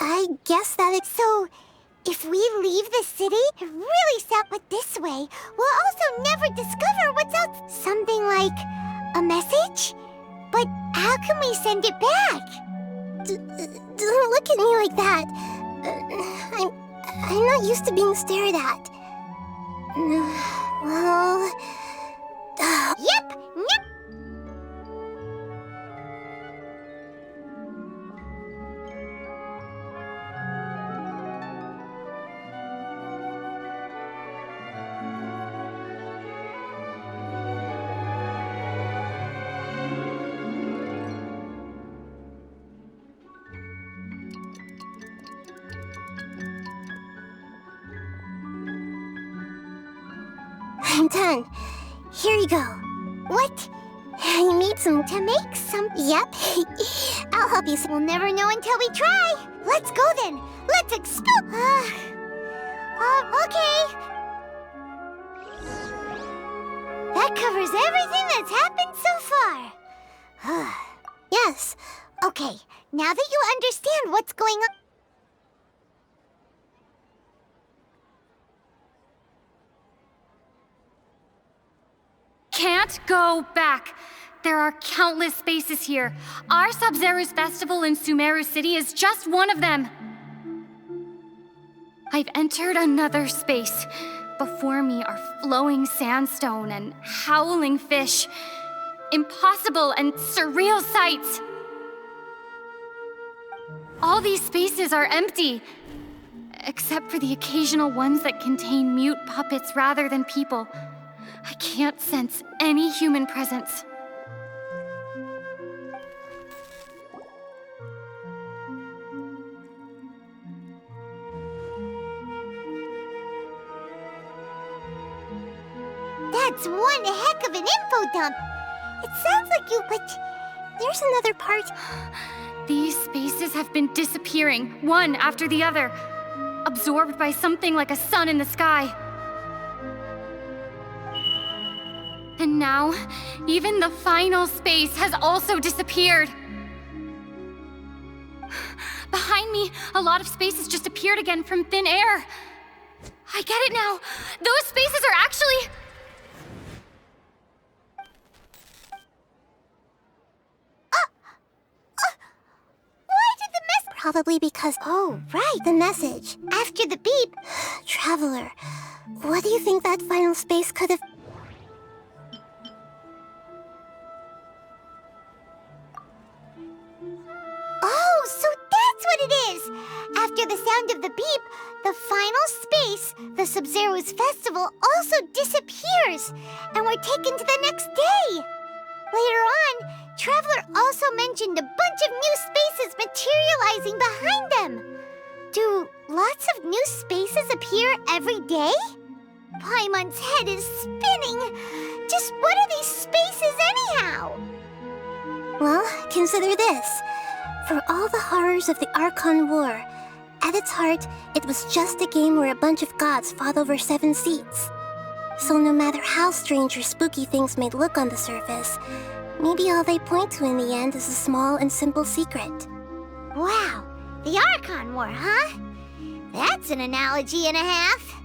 S: I guess that it's...
C: So, if we leave the city, it really sounds but this way, we'll also never discover what's out. Something like a message? But how can we send it back?
S: Don't look at me like that. I'm not used to being stared at. Well...
C: Yep!
S: I'm done. Here you go.
C: What?
S: I made some...
C: To make some...
S: Yep. I'll help you.
C: We'll never know until we try. Let's go then. Let's explore. Okay. That covers everything that's happened so far.
S: Yes.
C: Okay, now that you understand what's going on...
U: Can't go back. There are countless spaces here. Our Sub-Zeru's festival in Sumeru City is just one of them. I've entered another space. Before me are flowing sandstone and howling fish. Impossible and surreal sights. All these spaces are empty, except for the occasional ones that contain mute puppets rather than people. I can't sense any human presence.
C: That's one heck of an info dump. It sounds like you, but
S: there's another part.
U: These spaces have been disappearing, one after the other, absorbed by something like a sun in the sky. And now, even the final space has also disappeared. Behind me, a lot of spaces just appeared again from thin air. I get it now. Those spaces are actually...
S: Probably because...
C: Oh, right.
S: The message.
C: After the beep.
S: Traveler, what do you think that final space could have...
C: Oh, so that's what it is! After the sound of the beep, the final space, the Sub-Zeru's festival, also disappears, and we're taken to the next day. Later on, Traveler also mentioned a bunch of new spaces materializing behind them. Do lots of new spaces appear every day? Paimon's head is spinning. Just what are these spaces anyhow?
S: Well, consider this. For all the horrors of the Archon War, at its heart, it was just a game where a bunch of gods fought over 7 seats. So no matter how strange or spooky things may look on the surface, maybe all they point to in the end is a small and simple secret.
C: Wow, the Archon War, huh? That's an analogy and a half.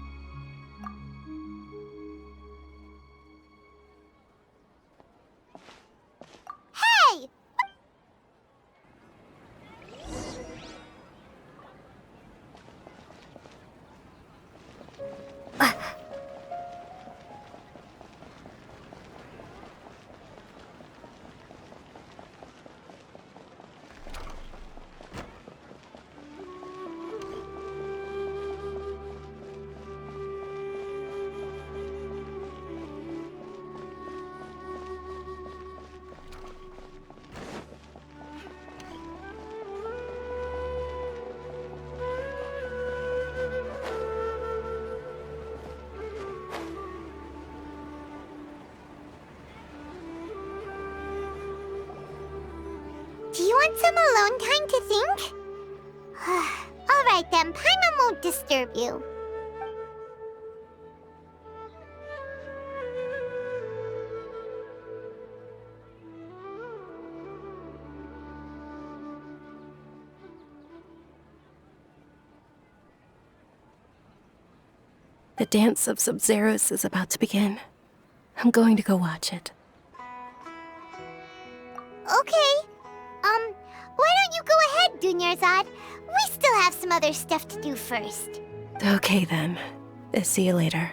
C: Hey! Do you want some alone time to think? All right then, Paimon won't disturb you.
I: The dance of Sub-Zeros is about to begin. I'm going to go watch it.
C: Okay. Why don't you go ahead, Dunyarzad? We still have some other stuff to do first.
I: Okay then. See you later.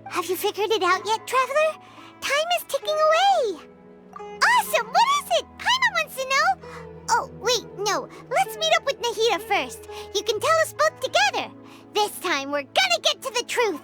C: Have you figured it out yet, Traveler? Time is ticking away. Awesome! What is it? Paimon wants to know. Oh, wait, no. Let's meet up with Nahida first. You can tell us both together. This time, we're gonna get to the truth.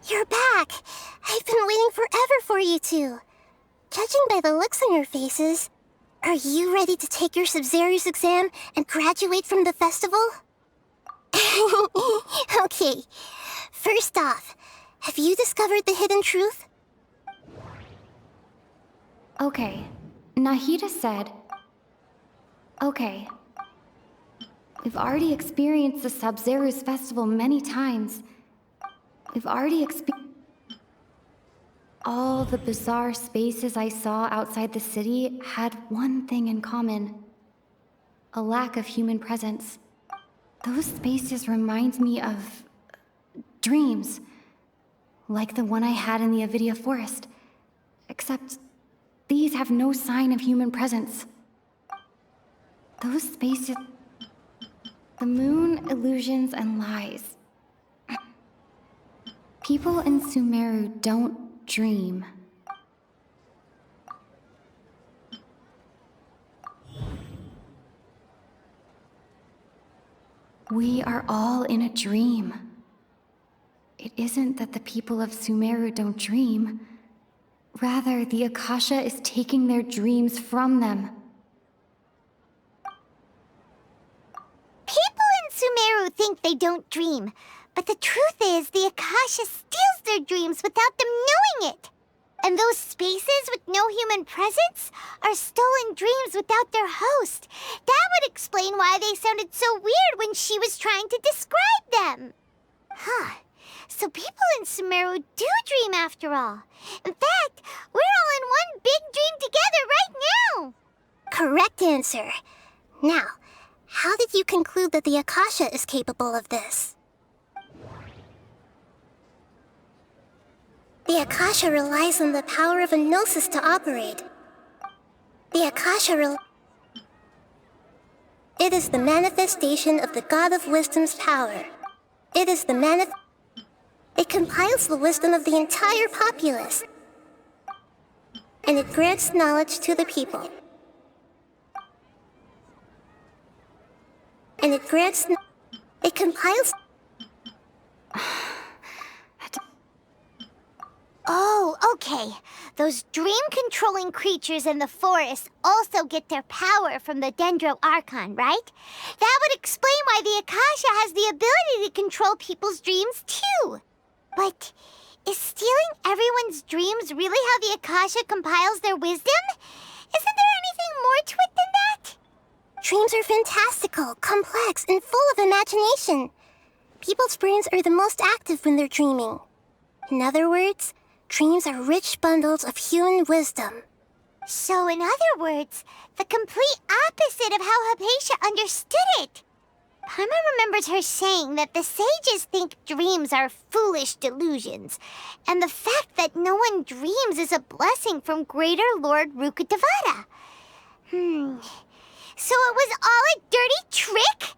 S: You're back! I've been waiting forever for you two. Judging by the looks on your faces, are you ready to take your Sub-Zero's exam and graduate from the festival? Okay, first off, have you discovered the hidden truth?
R: Okay, Nahida said... Okay. We've already experienced the Sub-Zero's festival many times. We've already experienced... All the bizarre spaces I saw outside the city had one thing in common. A lack of human presence. Those spaces remind me of... dreams. Like the one I had in the Avidia Forest. Except... these have no sign of human presence. Those spaces... The moon, illusions, and lies. People in Sumeru don't dream. We are all in a dream. It isn't that the people of Sumeru don't dream. Rather, the Akasha is taking their dreams from them.
C: People in Sumeru think they don't dream, but the truth is the Akasha steals their dreams without them knowing it. And those spaces with no human presence are stolen dreams without their host. That would explain why they sounded so weird when she was trying to describe them. Huh. So people in Sumeru do dream after all. In fact, we're all in one big dream together right now.
S: Correct answer. Now, how did you conclude that the Akasha is capable of this? The Akasha relies on the power of a gnosis to operate. The Akasha It is the manifestation of the God of Wisdom's power. It is the It compiles the wisdom of the entire populace. And it grants knowledge to the people. And it grants... It compiles...
C: Oh, okay. Those dream-controlling creatures in the forest also get their power from the Dendro Archon, right? That would explain why the Akasha has the ability to control people's dreams, too. But is stealing everyone's dreams really how the Akasha compiles their wisdom? Isn't there anything more to it than that?
S: Dreams are fantastical, complex, and full of imagination. People's brains are the most active when they're dreaming. In other words, dreams are rich bundles of human wisdom.
C: So in other words, the complete opposite of how Hypatia understood it. Paimon remembers her saying that the sages think dreams are foolish delusions, and the fact that no one dreams is a blessing from Greater Lord Rukkhadevata. So it was all a dirty trick?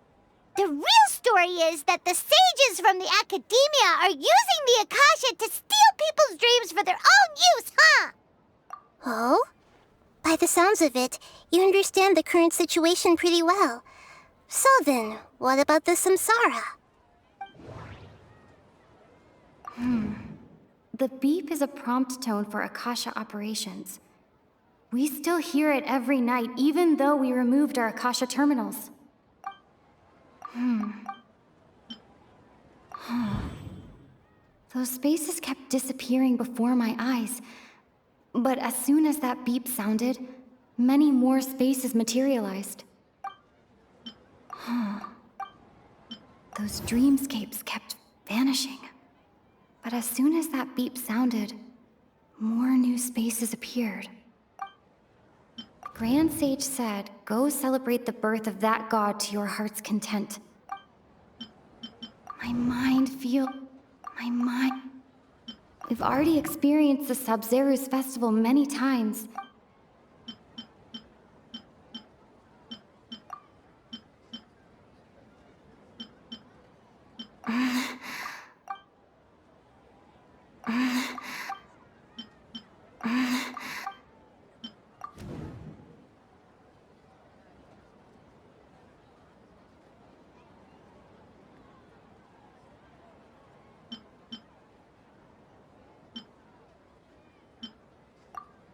C: The real story is that the sages from the Academia are using the Akasha to steal people's dreams for their own use, huh?
S: Oh? By the sounds of it, you understand the current situation pretty well. So then, what about the samsara?
R: The beep is a prompt tone for Akasha operations. We still hear it every night, even though we removed our Akasha terminals. Those spaces kept disappearing before my eyes. But as soon as that beep sounded, many more spaces materialized. Those dreamscapes kept vanishing. But as soon as that beep sounded, more new spaces appeared. The Grand Sage said, "Go celebrate the birth of that god to your heart's content." My mind... We've already experienced the Sub-Zeru's festival many times.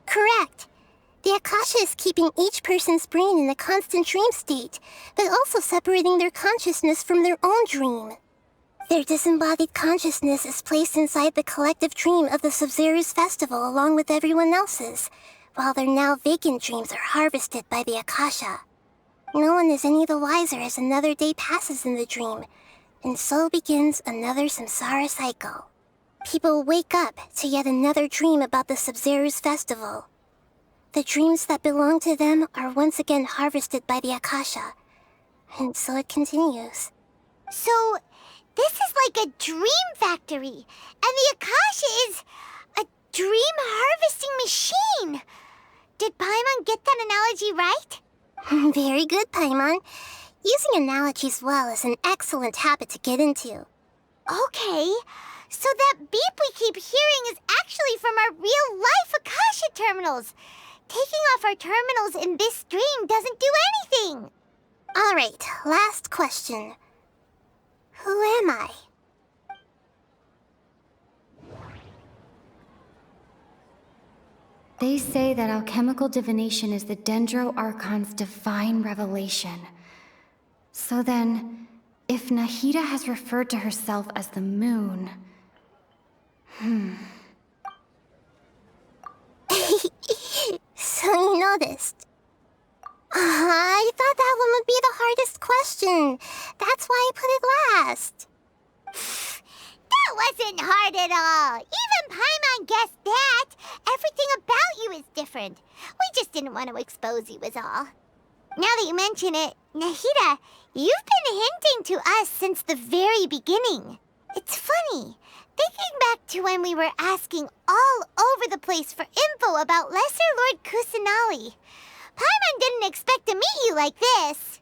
S: Correct. The Akasha is keeping each person's brain in a constant dream state, but also separating their consciousness from their own dream. Their disembodied consciousness is placed inside the collective dream of the Sub-Zeru's festival along with everyone else's, while their now vacant dreams are harvested by the Akasha. No one is any the wiser as another day passes in the dream, and so begins another samsara cycle. People wake up to yet another dream about the Sub-Zeru's festival. The dreams that belong to them are once again harvested by the Akasha, and so it continues.
C: So, this is like a dream factory, and the Akasha is a dream harvesting machine. Did Paimon get that analogy right?
S: Very good, Paimon. Using analogies well is an excellent habit to get into.
C: Okay, so that beep we keep hearing is actually from our real-life Akasha terminals. Taking off our terminals in this dream doesn't do anything.
S: All right, last question. Who am I?
R: They say that alchemical divination is the Dendro Archon's divine revelation. So then, if Nahida has referred to herself as the moon...
S: So you noticed. I thought that one would be the hardest question. That's why I put it last.
C: That wasn't hard at all. Even Paimon guessed that. Everything about you is different. We just didn't want to expose you is all. Now that you mention it, Nahida, you've been hinting to us since the very beginning. It's funny. Thinking back to when we were asking all over the place for info about Lesser Lord Kusanali. Paimon didn't expect to meet you like this.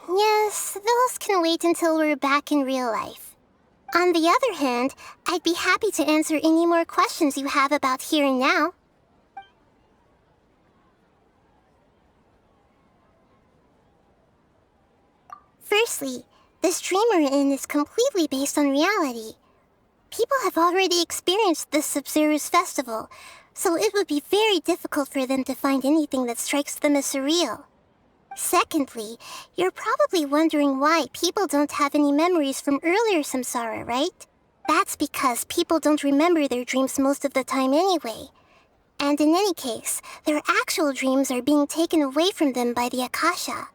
S: Yes, those can wait until we're back in real life. On the other hand, I'd be happy to answer any more questions you have about here and now. Firstly, this dream we're in is completely based on reality. People have already experienced this Sub-Zeru's festival, so it would be very difficult for them to find anything that strikes them as surreal. Secondly, you're probably wondering why people don't have any memories from earlier samsara, right? That's because people don't remember their dreams most of the time anyway. And in any case, their actual dreams are being taken away from them by the Akasha.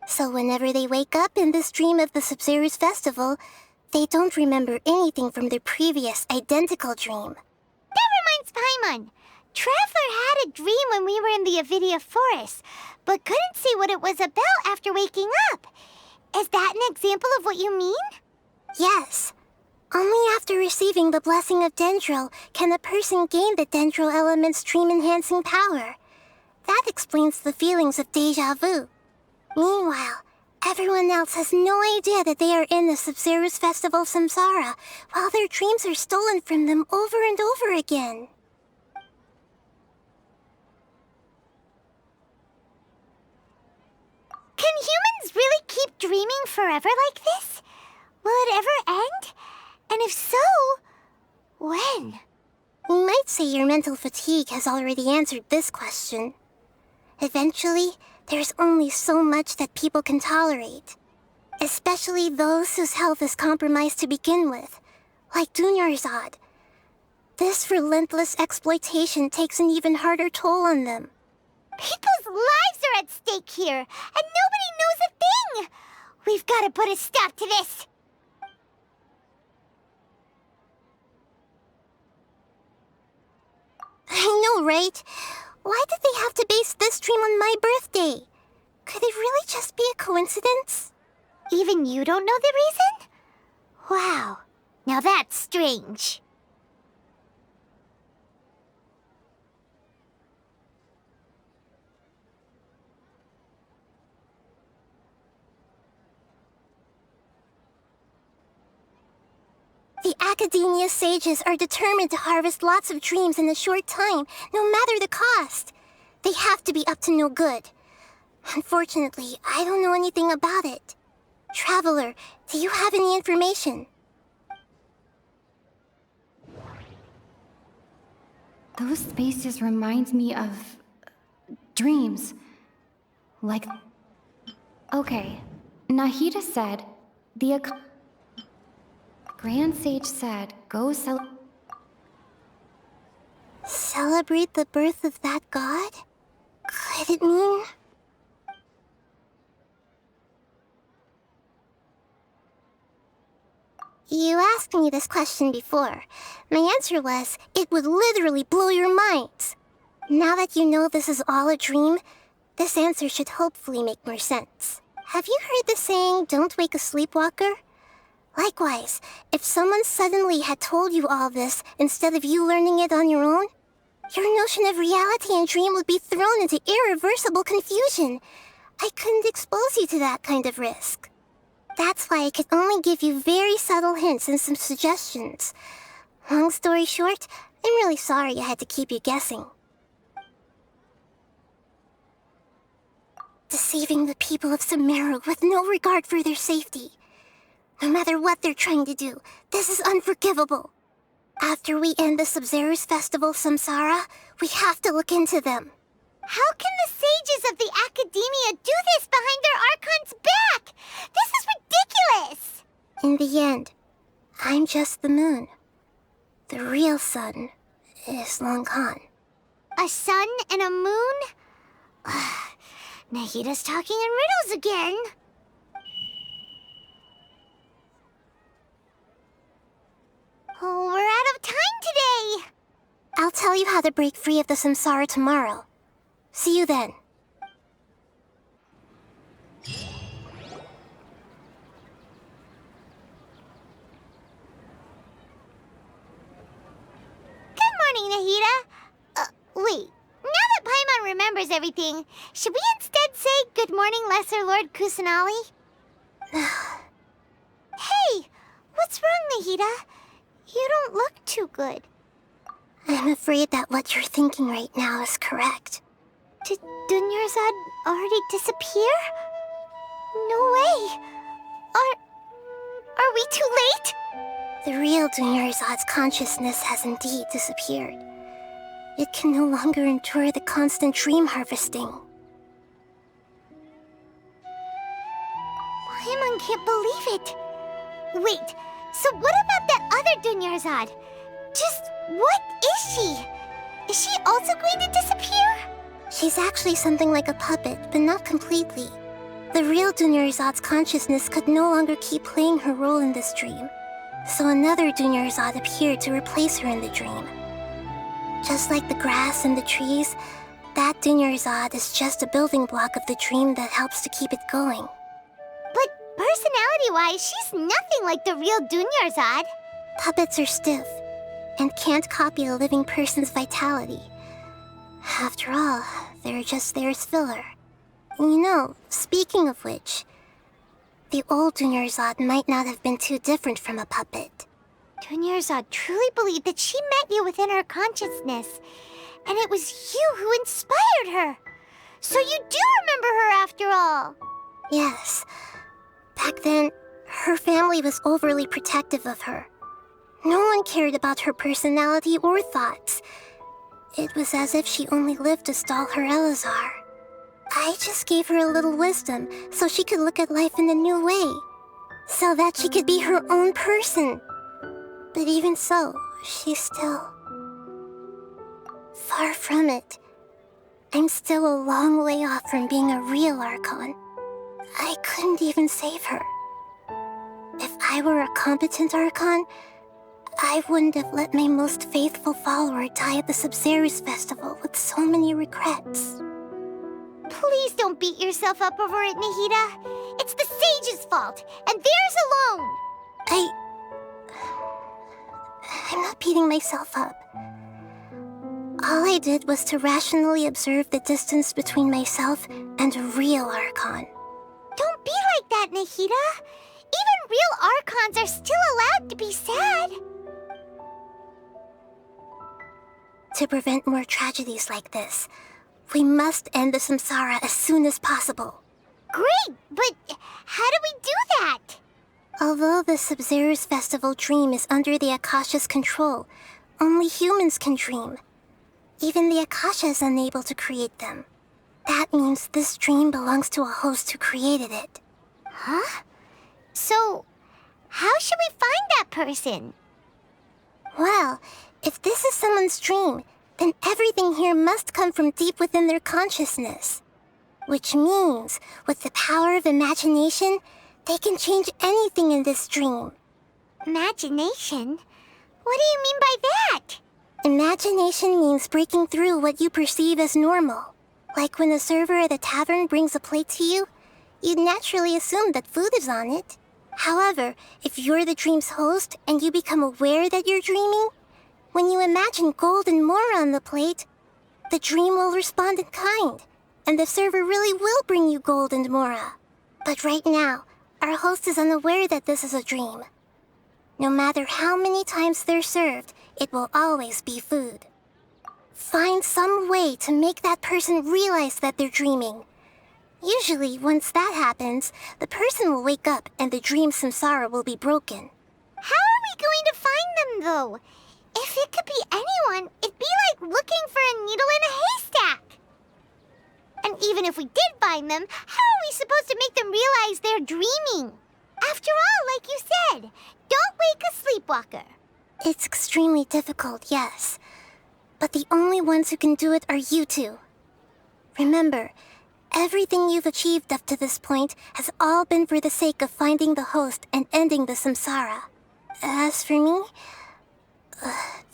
S: So whenever they wake up in this dream of the Sub-Zeru's festival, they don't remember anything from their previous identical dream.
C: That reminds Paimon. Traveler had a dream when we were in the Avidia Forest, but couldn't see what it was about after waking up. Is that an example of what you mean?
S: Yes. Only after receiving the blessing of Dendril can a person gain the Dendril element's dream-enhancing power. That explains the feelings of déjà vu. Meanwhile, everyone else has no idea that they are in the Sabzeruz Festival Samsara, while their dreams are stolen from them over and over again.
C: Can humans really keep dreaming forever like this? Will it ever end? And if so, when?
S: You might say your mental fatigue has already answered this question. Eventually, there's only so much that people can tolerate. Especially those whose health is compromised to begin with, like Dunyarzad. This relentless exploitation takes an even harder toll on them.
C: People's lives are at stake here, and nobody knows a thing! We've got to put a stop to this!
S: I know, right? Why did they have to base this dream on my birthday? Could it really just be a coincidence?
C: Even you don't know the reason? Wow, now that's strange.
S: The Academia sages are determined to harvest lots of dreams in a short time, no matter the cost. They have to be up to no good. Unfortunately, I don't know anything about it. Traveler, do you have any information?
R: Those spaces remind me of dreams. Like... Okay, Nahida said Grand Sage said, go
S: celebrate the birth of that god? Could it mean... You asked me this question before. My answer was, it would literally blow your minds. Now that you know this is all a dream, this answer should hopefully make more sense. Have you heard the saying, don't wake a sleepwalker? Likewise, if someone suddenly had told you all this instead of you learning it on your own, your notion of reality and dream would be thrown into irreversible confusion. I couldn't expose you to that kind of risk. That's why I could only give you very subtle hints and some suggestions. Long story short, I'm really sorry I had to keep you guessing. Deceiving the people of Sumeru with no regard for their safety. No matter what they're trying to do, this is unforgivable. After we end the Sabzeruz Festival Samsara, we have to look into them.
C: How can the sages of the Academia do this behind their Archon's back? This is ridiculous!
S: In the end, I'm just the moon. The real sun is long gone.
C: A sun and a moon? Nahida's talking in riddles again. Oh, we're out of time today!
S: I'll tell you how to break free of the samsara tomorrow. See you then.
C: Good morning, Nahida. Wait. Now that Paimon remembers everything, should we instead say good morning, Lesser Lord Kusanali? Hey! What's wrong, Nahida? You don't look too good.
S: I'm afraid that what you're thinking right now is correct.
C: Did Dunyarzad already disappear? No way! Are we too late?
S: The real Dunyarzad's consciousness has indeed disappeared. It can no longer endure the constant dream harvesting.
C: Paimon can't believe it. Wait, so what about that other Dunyarzad? Just what is she? Is she also going to disappear?
S: She's actually something like a puppet, but not completely. The real Dunyarzad's consciousness could no longer keep playing her role in this dream. So another Dunyarzad appeared to replace her in the dream. Just like the grass and the trees, that Dunyarzad is just a building block of the dream that helps to keep it going.
C: But personality-wise, she's nothing like the real Dunyarzad.
S: Puppets are stiff and can't copy a living person's vitality. After all, they're just there as filler. You know, speaking of which, the old Dunyarzad might not have been too different from a puppet.
C: Dunyarzad truly believed that she met you within her consciousness, and it was you who inspired her. So you do remember her after all.
S: Yes. Back then, her family was overly protective of her. No one cared about her personality or thoughts. It was as if she only lived to stall her Elazar. I just gave her a little wisdom so she could look at life in a new way, so that she could be her own person. But even so, she's still... far from it. I'm still a long way off from being a real Archon. I couldn't even save her. If I were a competent Archon, I wouldn't have let my most faithful follower die at the Sabzeruz festival with so many regrets.
C: Please don't beat yourself up over it, Nahida. It's the sage's fault, and theirs alone.
S: I'm not beating myself up. All I did was to rationally observe the distance between myself and a real Archon.
C: Don't be like that, Nahida. Even real Archons are still allowed to be sad.
S: To prevent more tragedies like this, we must end the samsara as soon as possible.
C: Great, but how do we do that?
S: Although the Sabzeruz festival dream is under the Akasha's control, only humans can dream. Even the Akasha is unable to create them. That means this dream belongs to a host who created it.
C: Huh? So, how should we find that person?
S: Well, if this is someone's dream, then everything here must come from deep within their consciousness. Which means, with the power of imagination, they can change anything in this dream.
C: Imagination? What do you mean by that?
S: Imagination means breaking through what you perceive as normal. Like when a server at a tavern brings a plate to you, you'd naturally assume that food is on it. However, if you're the dream's host and you become aware that you're dreaming, when you imagine gold and more on the plate, the dream will respond in kind, and the server really will bring you gold and mora. But right now, our host is unaware that this is a dream. No matter how many times they're served, it will always be food. Find some way to make that person realize that they're dreaming. Usually, once that happens, the person will wake up and the dream samsara will be broken.
C: How are we going to find them, though? If it could be anyone, it'd be like looking for a needle in a haystack. And even if we did find them, how are we supposed to make them realize they're dreaming? After all, like you said, don't wake a sleepwalker.
S: It's extremely difficult, yes. But the only ones who can do it are you two. Remember, everything you've achieved up to this point has all been for the sake of finding the host and ending the samsara. As for me,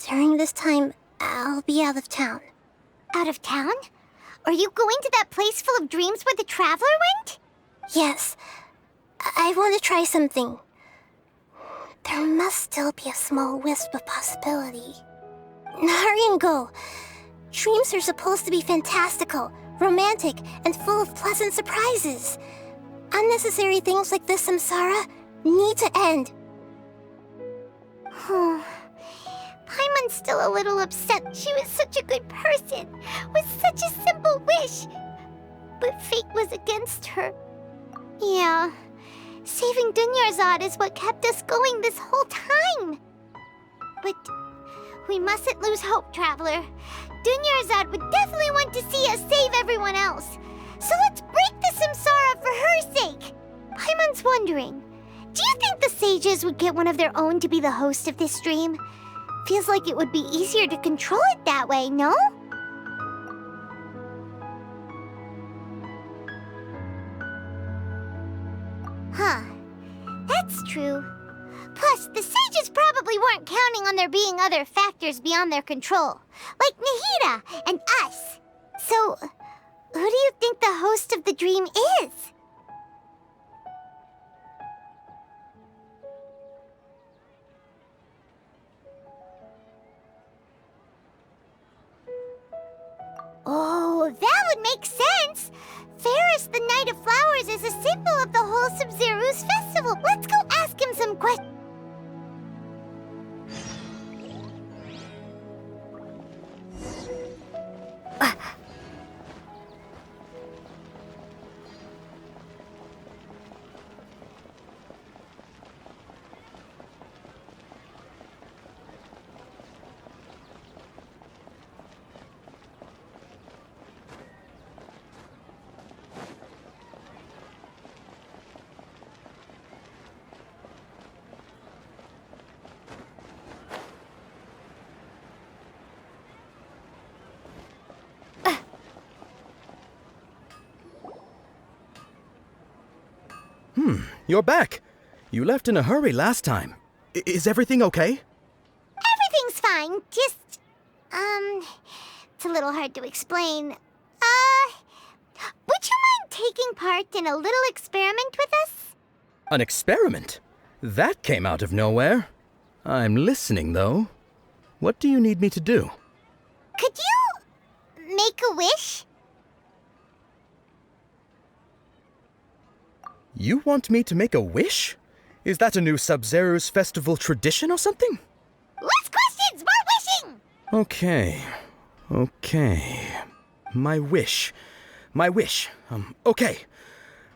S: during this time, I'll be out of town.
C: Out of town? Are you going to that place full of dreams where the Traveler went?
S: Yes. I want to try something. There must still be a small wisp of possibility. Hurry and go. Dreams are supposed to be fantastical, romantic, and full of pleasant surprises. Unnecessary things like this samsara need to end.
C: Paimon's still a little upset. She was such a good person, with such a simple wish. But fate was against her. Yeah, saving Dunyarzad is what kept us going this whole time. But we mustn't lose hope, Traveler. Dunyarzad would definitely want to see us save everyone else. So let's break the samsara for her sake. Paimon's wondering, do you think the sages would get one of their own to be the host of this dream? Feels like it would be easier to control it that way, no? Huh. That's true. Plus, the sages probably probably weren't counting on there being other factors beyond their control, like Nahida and us. So, who do you think the host of the dream is? Oh, that would make sense! Ferris, the Knight of Flowers, is a symbol of the whole Sub-Zero's festival. Let's go ask him some questions.
L: You're back. You left in a hurry last time. Is everything okay?
C: Everything's fine, just, it's a little hard to explain. Would you mind taking part in a little experiment with us?
L: An experiment? That came out of nowhere. I'm listening, though. What do you need me to do?
C: Could you make a wish?
L: You want me to make a wish? Is that a new Sub-Zero's festival tradition or something?
C: Less questions, more wishing!
L: Okay. My wish. Okay.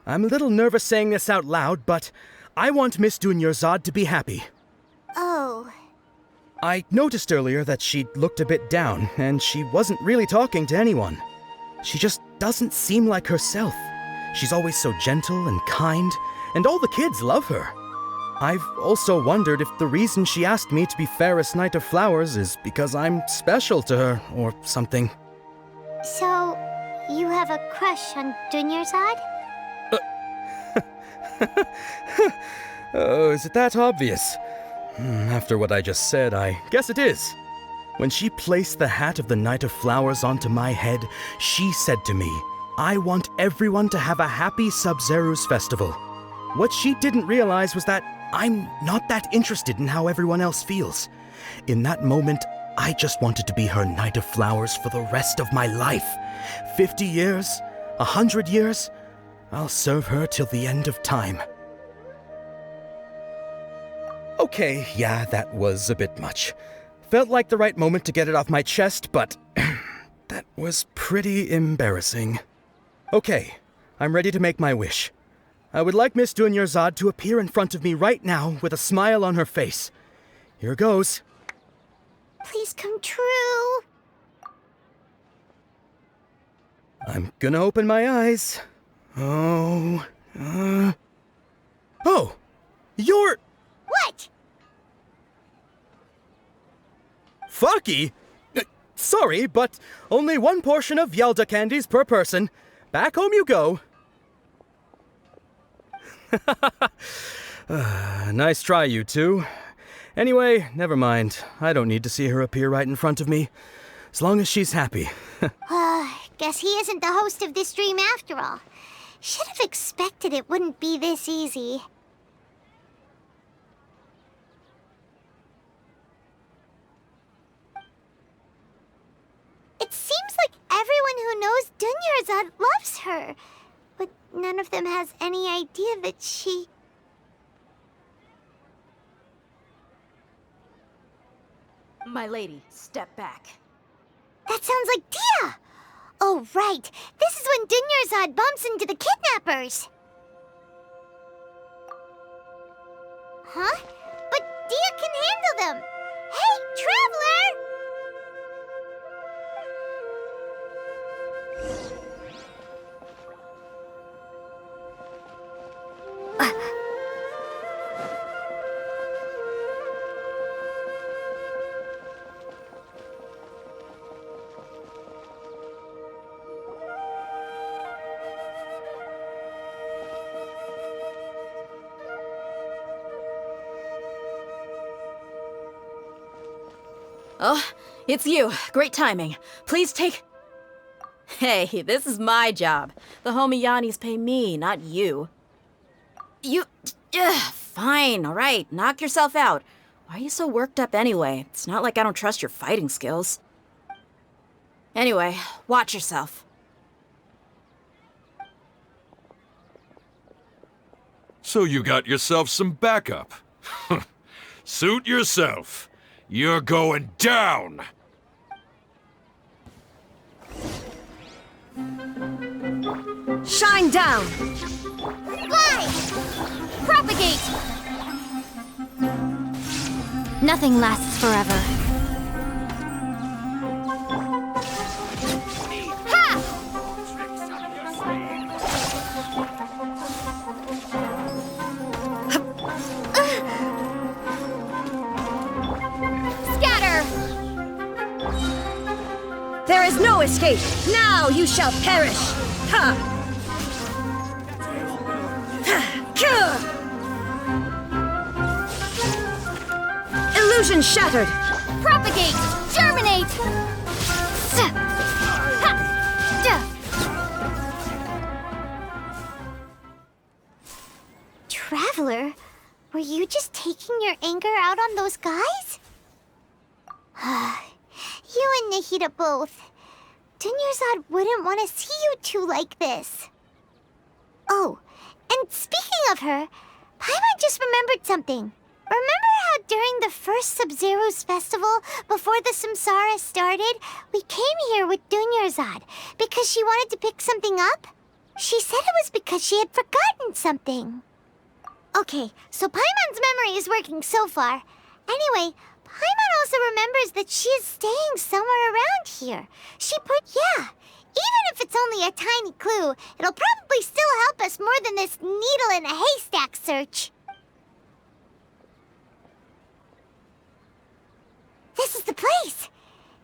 L: I'm a little nervous saying this out loud, but I want Miss Dunyarzad to be happy.
C: Oh.
L: I noticed earlier that she looked a bit down, and she wasn't really talking to anyone. She just doesn't seem like herself. She's always so gentle and kind, and all the kids love her. I've also wondered if the reason she asked me to be Ferris Knight of Flowers is because I'm special to her, or something.
C: So, you have a crush on Dunyarzad?
L: Oh, is it that obvious? After what I just said, I guess it is. When she placed the hat of the Knight of Flowers onto my head, she said to me, I want everyone to have a happy Sub-Zero's festival. What she didn't realize was that I'm not that interested in how everyone else feels. In that moment, I just wanted to be her Knight of Flowers for the rest of my life. 50 years, 100 years, I'll serve her till the end of time. Okay, yeah, that was a bit much. Felt like the right moment to get it off my chest, but that was pretty embarrassing. Okay, I'm ready to make my wish. I would like Miss Dunyarzad to appear in front of me right now with a smile on her face. Here goes.
C: Please come true.
L: I'm gonna open my eyes. Oh, you're...
C: What?
L: Faki? Sorry, but only one portion of Yalda candies per person. Back home you go. Nice try, you two. Anyway, never mind. I don't need to see her appear right in front of me. As long as she's happy.
C: Guess he isn't the host of this dream after all. Should have expected it wouldn't be this easy. It seems like everyone who knows Dunyarzad loves her, but none of them has any idea that she...
J: My lady, step back.
C: That sounds like Dia! Oh, right. This is when Dunyarzad bumps into the kidnappers. Huh? But Dia can handle them. Hey, Traveler!
J: Oh, it's you. Great timing. Please take... Hey, this is my job. The homie Yannis pay me, not you. You... Fine, all right. Knock yourself out. Why are you so worked up anyway? It's not like I don't trust your fighting skills. Anyway, watch yourself.
G: So you got yourself some backup. Suit yourself. You're going down!
D: Shine down!
U: Fly! Propagate! Nothing lasts forever. Ha! Scatter!
D: There is no escape! Now you shall perish! Ha! Illusion shattered!
U: Propagate! Germinate!
C: Traveler, were you just taking your anger out on those guys? You and Nahida both. Dunyarzad wouldn't want to see you two like this. Oh, and speaking of her, Paimon just remembered something. Remember how during the first Sub-Zero's festival, before the Samsara started, we came here with Dunyarzad because she wanted to pick something up? She said it was because she had forgotten something. Okay, so Paimon's memory is working so far. Anyway, Paimon also remembers that she is staying somewhere around here. She put, even if it's only a tiny clue, it'll probably still help us more than this needle in a haystack search. This is the place.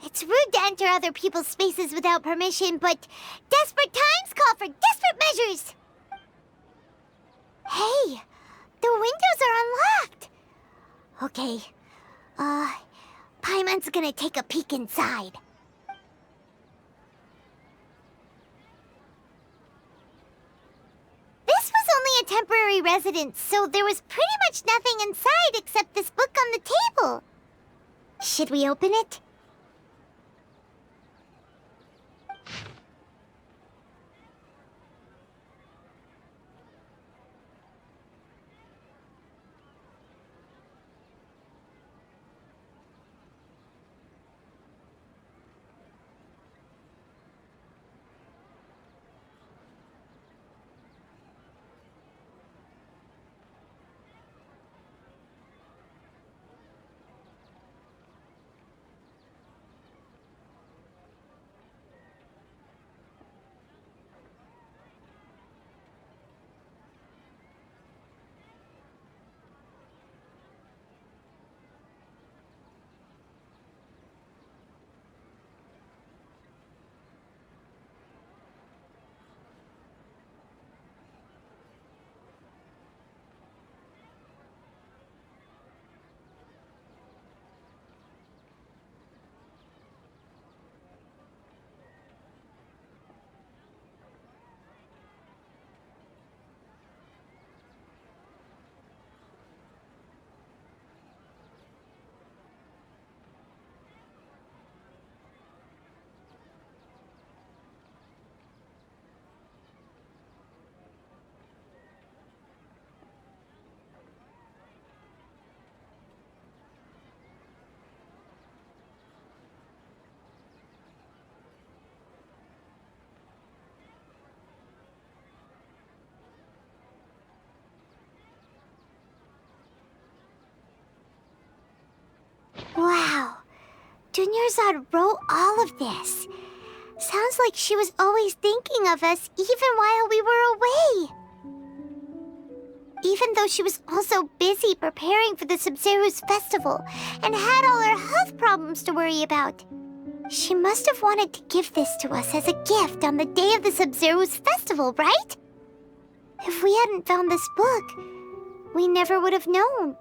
C: It's rude to enter other people's spaces without permission, but desperate times call for desperate measures. Hey, the windows are unlocked. Okay, Paimon's gonna take a peek inside. This was only a temporary residence, so there was pretty much nothing inside except this book on the table. Should we open it? Wow, Dunyarzad wrote all of this. Sounds like she was always thinking of us even while we were away. Even though she was also busy preparing for the Sub-Zero's festival and had all her health problems to worry about. She must have wanted to give this to us as a gift on the day of the Sub-Zero's festival, right? If we hadn't found this book, we never would have known.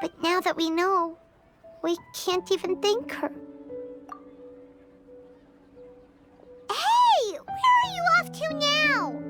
C: But now that we know, We can't even thank her. Hey! Where are you off to now?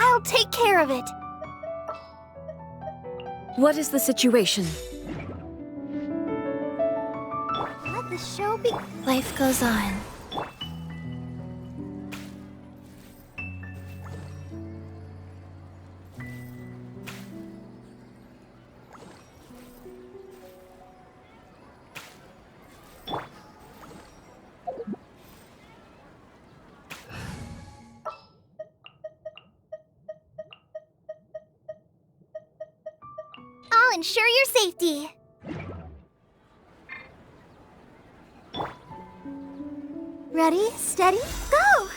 A: I'll take care of it.
D: What is the situation?
A: Let the show be.
O: Life goes on.
C: I'll ensure your safety.
A: Ready, steady, go!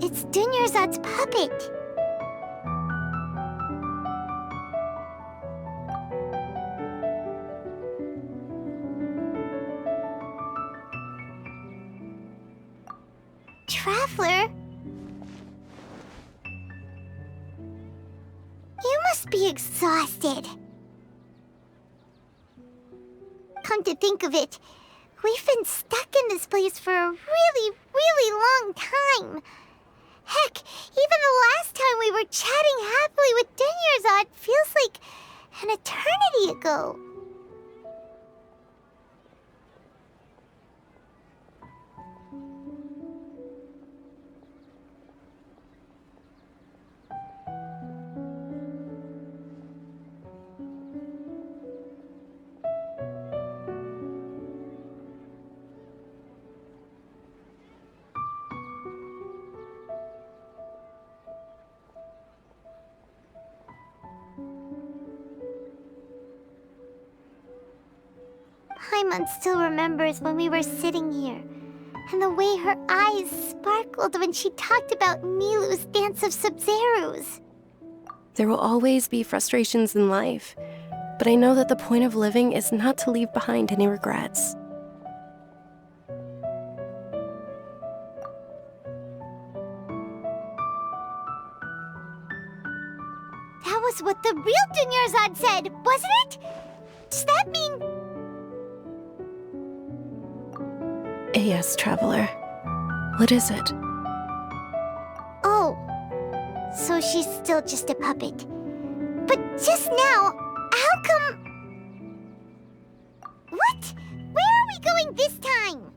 C: It's Dunyarzad's puppet. Traveler? You must be exhausted. Come to think of it, we've been stuck in this place for a really, really long time. Heck, even the last time we were chatting happily with Dunyarzad feels like an eternity ago. Paimon still remembers when we were sitting here, and the way her eyes sparkled when she talked about Milu's dance of Sub-Zerus.
I: There will always be frustrations in life, but I know that the point of living is not to leave behind any regrets.
C: That was what the real Dunyarzad said, wasn't it? Does that mean...
I: Yes, Traveler. What is it?
C: Oh, so she's still just a puppet. But just now, how come... What? Where are we going this time?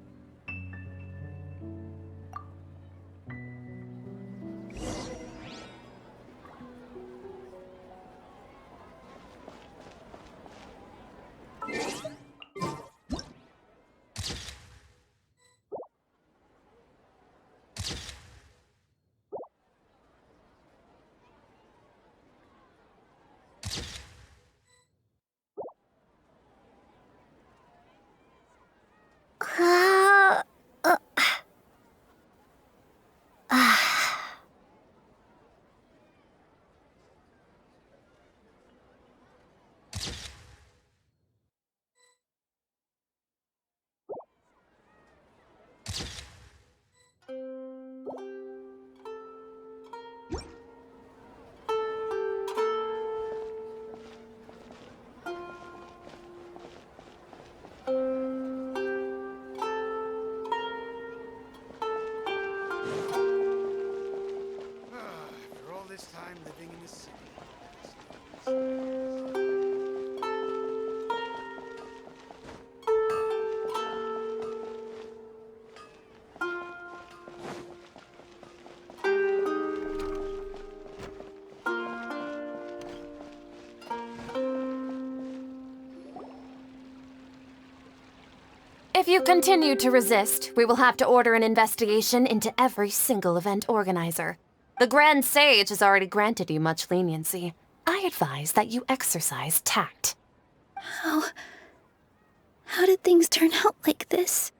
N: If you continue to resist, we will have to order an investigation into every single event organizer. The Grand Sage has already granted you much leniency. I advise that you exercise tact.
O: How did things turn out like this?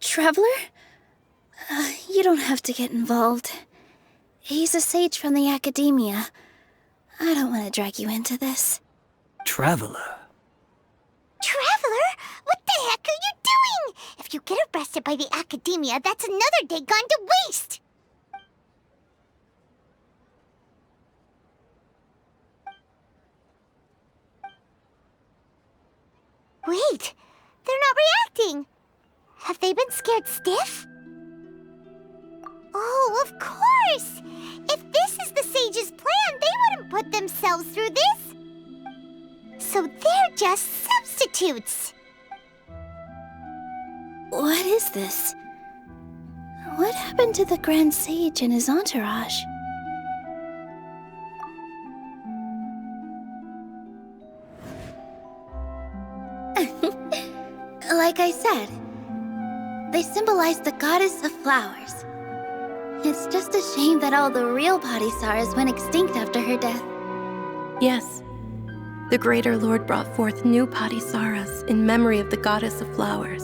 O: Traveler? You don't have to get involved. He's a sage from the Academia. I don't want to drag you into this.
P: Traveler?
C: Traveler? What the heck are you doing? If you get arrested by the Academia, that's another day gone to waste! Wait, they're not reacting. Have they been scared stiff? Oh, of course! If this is the Sage's plan, they wouldn't put themselves through this. So they're just substitutes.
O: What is this? What happened to the Grand Sage and his entourage? Like I said, they symbolize the goddess of flowers. It's just a shame that all the real Padisaras went extinct after her death.
I: Yes. The Greater Lord brought forth new Padisaras in memory of the goddess of flowers.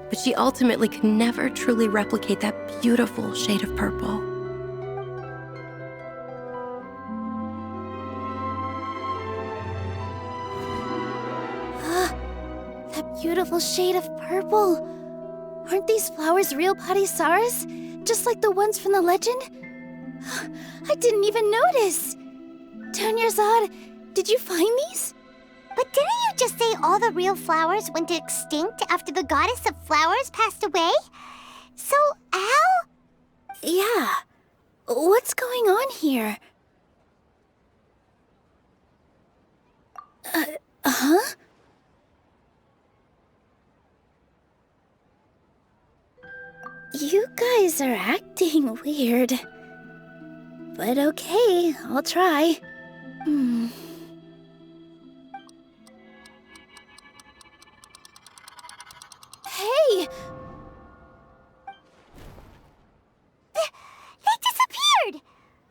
I: But she ultimately could never truly replicate that beautiful shade of purple.
O: That beautiful shade of purple. Aren't these flowers real Padisaras? Just like the ones from the legend? I didn't even notice. Dunyarzad, did you find these?
C: But didn't you just say all the real flowers went extinct after the goddess of flowers passed away? So, how?
O: Yeah. What's going on here? Huh? You guys are acting weird. But okay, I'll try. Hey!
C: They disappeared!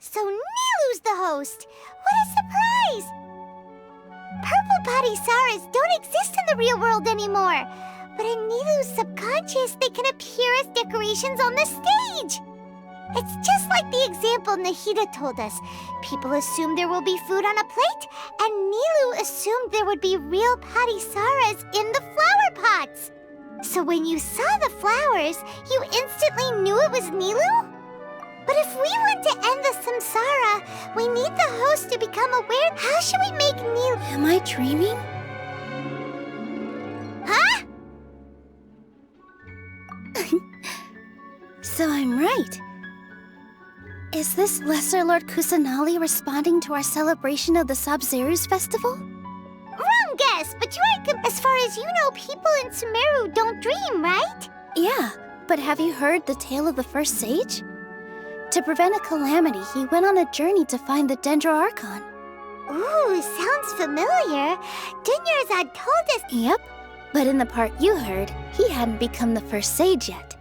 C: So Nilu's the host! What a surprise! Purple Padisaras don't exist in the real world anymore. But in Nilu's subconscious, they can appear as decorations on the stage. It's just like the example Nahida told us. People assume there will be food on a plate, and Nilu assumed there would be real Padisaras in the flower pots. So when you saw the flowers, you instantly knew it was Nilu? But if we want to end the samsara, we need the host to become aware. How should we make Nilu?
O: Am I dreaming?
C: Huh?
O: So I'm right. Is this Lesser Lord Kusanali responding to our celebration of the Sabzeruz festival?
C: Wrong guess, but you aren't. As far as you know, people in Sumeru don't dream, right?
O: Yeah, but have you heard the tale of the first sage? To prevent a calamity, he went on a journey to find the Dendro Archon.
C: Ooh, sounds familiar. Dunyarzad told us.
O: Yep, but in the part you heard, he hadn't become the first sage yet.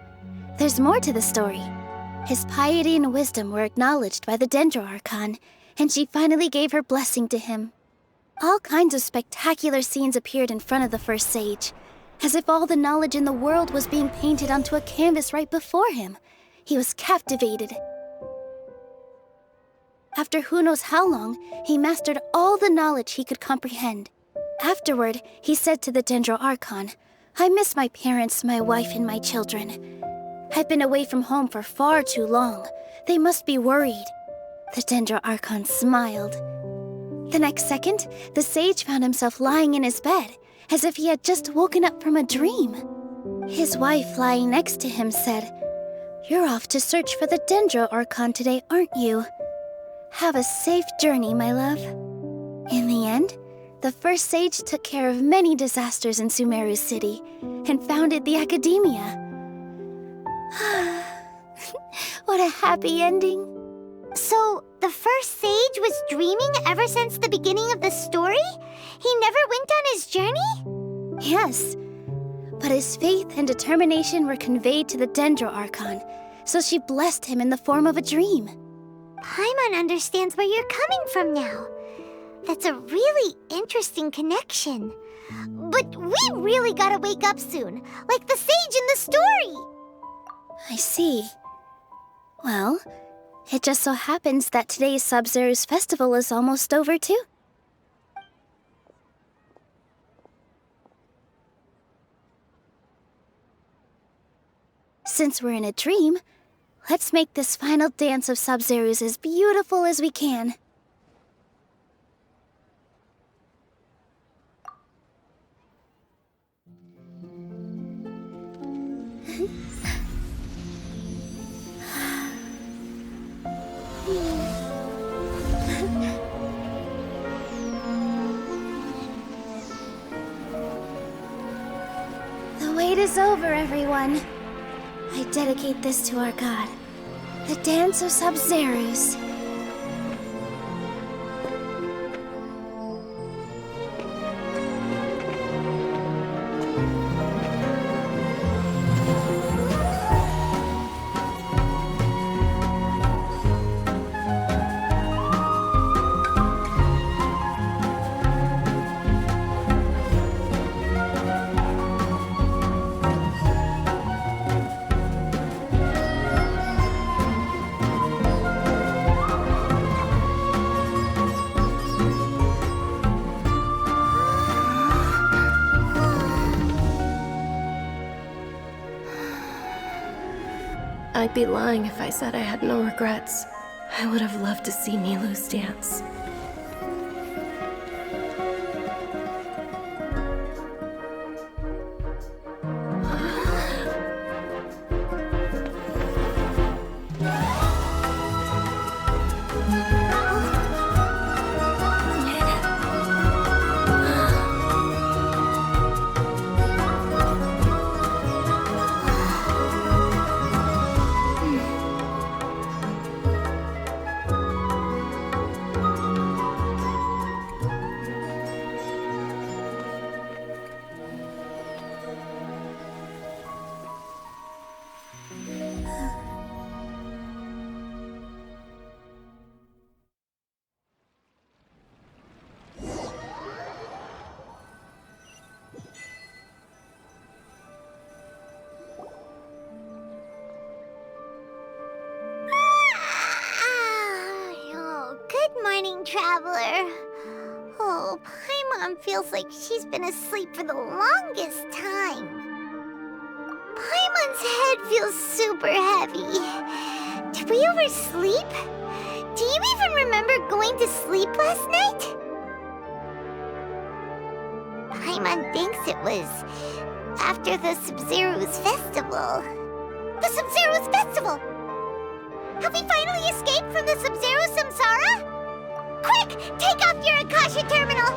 O: There's more to the story. His piety and wisdom were acknowledged by the Dendro Archon, and she finally gave her blessing to him. All kinds of spectacular scenes appeared in front of the first sage, as if all the knowledge in the world was being painted onto a canvas right before him. He was captivated. After who knows how long, he mastered all the knowledge he could comprehend. Afterward, he said to the Dendro Archon, "I miss my parents, my wife, and my children. I've been away from home for far too long. They must be worried." The Dendro Archon smiled. The next second, the sage found himself lying in his bed, as if he had just woken up from a dream. His wife, lying next to him, said, "You're off to search for the Dendro Archon today, aren't you? Have a safe journey, my love." In the end, the first sage took care of many disasters in Sumeru City and founded the Academia. What a happy ending.
C: So, the first sage was dreaming ever since the beginning of the story? He never went on his journey?
O: Yes, but his faith and determination were conveyed to the Dendro Archon, so she blessed him in the form of a dream.
C: Paimon understands where you're coming from now. That's a really interesting connection. But we really gotta wake up soon, like the sage in the story.
O: I see. Well, it just so happens that today's Sub-Zero's festival is almost over too. Since we're in a dream, let's make this final dance of Sub-Zero's as beautiful as we can. The wait is over, everyone. I dedicate this to our god, the Dance of Sub-Zero's.
I: I'd be lying if I said I had no regrets. I would have loved to see Nilou's dance.
C: Good morning, traveler. Oh, Paimon feels like she's been asleep for the longest time. Paimon's head feels super heavy. Did we oversleep? Do you even remember going to sleep last night? Paimon thinks it was after the Sub-Zero's festival. The Sub-Zero's festival! Have we finally escaped from the Sub-Zero Samsara? Quick! Take off your Akasha terminal!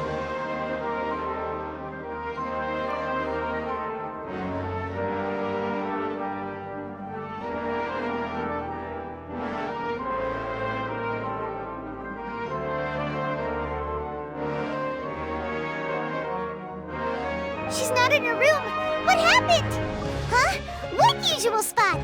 C: She's not in her room! What happened? Huh? What usual spot?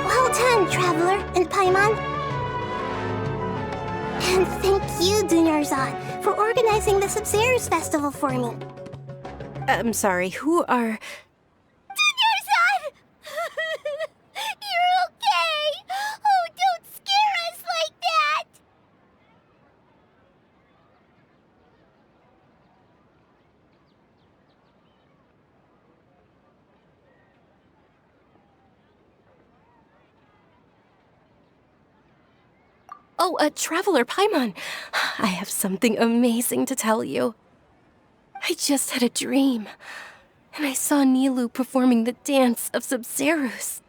S: Well done, Traveler and Paimon. And thank you, Dunyarzad, for organizing the Sub-Zero's festival for me.
I: I'm sorry, who are...
C: Dunyarzad! You're okay! Oh, don't scare us like that!
I: Oh, Traveler Paimon, I have something amazing to tell you. I just had a dream, and I saw Nilou performing the dance of Sub-Zerus.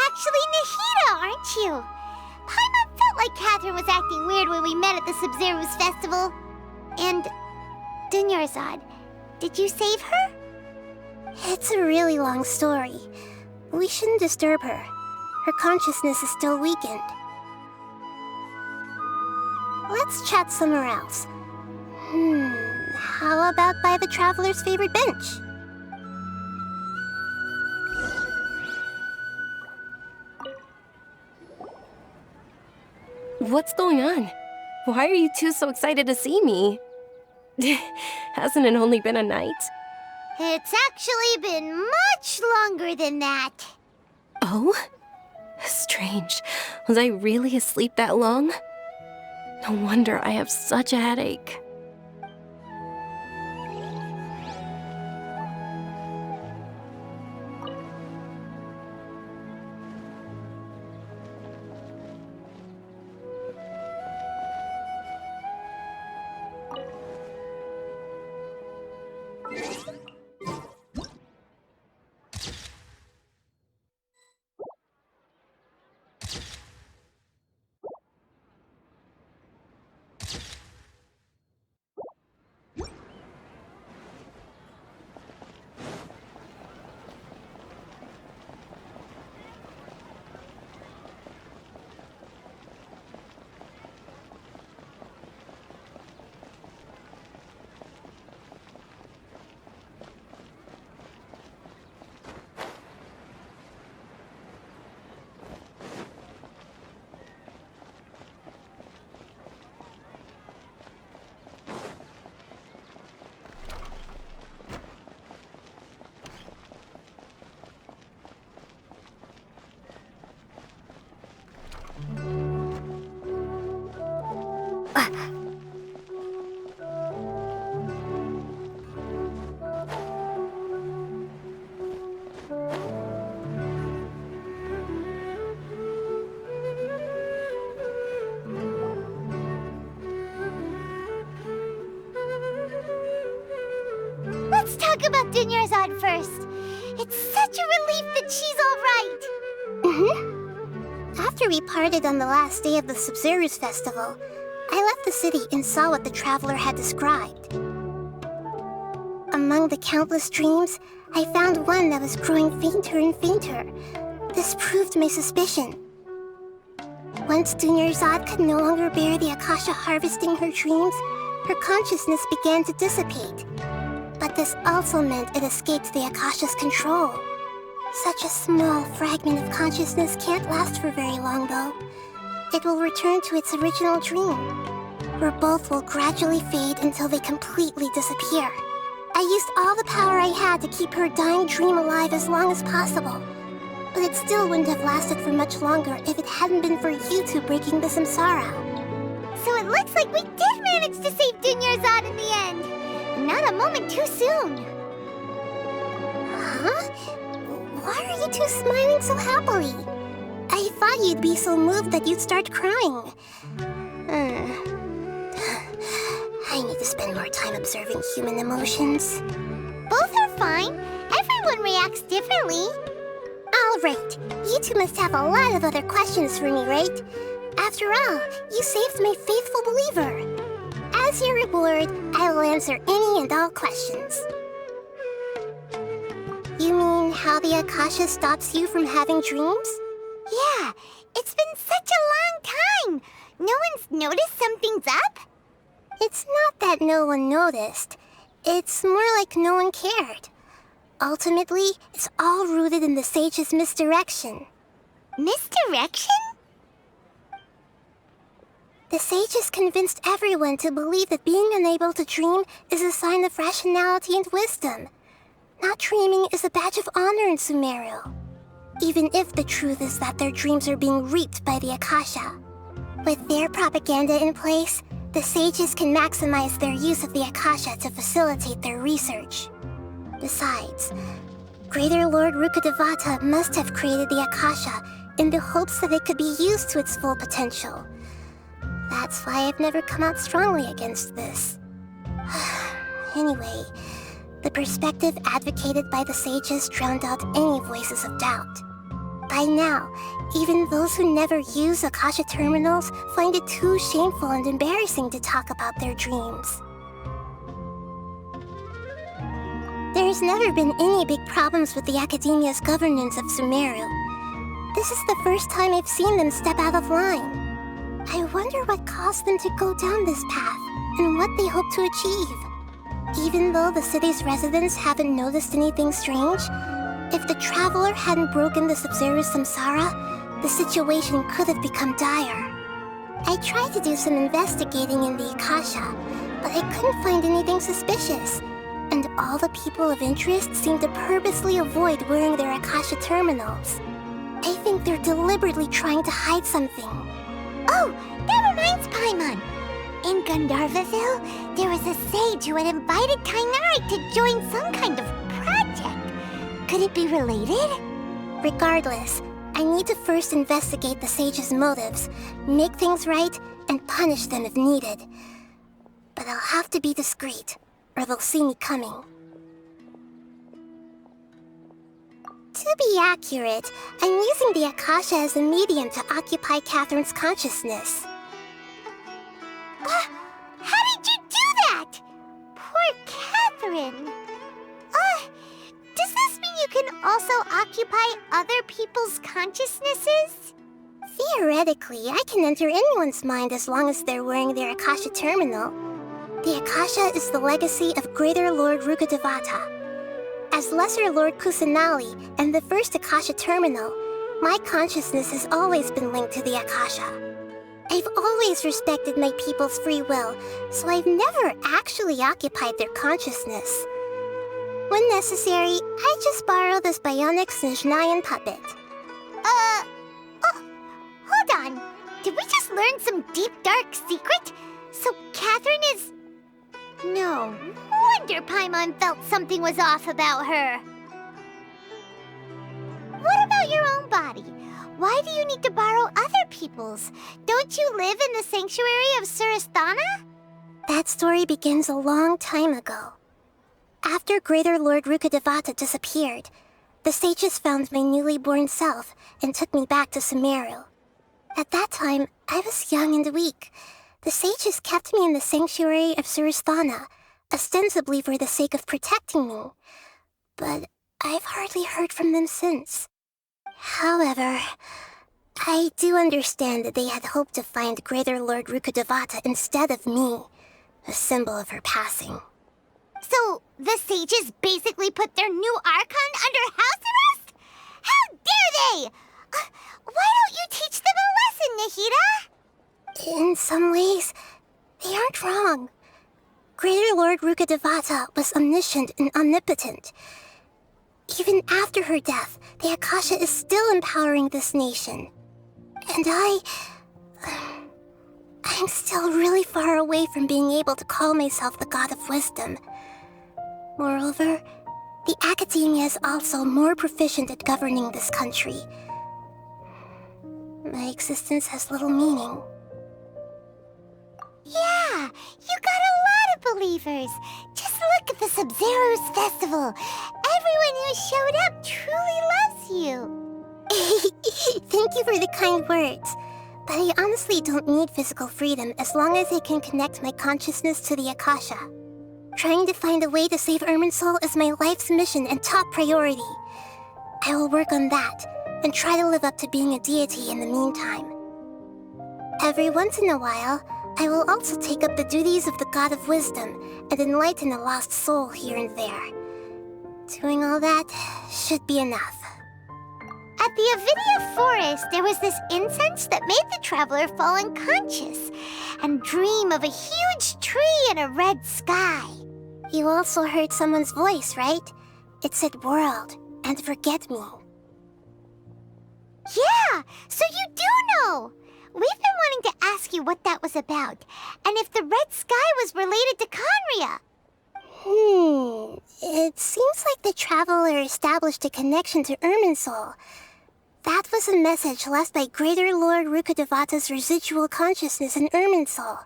C: Actually Nahida, aren't you? Paimon felt like Catherine was acting weird when we met at the Sub-Zerus festival. And Dunyarzad, did you save her?
S: It's a really long story. We shouldn't disturb her. Her consciousness is still weakened. Let's chat somewhere else. How about by the Traveler's favorite bench?
I: What's going on? Why are you two so excited to see me? Hasn't it only been a night?
C: It's actually been much longer than that.
I: Oh? Strange. Was I really asleep that long? No wonder I have such a headache.
C: Let's talk about Dunyarzad first. It's such a relief that she's all right.
S: After we parted on the last day of the Sub-Zerus festival, I left the city and saw what the Traveler had described. Among the countless dreams, I found one that was growing fainter and fainter. This proved my suspicion. Once Dunyarzad could no longer bear the Akasha harvesting her dreams, her consciousness began to dissipate. But this also meant it escaped the Akasha's control. Such a small fragment of consciousness can't last for very long, though. It will return to its original dream, where both will gradually fade until they completely disappear. I used all the power I had to keep her dying dream alive as long as possible. But it still wouldn't have lasted for much longer if it hadn't been for you two breaking the samsara.
C: So it looks like we did manage to save Dunyarzad in the end. Not a moment too soon.
S: Huh? Why are you two smiling so happily? I thought you'd be so moved that you'd start crying. I need to spend more time observing human emotions.
C: Both are fine. Everyone reacts differently.
S: All right. You two must have a lot of other questions for me, right? After all, you saved my faithful believer. As your reward, I will answer any and all questions. You mean how the Akasha stops you from having dreams?
C: Yeah, it's been such a long time. No one's noticed something's up?
S: It's not that no one noticed. It's more like no one cared. Ultimately, it's all rooted in the sage's misdirection.
C: Misdirection?
S: The sages convinced everyone to believe that being unable to dream is a sign of rationality and wisdom. Not dreaming is a badge of honor in Sumeru. Even if the truth is that their dreams are being reaped by the Akasha. With their propaganda in place, the sages can maximize their use of the Akasha to facilitate their research. Besides, Greater Lord Rukkhadevata must have created the Akasha in the hopes that it could be used to its full potential. That's why I've never come out strongly against this. Anyway, the perspective advocated by the sages drowned out any voices of doubt. By now, even those who never use Akasha terminals find it too shameful and embarrassing to talk about their dreams. There's never been any big problems with the Academia's governance of Sumeru. This is the first time I've seen them step out of line. I wonder what caused them to go down this path, and what they hope to achieve. Even though the city's residents haven't noticed anything strange, if the traveler hadn't broken the Sub-Zero's samsara, the situation could have become dire. I tried to do some investigating in the Akasha, but I couldn't find anything suspicious, and all the people of interest seem to purposely avoid wearing their Akasha terminals. I think they're deliberately trying to hide something.
C: Oh, that reminds Paimon. In Gandharvaville, there was a sage who had invited Kainari to join some kind of project. Could it be related?
S: Regardless, I need to first investigate the sage's motives, make things right, and punish them if needed. But I'll have to be discreet, or they'll see me coming. To be accurate, I'm using the Akasha as a medium to occupy Catherine's consciousness.
C: How did you do that? Poor Catherine. Does this mean you can also occupy other people's consciousnesses?
S: Theoretically, I can enter anyone's mind as long as they're wearing their Akasha terminal. The Akasha is the legacy of Greater Lord Rukkhadevata. As Lesser Lord Kusanali and the first Akasha terminal, my consciousness has always been linked to the Akasha. I've always respected my people's free will, so I've never actually occupied their consciousness. When necessary, I just borrow this bionic Snezhnayan puppet.
C: Hold on. Did we just learn some deep, dark secret? So Catherine is... No wonder Paimon felt something was off about her. What about your own body? Why do you need to borrow other people's? Don't you live in the sanctuary of Surasthana?
S: That story begins a long time ago. After Greater Lord Rukkhadevata disappeared, the sages found my newly born self and took me back to Sumeru. At that time, I was young and weak. The sages kept me in the sanctuary of Surasthana, ostensibly for the sake of protecting me. But I've hardly heard from them since. However, I do understand that they had hoped to find Greater Lord Rukkhadevata instead of me, a symbol of her passing.
C: So, the sages basically put their new Archon under house arrest? How dare they! Why don't you teach them a lesson, Nahida?
S: In some ways, they aren't wrong. Greater Lord Rukkhadevata was omniscient and omnipotent. Even after her death, the Akasha is still empowering this nation. And I'm still really far away from being able to call myself the God of Wisdom. Moreover, the Academia is also more proficient at governing this country. My existence has little meaning.
C: Yeah, you got a lot of believers. Just look at the Sub-Zero's festival. Everyone who showed up truly loves you.
S: Thank you for the kind words. But I honestly don't need physical freedom as long as I can connect my consciousness to the Akasha. Trying to find a way to save Irminsul is my life's mission and top priority. I will work on that, and try to live up to being a deity in the meantime. Every once in a while, I will also take up the duties of the God of Wisdom and enlighten a lost soul here and there. Doing all that should be enough.
C: At the Avidia Forest, there was this incense that made the traveler fall unconscious and dream of a huge tree and a red sky.
S: You also heard someone's voice, right? It said world and forget me.
C: Yeah, so you do know! We've been wanting to ask you what that was about, and if the red sky was related to Conria.
S: It seems like the traveler established a connection to Irminsul. That was a message left by Greater Lord Rukkhadevata's residual consciousness in Irminsul.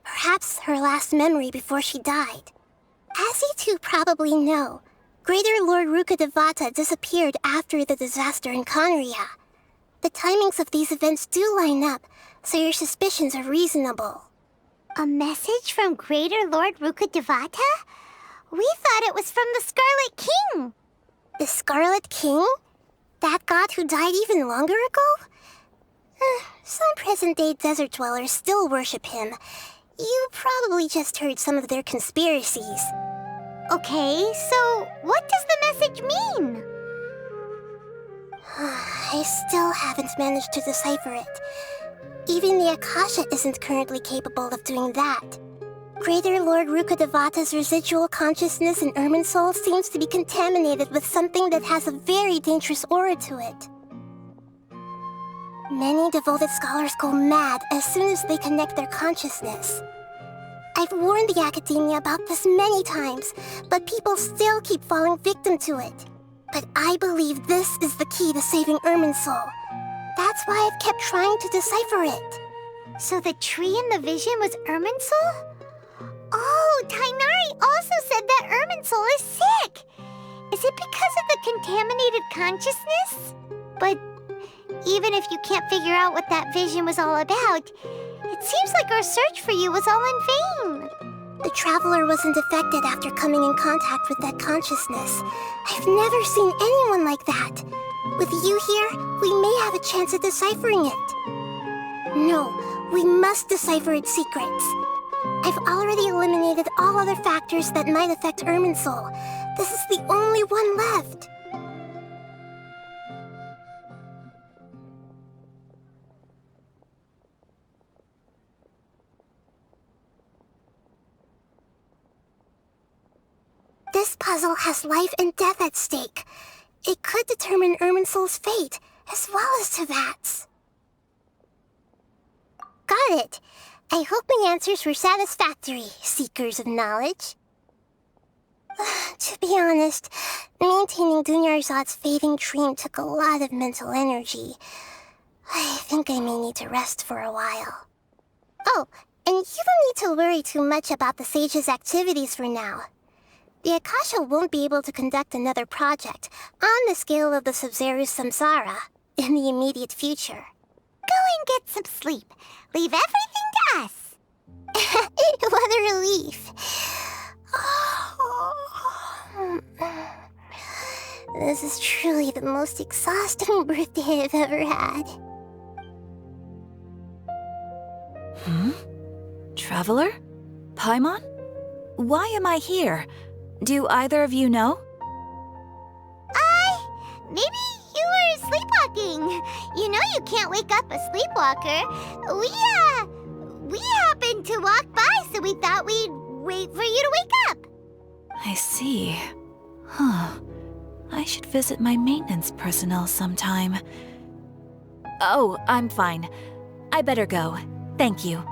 S: Perhaps her last memory before she died. As you two probably know, Greater Lord Rukkhadevata disappeared after the disaster in Conria. The timings of these events do line up, so your suspicions are reasonable.
C: A message from Greater Lord Rukkhadevata? We thought it was from the Scarlet King.
S: The Scarlet King? That god who died even longer ago? Some present-day desert dwellers still worship him. You probably just heard some of their conspiracies.
C: Okay, so what does the message mean?
S: I still haven't managed to decipher it. Even the Akasha isn't currently capable of doing that. Greater Lord Rukkhadevata's residual consciousness in Irminsul seems to be contaminated with something that has a very dangerous aura to it. Many devoted scholars go mad as soon as they connect their consciousness. I've warned the Academia about this many times, but people still keep falling victim to it. But I believe this is the key to saving Irminsul. That's why I've kept trying to decipher it.
C: So the tree in the vision was Irminsul? Oh, Tainari also said that Irminsul is sick. Is it because of the contaminated consciousness? But even if you can't figure out what that vision was all about, it seems like our search for you was all in vain.
S: The traveler wasn't affected after coming in contact with that consciousness. I've never seen anyone like that. With you here, we may have a chance at deciphering it. No, we must decipher its secrets. I've already eliminated all other factors that might affect Irminsul. This is the only one left. This puzzle has life and death at stake. It could determine Irminsul's fate, as well as Tevat's. Got it. I hope my answers were satisfactory, seekers of knowledge. To be honest, maintaining Dunyarzad's fading dream took a lot of mental energy. I think I may need to rest for a while. Oh, and you don't need to worry too much about the Sage's activities for now. The Akasha won't be able to conduct another project on the scale of the Sumeru Samsara in the immediate future.
C: Go and get some sleep. Leave everything to us.
S: What a relief. This is truly the most exhausting birthday I've ever had.
B: Traveler? Paimon? Why am I here? Do either of you know?
C: Maybe you were sleepwalking. You know you can't wake up a sleepwalker. We happened to walk by, so we thought we'd wait for you to wake up.
B: I see. Huh. I should visit my maintenance personnel sometime. Oh, I'm fine. I better go. Thank you.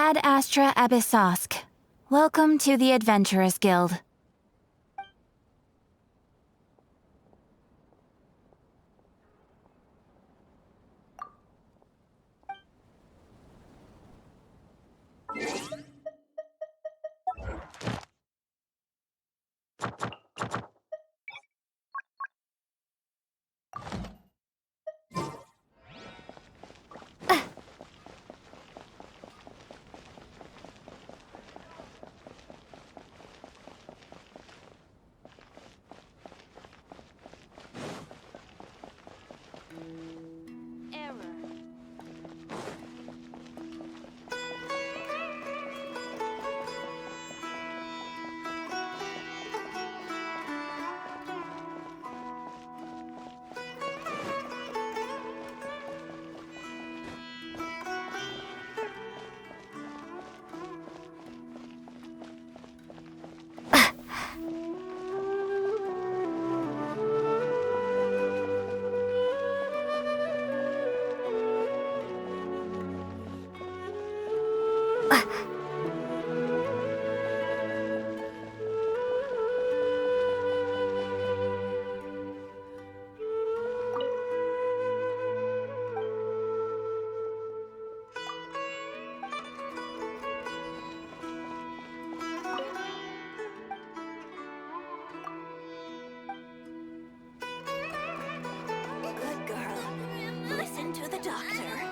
B: Ad Astra Abyssosk. Welcome to the Adventurers Guild.
A: Good girl. Listen to the doctor.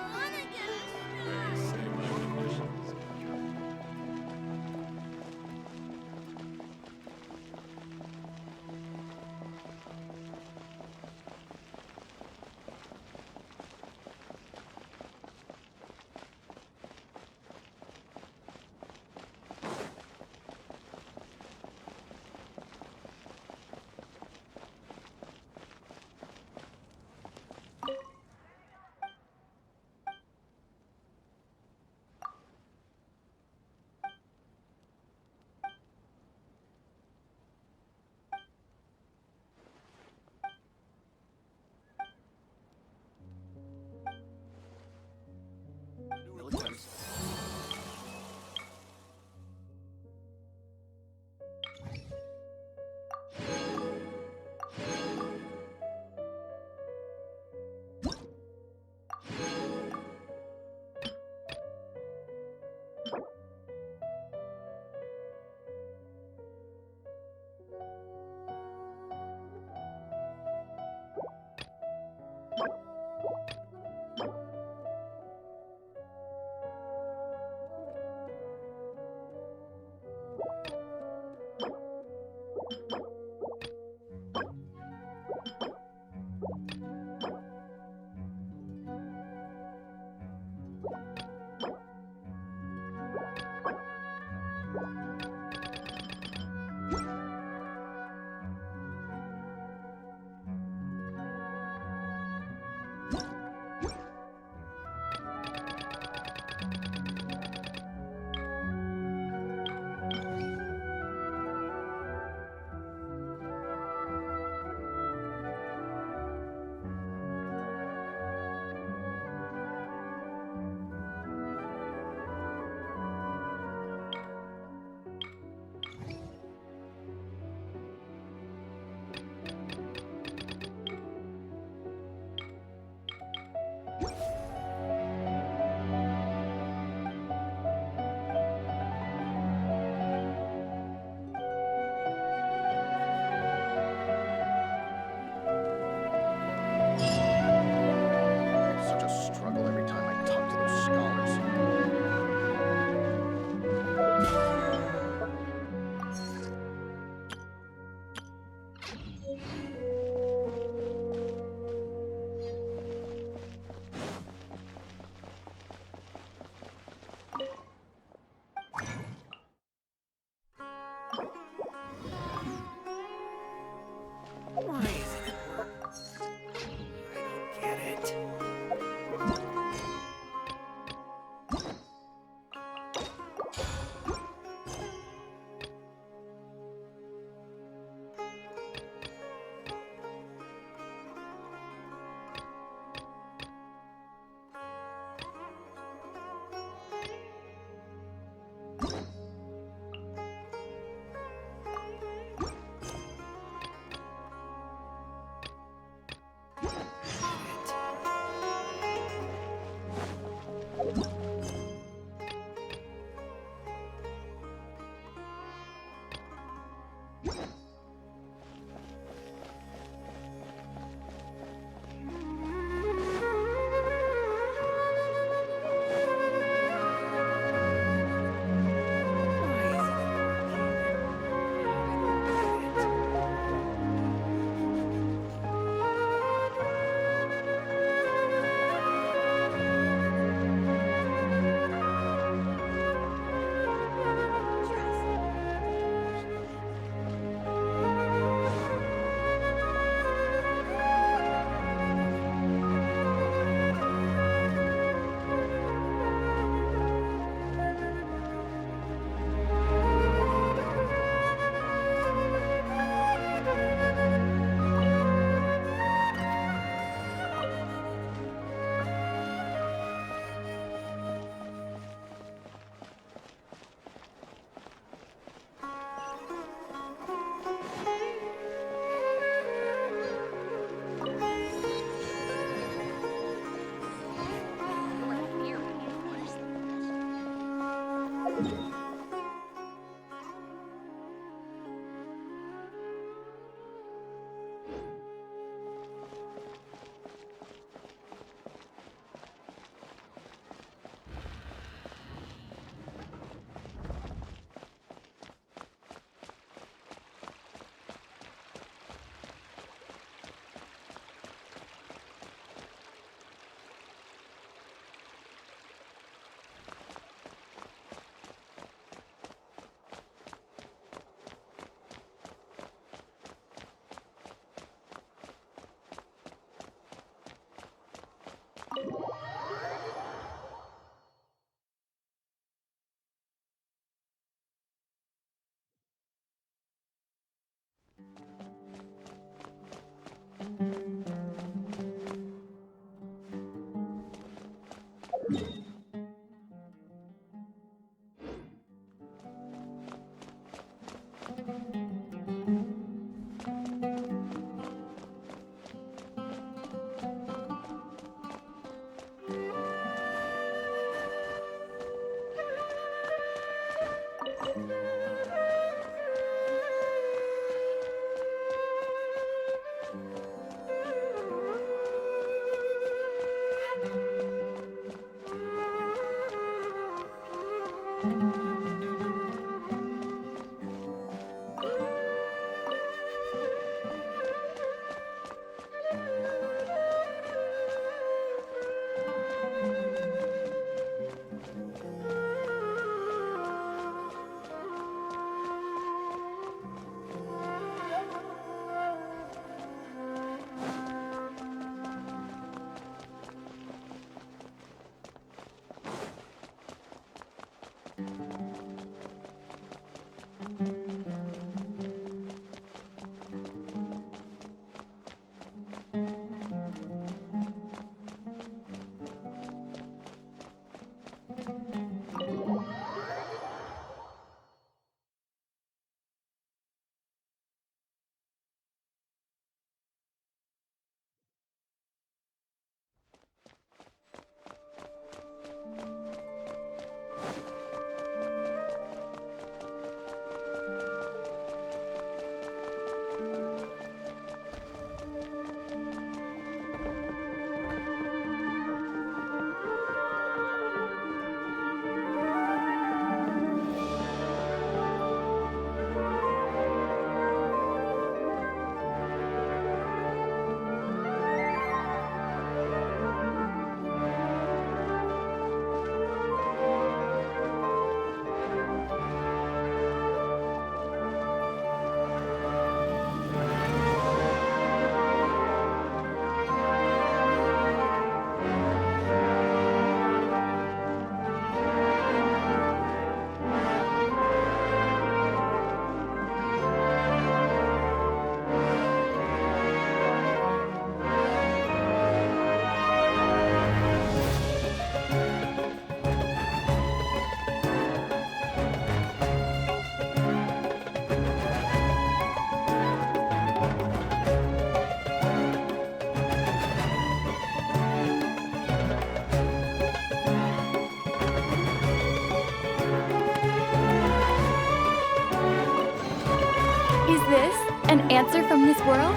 U: An answer from this world?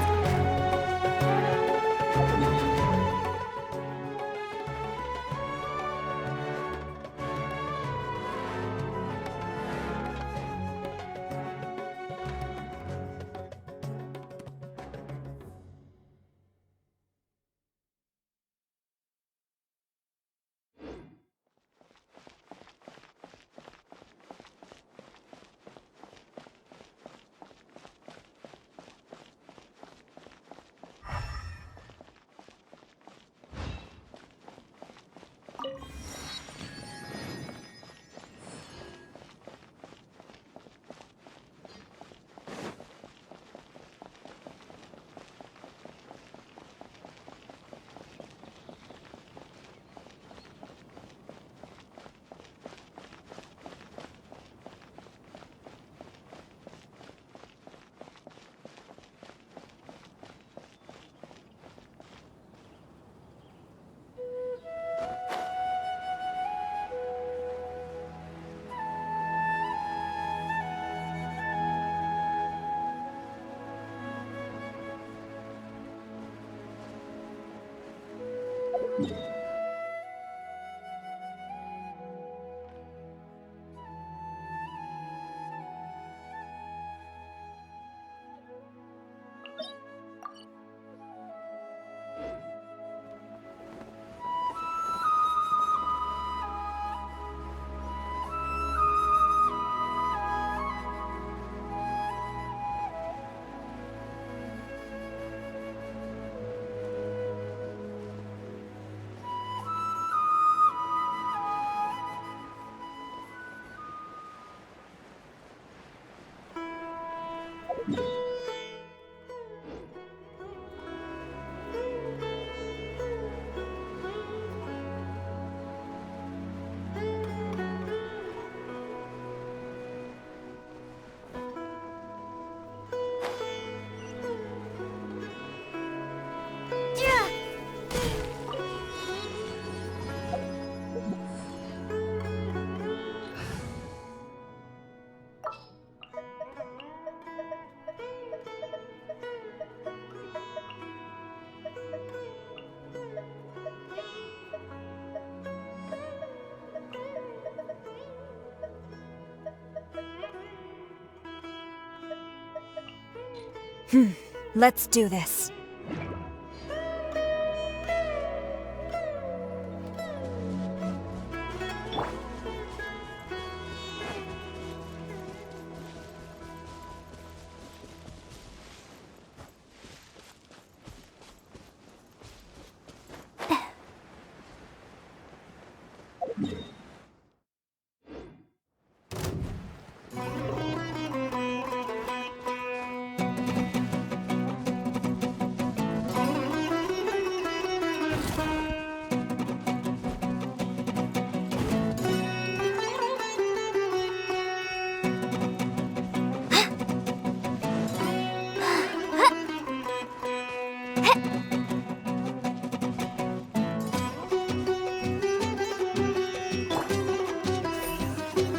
B: Let's do this.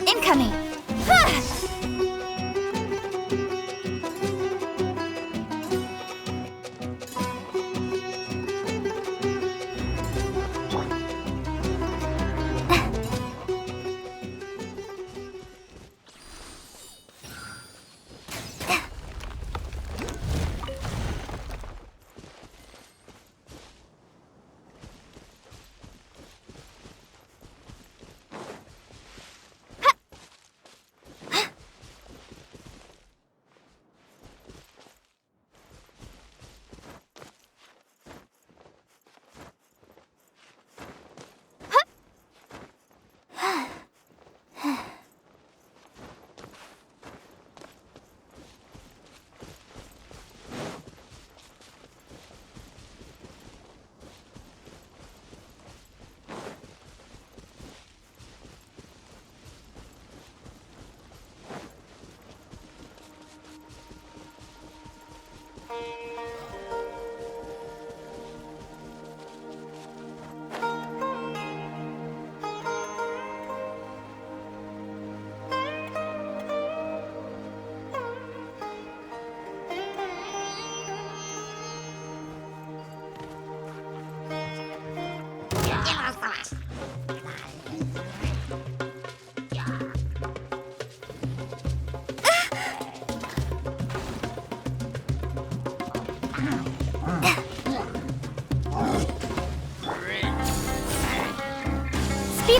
A: Incoming!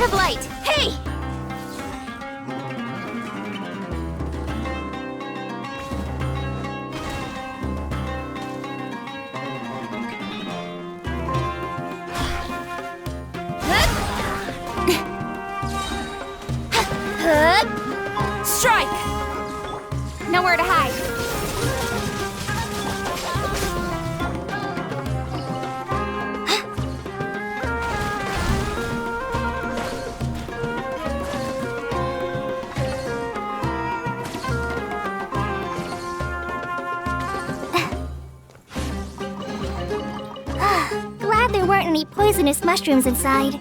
C: Speed of light! Hey!
U: Strike! Nowhere to hide.
A: Glad there weren't any poisonous mushrooms inside.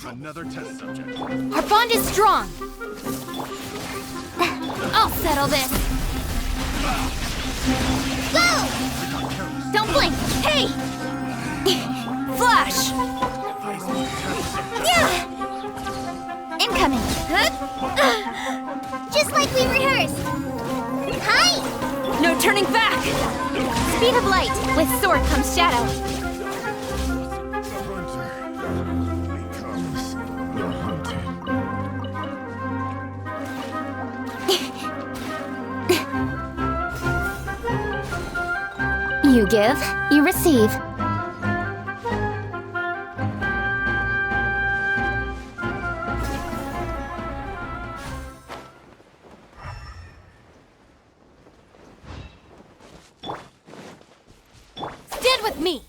V: Another test subject.
U: Our bond is strong. I'll settle this. Go! Don't blink. Hey! Flash!
C: Yeah! Incoming. Just like we rehearsed. Hi!
U: No turning back!
C: Speed of light.
U: With sword comes shadow. You give, you receive. Stand with me!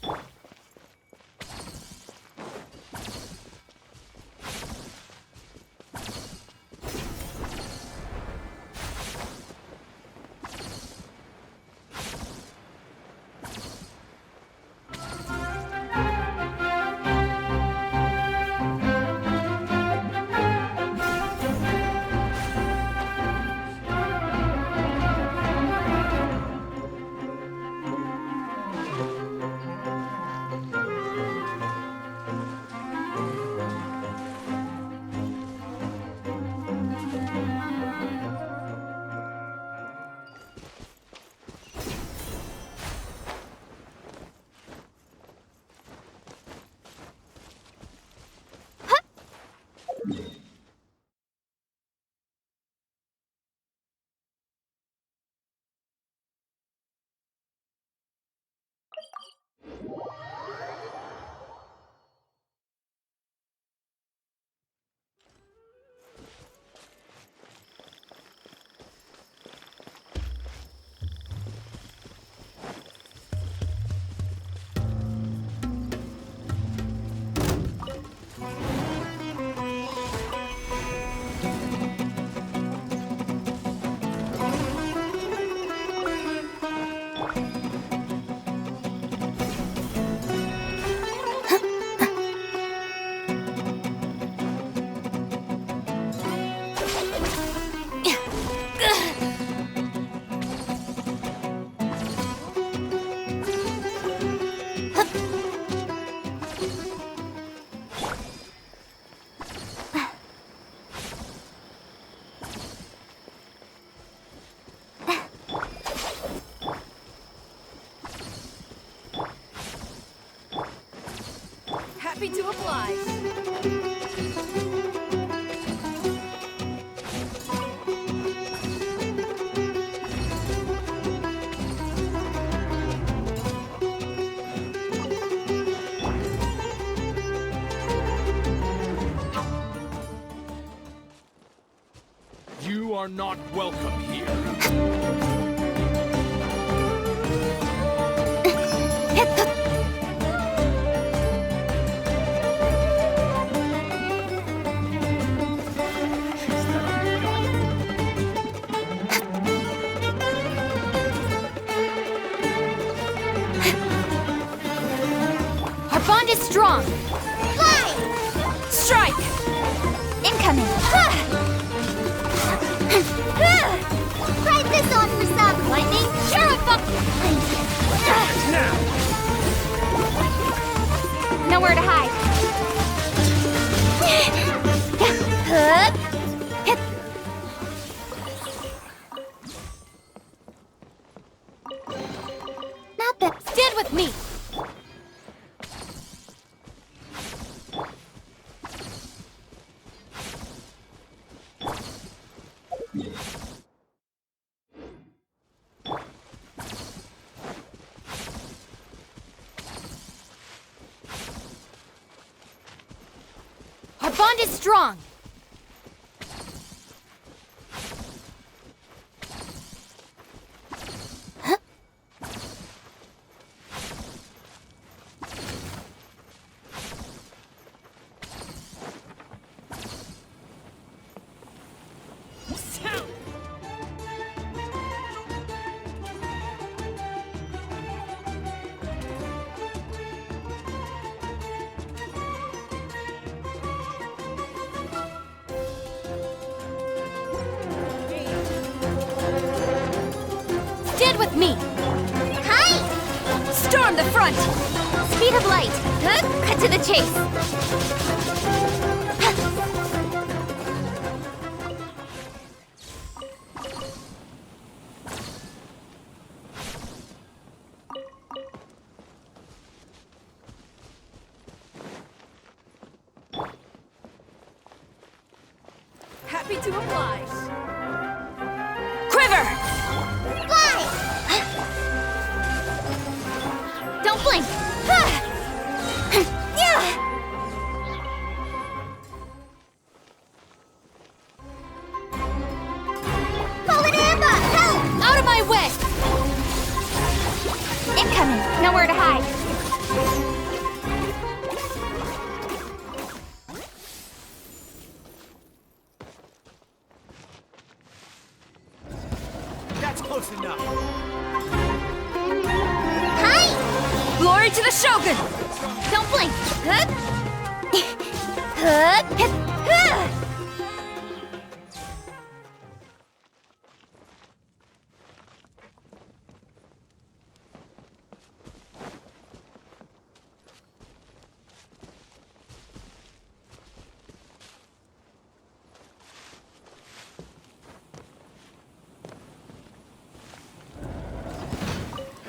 G: are not welcome here.
U: Our bond is strong.
C: Fly!
U: Strike! Incoming!
C: Try this on for some!
U: Lightning! Purify! Nowhere to hide.
C: Not bad.
U: Stand with me! Our bond is strong. Stand with me!
C: Hi!
U: Storm the front! Speed of light! Cut to the chase! Happy to oblige! Quiver!
C: Fly!
U: Don't blink!
C: Fallen Amber! Help!
U: Out of my way! Incoming! Nowhere to hide!
L: That's close enough.
C: Hi!
U: Glory to the Shogun! Don't blink!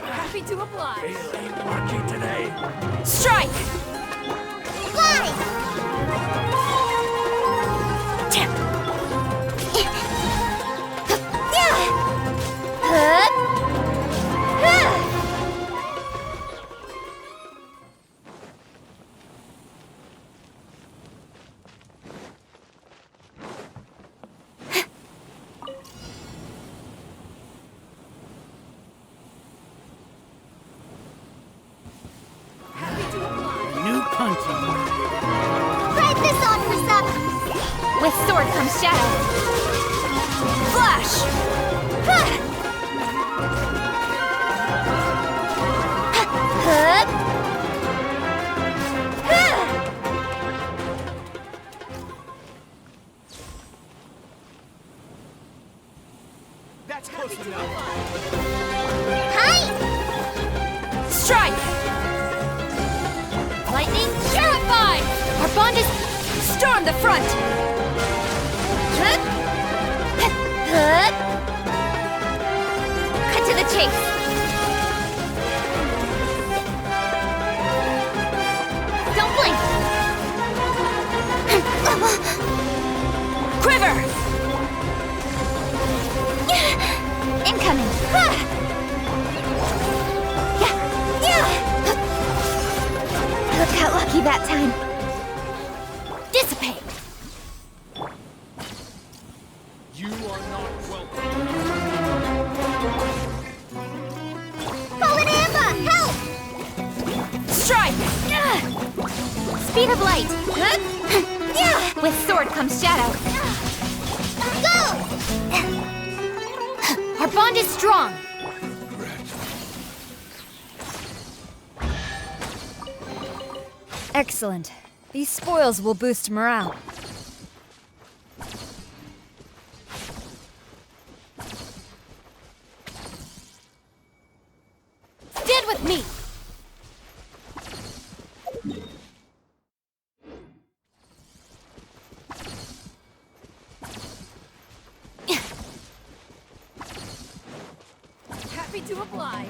U: Happy to oblige!
H: Feeling lucky today.
U: Strike!
C: Fly!
P: New punching.
C: Try this on for some!
U: With sword comes shadow! Flash!
L: That's close enough.
C: Hi!
U: Strike! Lightning, purify! Our bond is... Storm the front! Cut to the chase! Don't blink! Quiver! Incoming! Got lucky that time. Dissipate!
G: You are not
C: Speed of light! Yeah! With sword comes shadow. Go! Our bond is strong!
E: Excellent. These spoils will boost morale.
C: Stand with me!
E: Happy to oblige.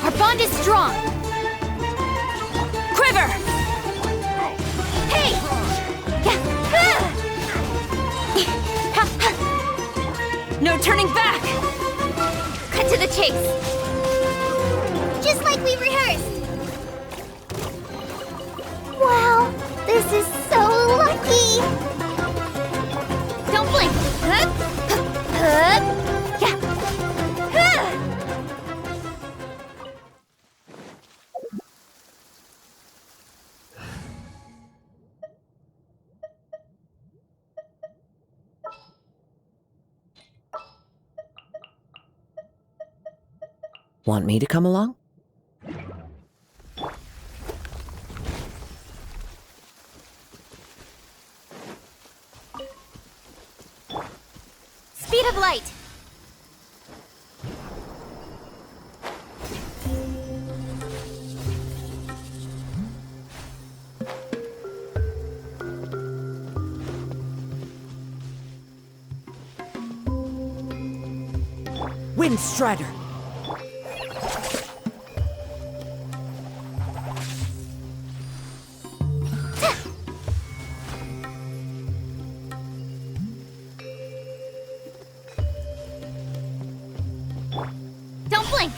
C: Our bond is strong! Quiver! Hey!
E: No turning back!
C: Cut to the chase! Just like we rehearsed! Wow! This is so lucky! Don't blink!
F: Want me to come along?
C: Speed of light!
F: Wind Strider!
C: Don't blink!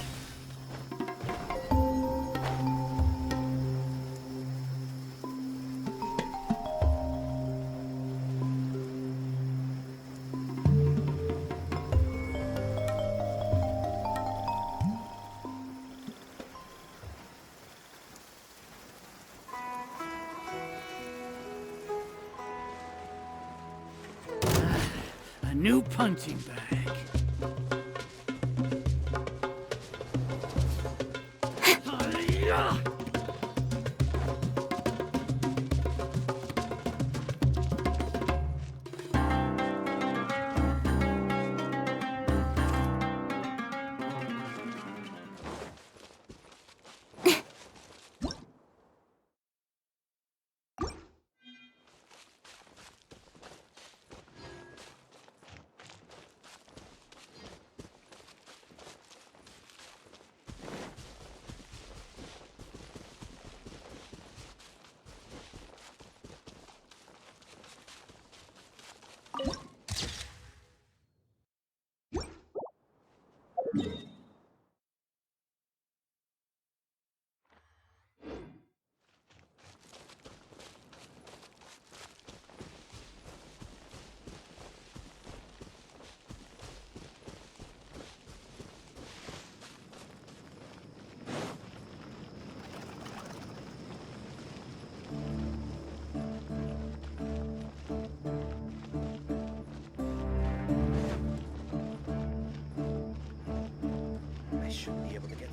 P: A new punching bag.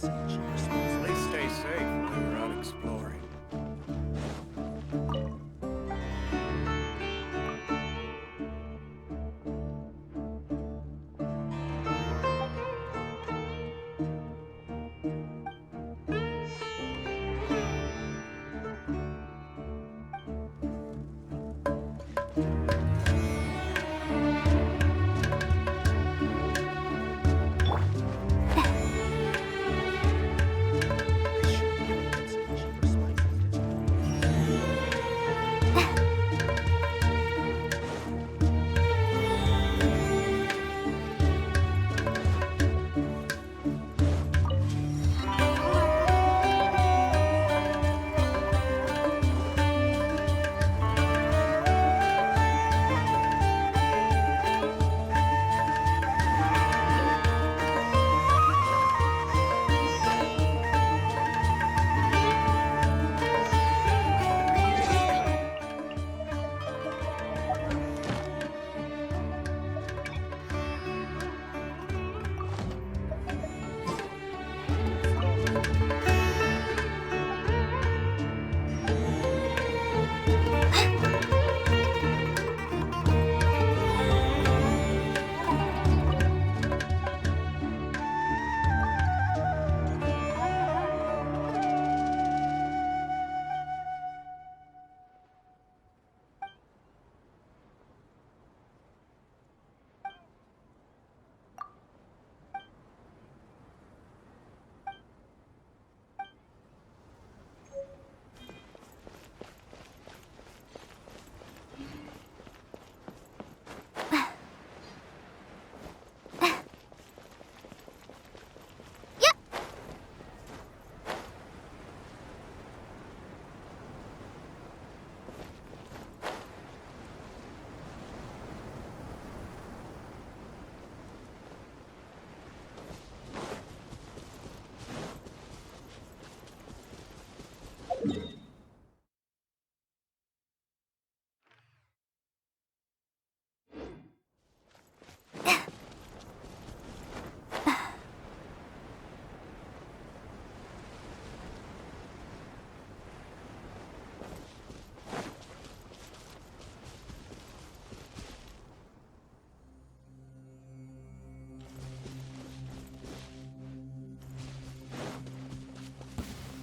H: Please stay safe while you're out exploring.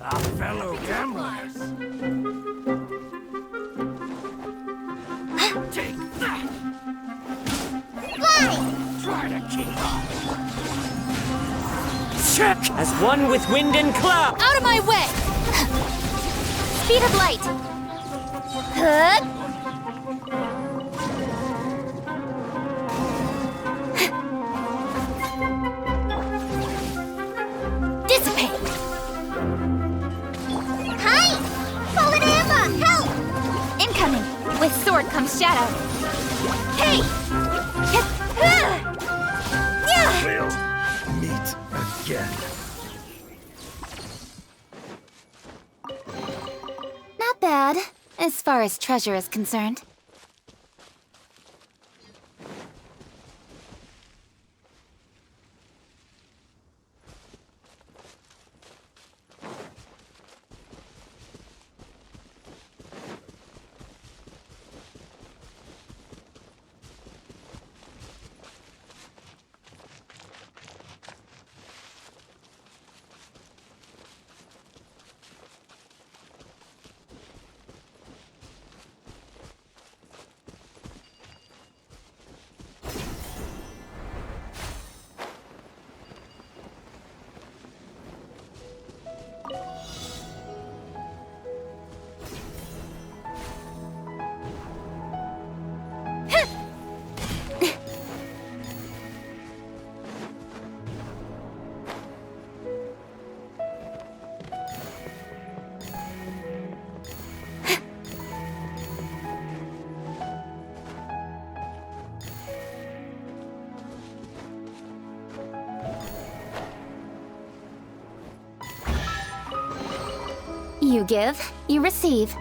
H: Our fellow gamblers. Take that!
C: Fly!
H: Try to keep up.
F: Check! As one with wind and cloud!
U: Out of my way!
C: Speed of light. Hook. Dissipate. Hi! Fallen Amber, help! Incoming. With sword comes shadow. Hey!
W: We'll meet again.
C: Not bad, as far as treasure is concerned. You give, you receive.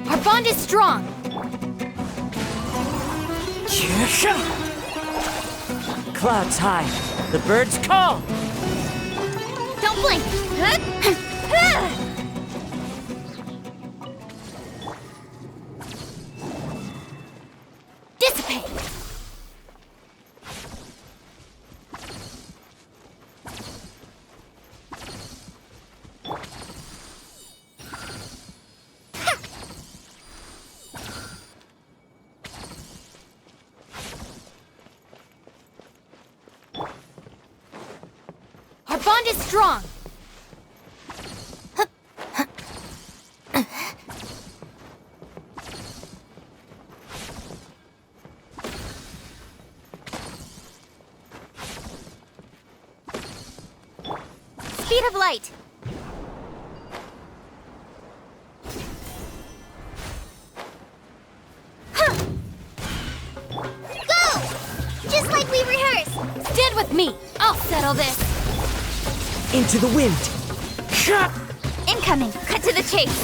C: Our
U: bond is strong!
F: Clouds high. The birds call!
U: Don't blink! Dissipate! Our bond is strong! Speed of light! Go! Just like we rehearsed! Stand with me! I'll settle this!
F: Into the wind!
U: Incoming! Cut to the chase!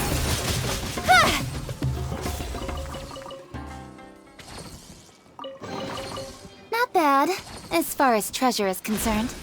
U: Not bad, as far as treasure is concerned.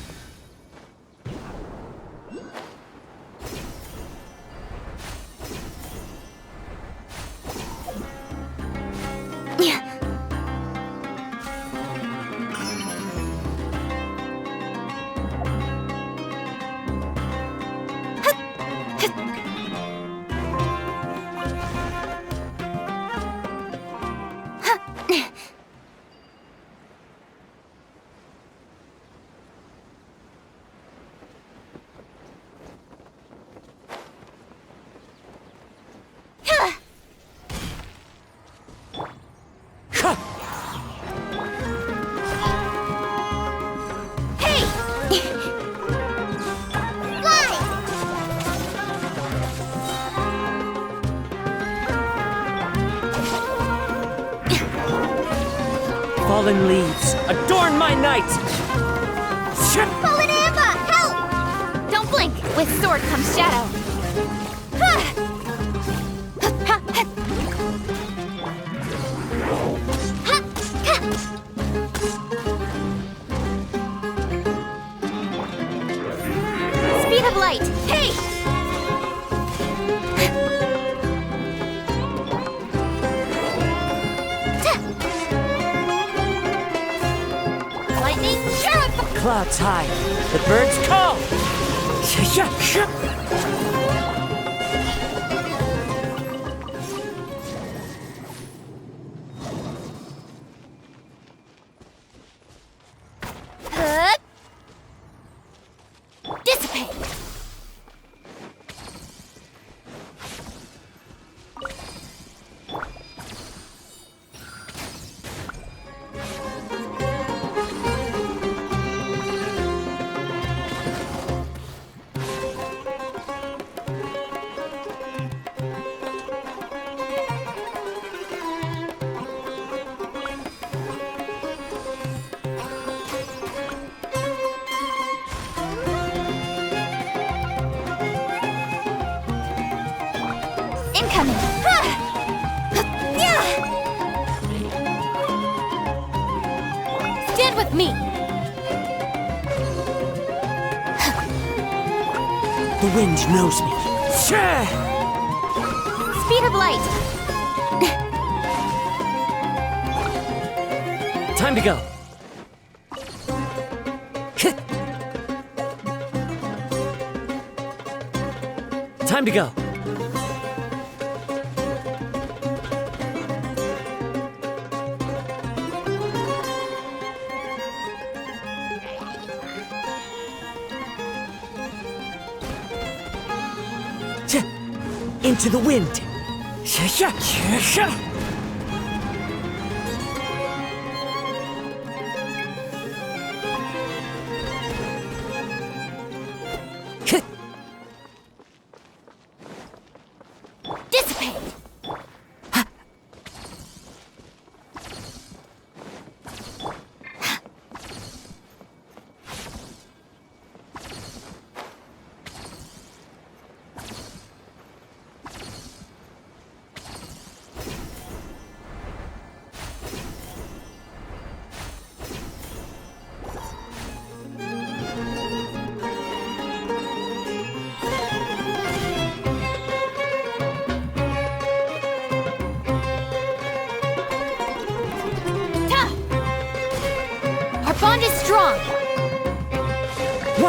F: Fallen leaves, adorn my night!
U: Fallen Emma, help! Don't blink! With sword comes shadow. Speed of light! Hey! Lightning, sheriff!
F: Clouds high. The birds call!
U: Dissipate! Incoming! Stand with me!
F: The wind knows me.
U: Speed of light!
F: Time to go. Time to go. Into the wind.
U: Dissipate!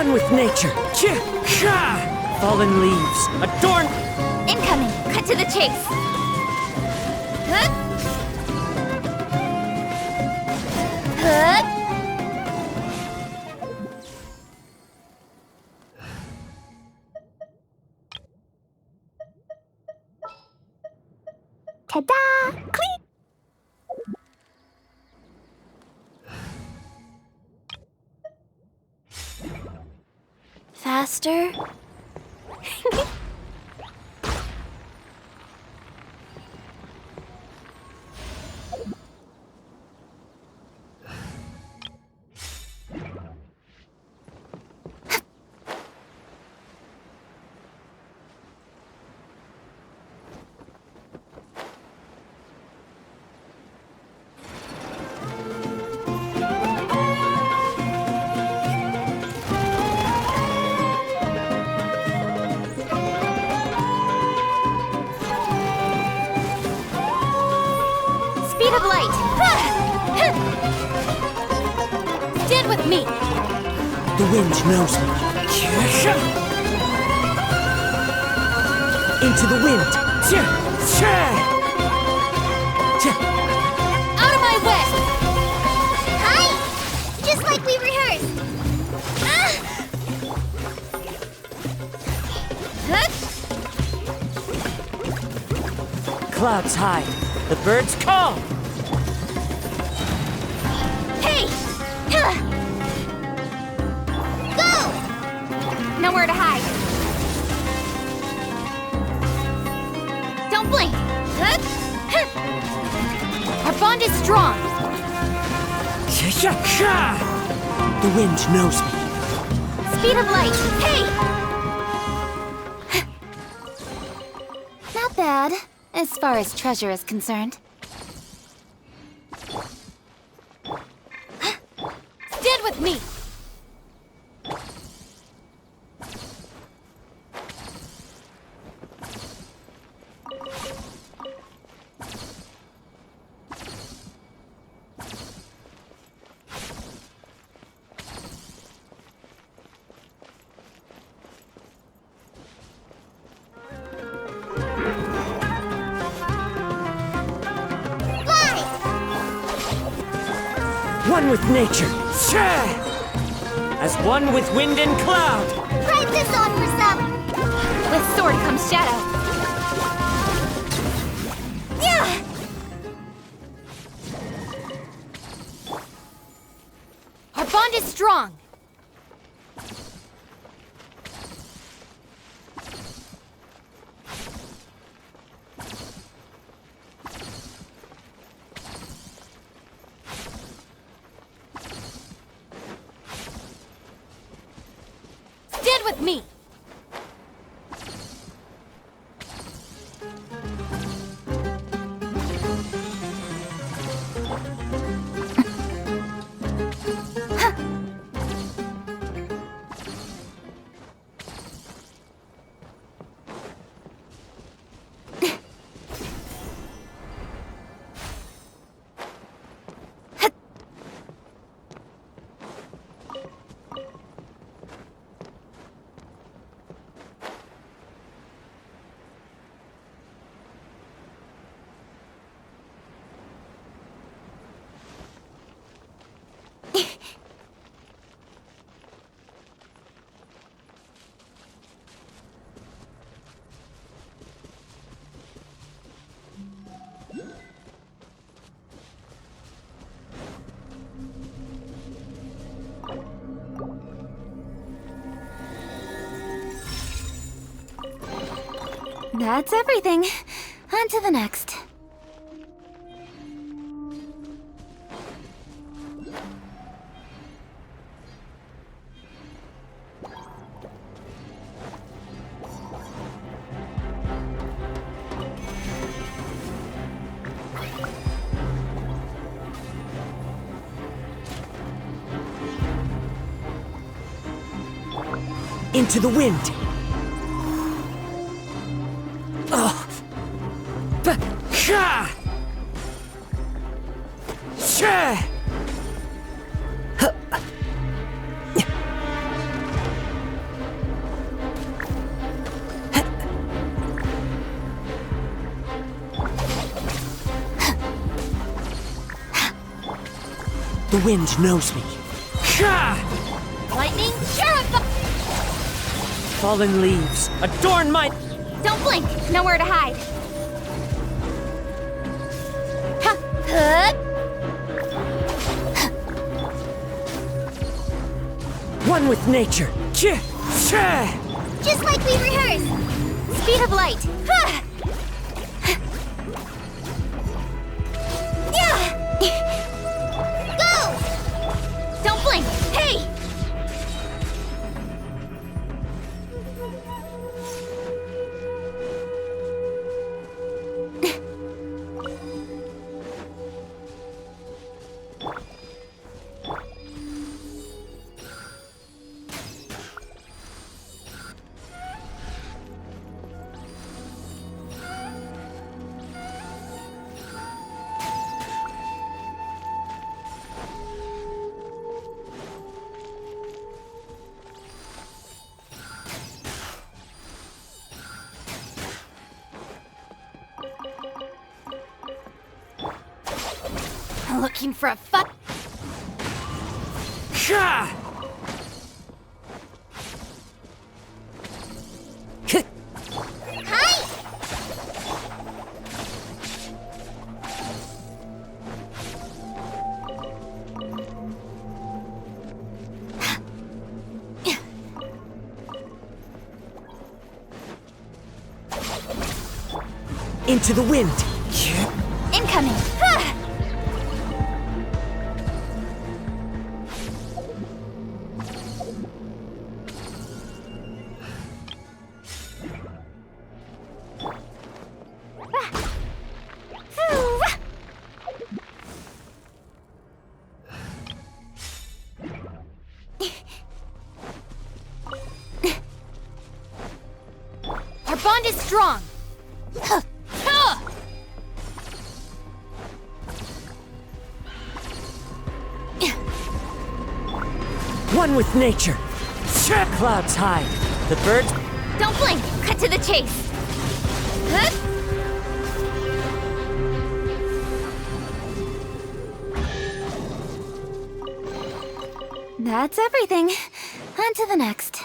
F: One with nature. Fallen leaves. Adorn.
C: Incoming! Cut to the chase! Huh? Huh?
A: Ta-da! Clean!
O: Faster?
C: Speed of light! Stand with me!
F: The wind knows me. Into the wind.
C: Out of my way! Hi! Just like we rehearsed!
F: Clouds high. The birds call.
C: Hey! Go! Nowhere to hide. Don't blink. Our bond is strong.
F: The wind knows me.
C: Speed of light. Hey! Not bad, as far as treasure is concerned. Stand with me!
F: One with nature. As one with wind and cloud.
C: Practice on for some! With sword comes shadow. Yeah! Our bond is strong. Stand with me! That's everything. On to the next.
F: Into the wind. The wind knows me.
U: Lightning, terrify!
F: Fallen leaves, adorn my...
U: Don't blink! Nowhere to hide!
F: One with nature.
U: Just like we rehearsed! Speed of light! Go! Don't blink! Hey! Looking for a fight?
F: Into the wind.
U: Incoming! Our bond is strong!
F: One with nature. Clouds hide. The birds...
U: Don't blink! Cut to the chase! That's everything. On to the next.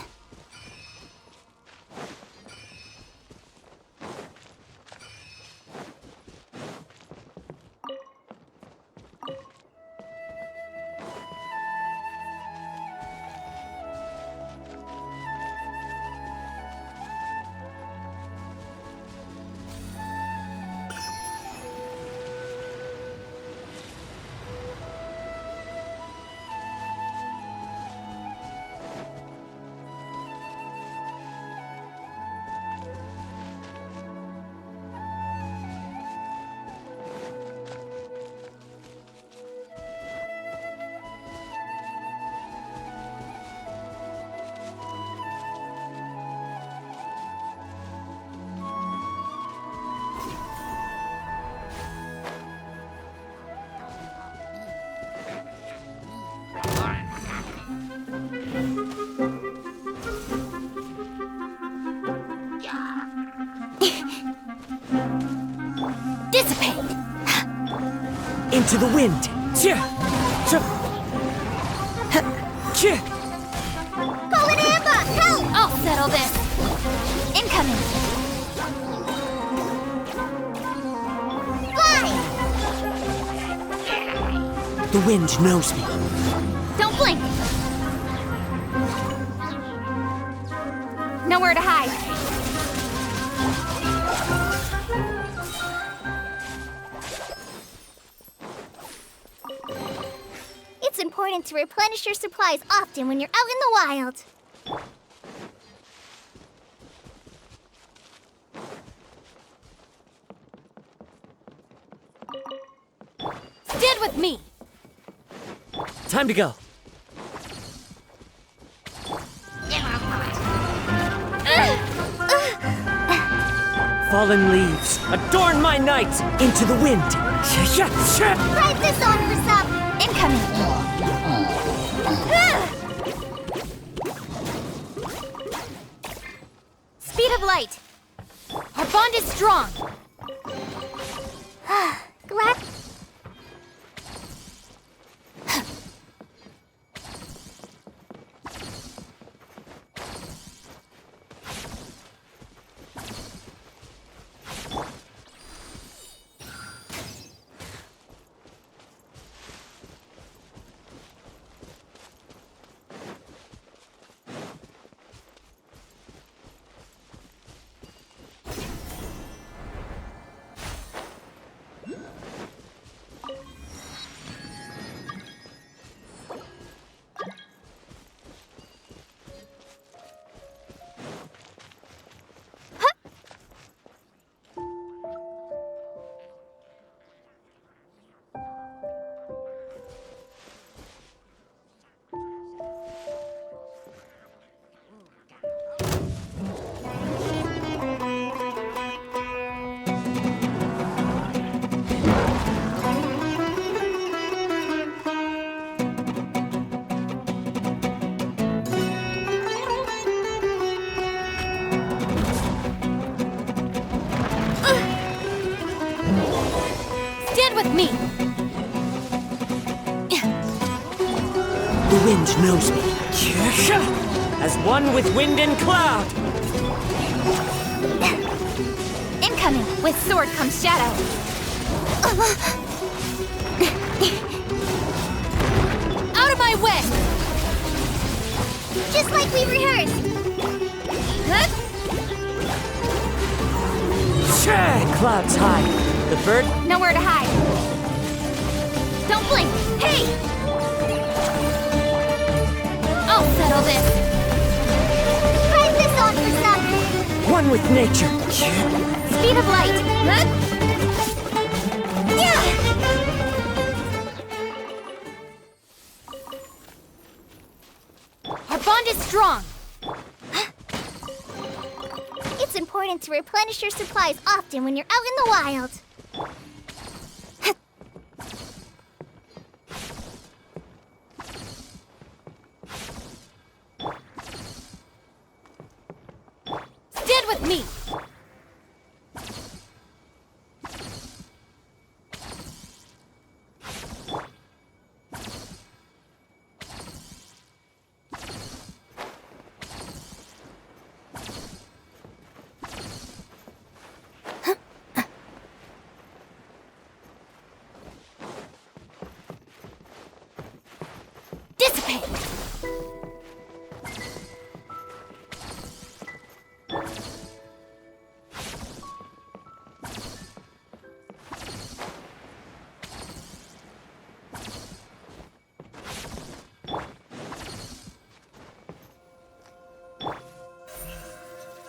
U: Dissipate!
F: Into the wind.
U: Call it ambush! Help! I'll settle this. Incoming! Fly!
F: The wind knows me.
U: Don't blink! Nowhere to hide.
C: It's important to replenish your supplies often when you're out in the wild.
U: Stand with me!
F: Time to go. Fallen leaves, adorn my night. Into the wind.
C: Ride this on for some!
U: Incoming! Speed of light! Our bond is strong!
C: Glad...
F: wind knows me. As one with wind and cloud.
U: Incoming! With sword comes shadow. Out of my way!
C: Just like we rehearsed.
F: Clouds high. The bird.
U: Nowhere to hide. Don't blink. Hey! I'll settle this.
C: Try this on for some.
F: One with nature.
U: Speed of light.
C: Yeah!
U: Our bond is strong.
C: It's important to replenish your supplies often when you're out in the wild.
U: Stand with me. Dissipate.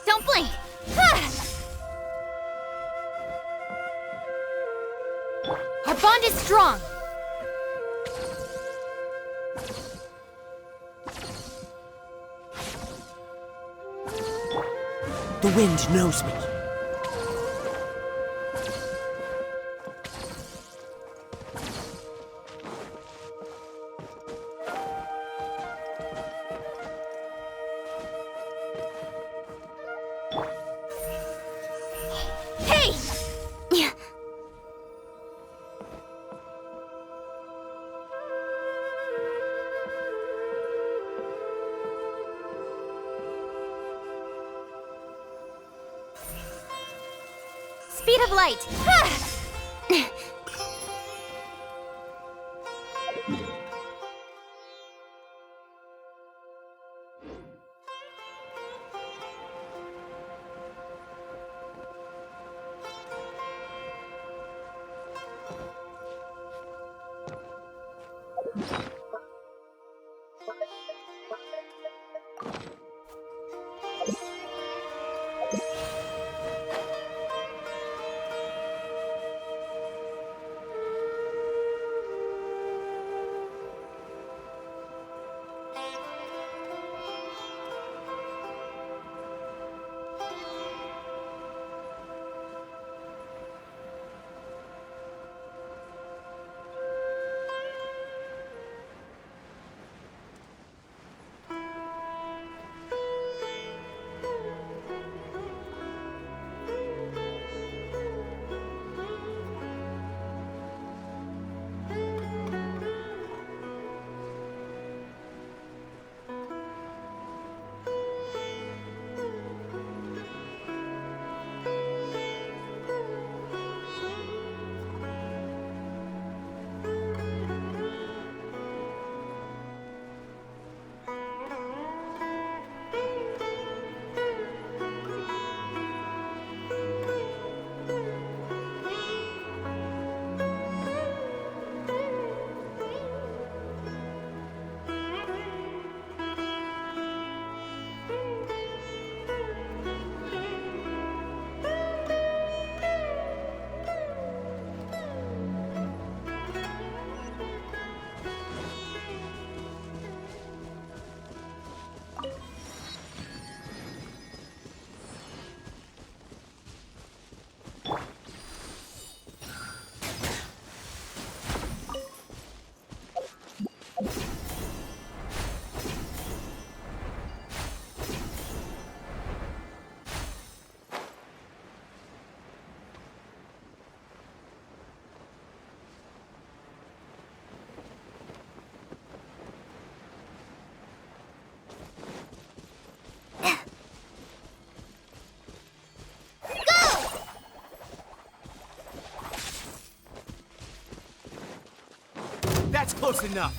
U: Don't blink. Our bond is strong.
F: The wind knows me.
U: Hey! Speed of light.
L: Close enough.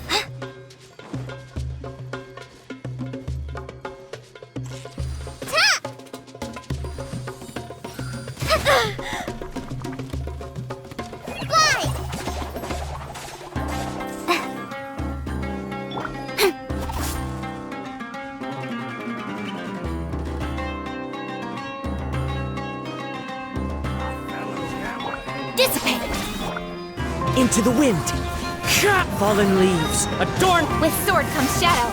F: Dissipate! Into the wind! Fallen leaves, adorned...
U: With sword comes shadow.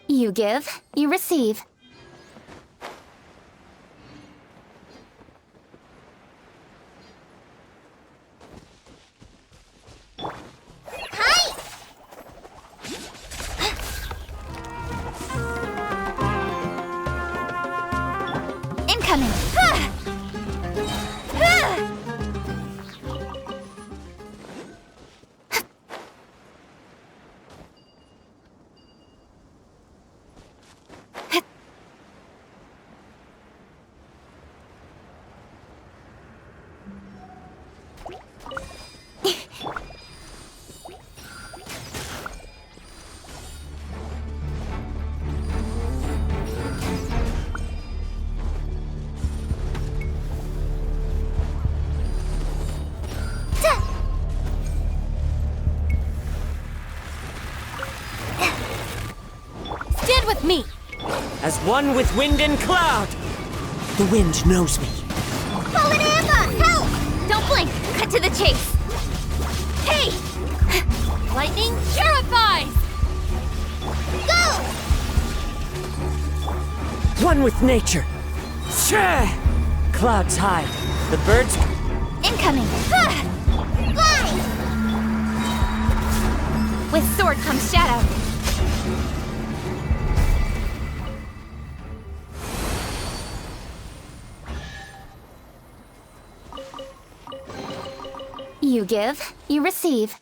U: You give, you receive. Incoming! Stand with me!
F: As one with wind and cloud! The wind knows me.
U: Fallen Emma! Help! Don't blink! Cut to the chase! Hey! Lightning purifies! Go!
F: One with nature. Clouds hide. The birds...
U: Incoming! Fly! With sword comes shadow. You give, you receive.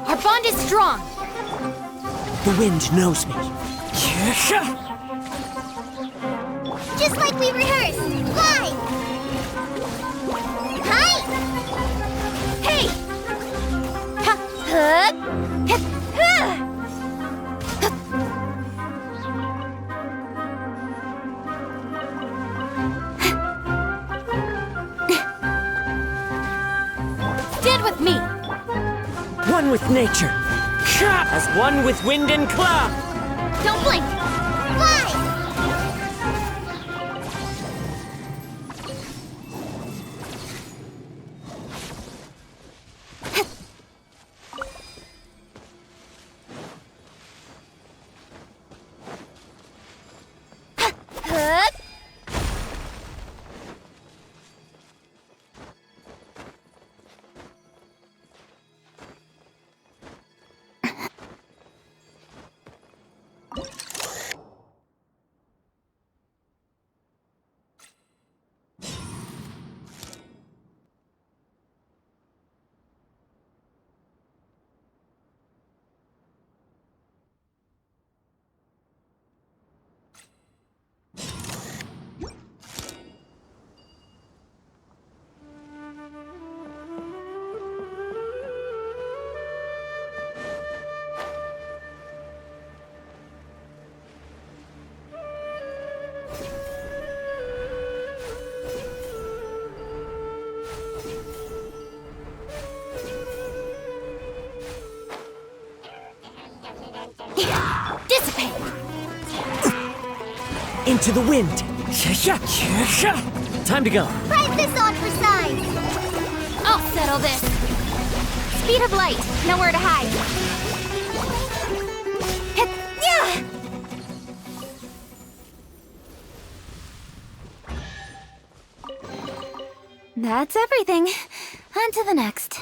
U: Our bond is strong.
F: The wind knows me.
C: Just like we rehearsed. Fly! Hi!
U: Hey! Stand with me.
F: One with nature. As one with wind and cloud.
U: Don't blink.
C: Fly!
U: Dissipate!
F: Into the wind. Time to go.
C: Prize this on for size!
U: I'll settle this. Speed of light. Nowhere to hide. Yeah!
O: That's everything. On to the next.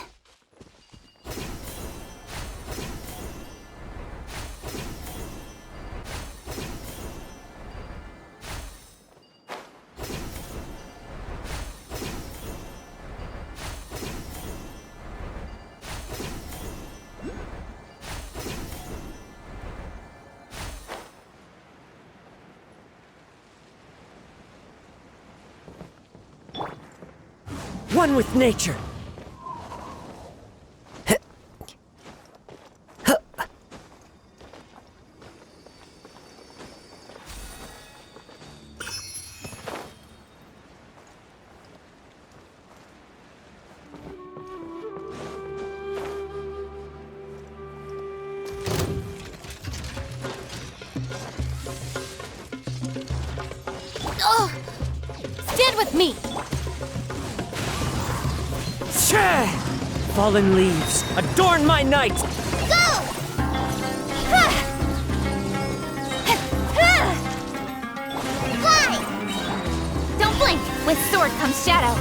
F: One with nature.
U: Oh! Stand with me!
F: Fallen leaves, adorn my night!
U: Go! Fly! Don't blink! With sword comes shadow.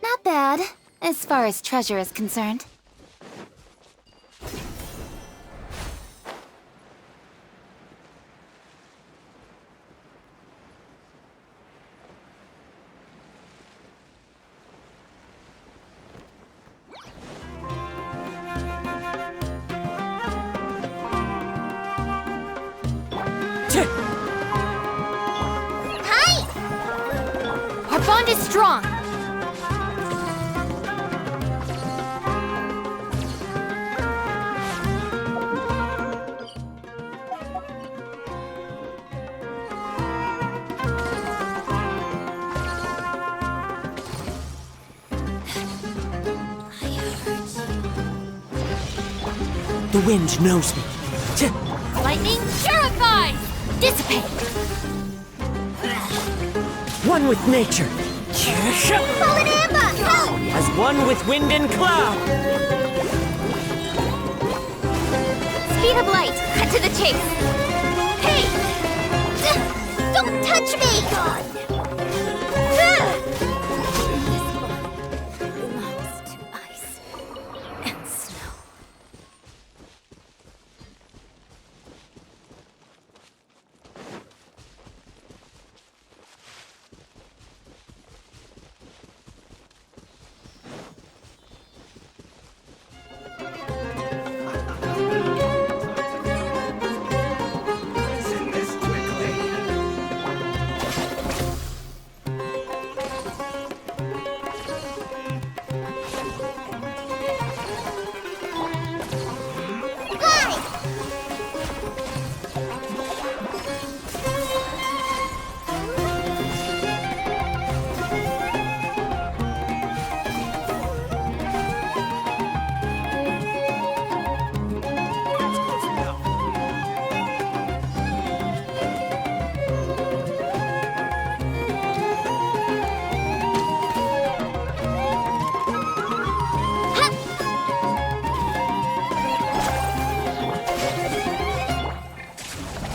O: Not bad, as far as treasure is concerned.
U: Our bond is strong.
F: The wind knows me.
U: Lightning purifies! Dissipate!
F: One with nature.
C: Fallen Amber, help!
F: As one with wind and cloud.
U: Speed of light, cut to the chase.
C: Hey! Don't touch me!
O: Belongs to ice and snow.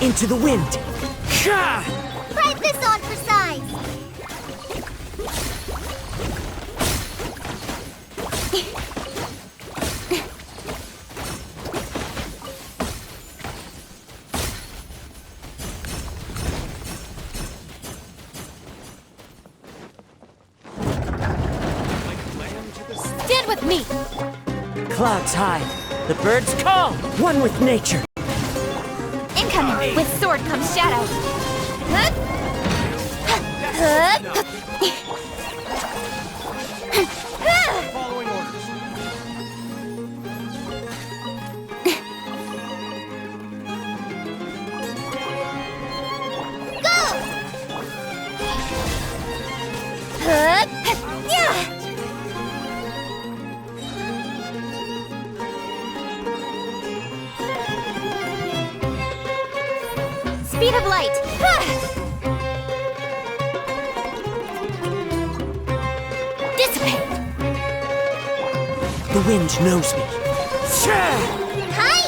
F: Into the wind.
C: Prize this on for size!
U: Stand with me!
F: Clouds high. The birds call. One with nature.
U: Incoming! With sword comes shadow.
L: Following orders.
C: Dissipate!
F: The wind knows me.
C: Hi!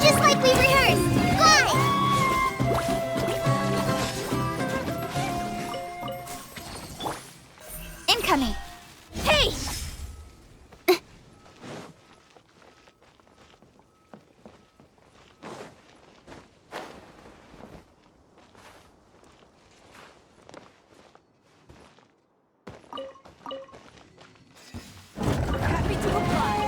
C: Just like we rehearsed! Glide! Incoming! Hey!
E: Happy to oblige.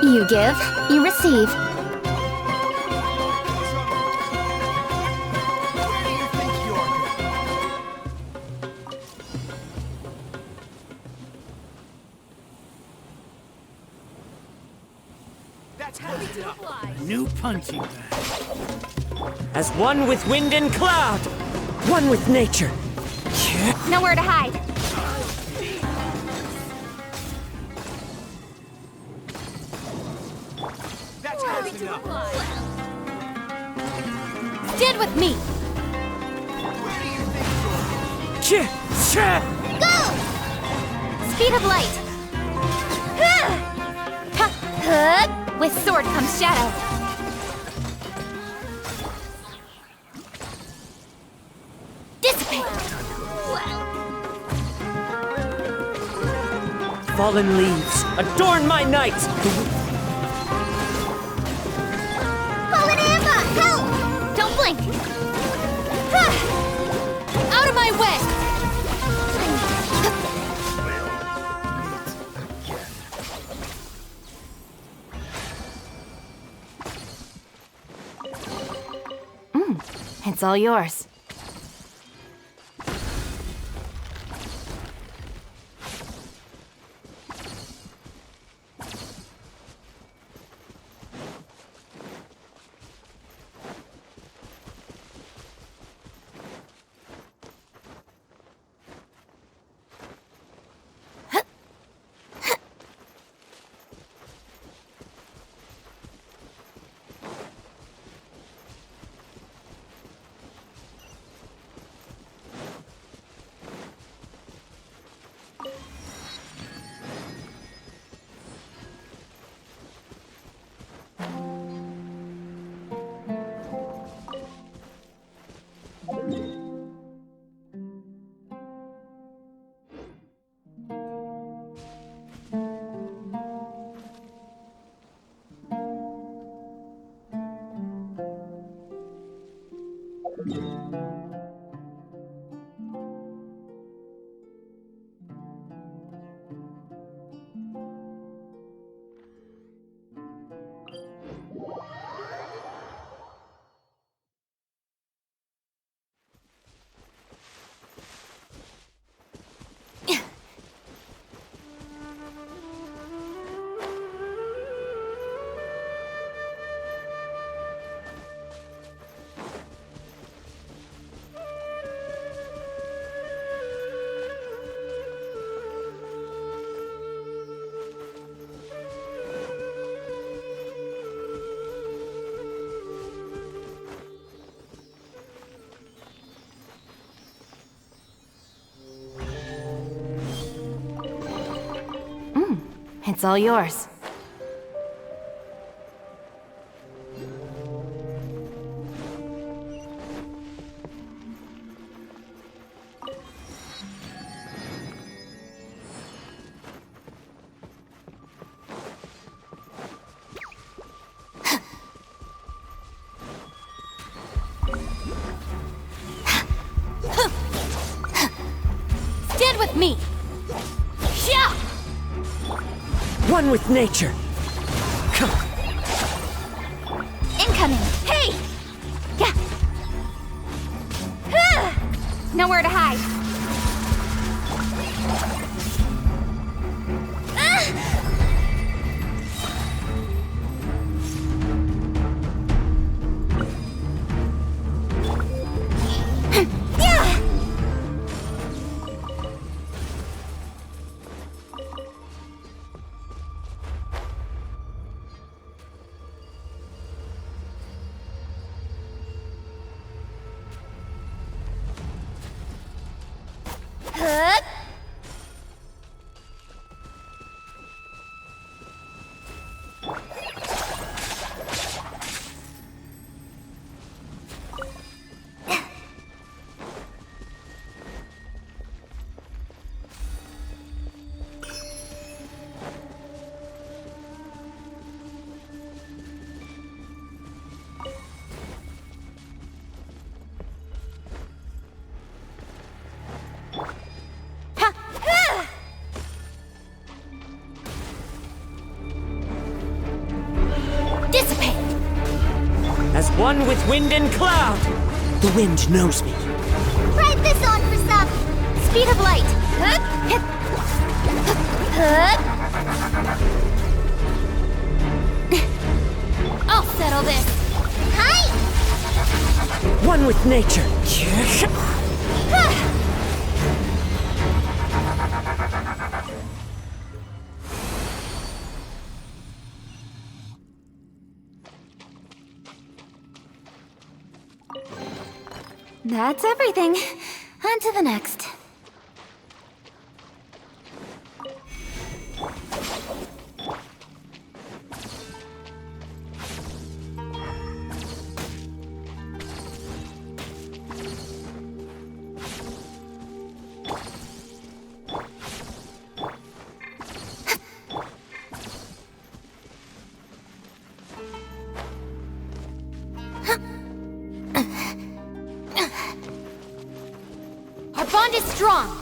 R: You give, you receive.
E: Happy to oblige.
P: New punching bag.
F: As one with wind and cloud, one with nature.
U: Nowhere to hide.
E: Happy to oblige.
U: Stand with me! Go! Speed of light! With sword comes shadow. Dissipate!
F: Fallen leaves, adorn my night!
C: Fallen Amber! Help!
U: Don't blink! Out of my way!
B: It's all yours. It's all yours.
U: Stand with me! Yeah!
F: One with nature.
U: Incoming! Hey! Yeah! Nowhere to hide.
F: One with wind and cloud! The wind knows me.
C: Ride this on for some speed of light.
U: I'll settle this.
C: Hi!
F: One with nature.
U: That's everything. On to the next.
C: Our bond is strong.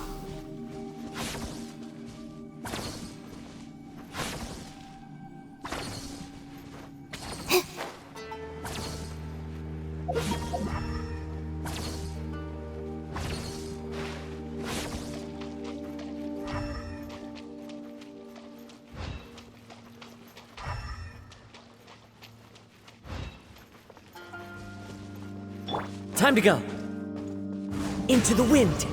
F: Time to go. Into the wind.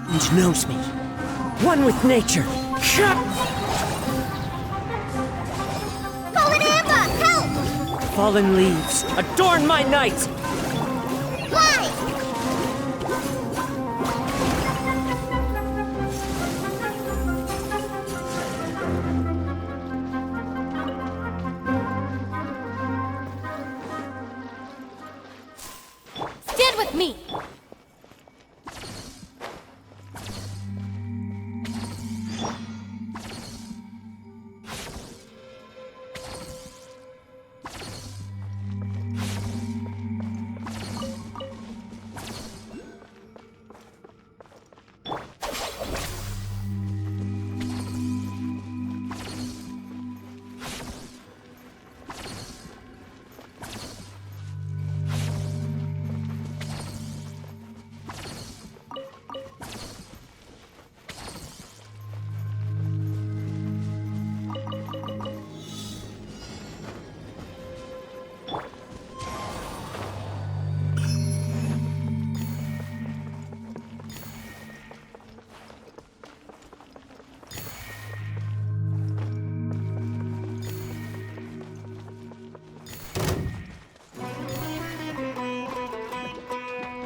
F: Wind knows me. One with nature.
C: Fallen Amber, help!
F: Fallen leaves, adorn my night!
C: Fly!
U: Stand with me.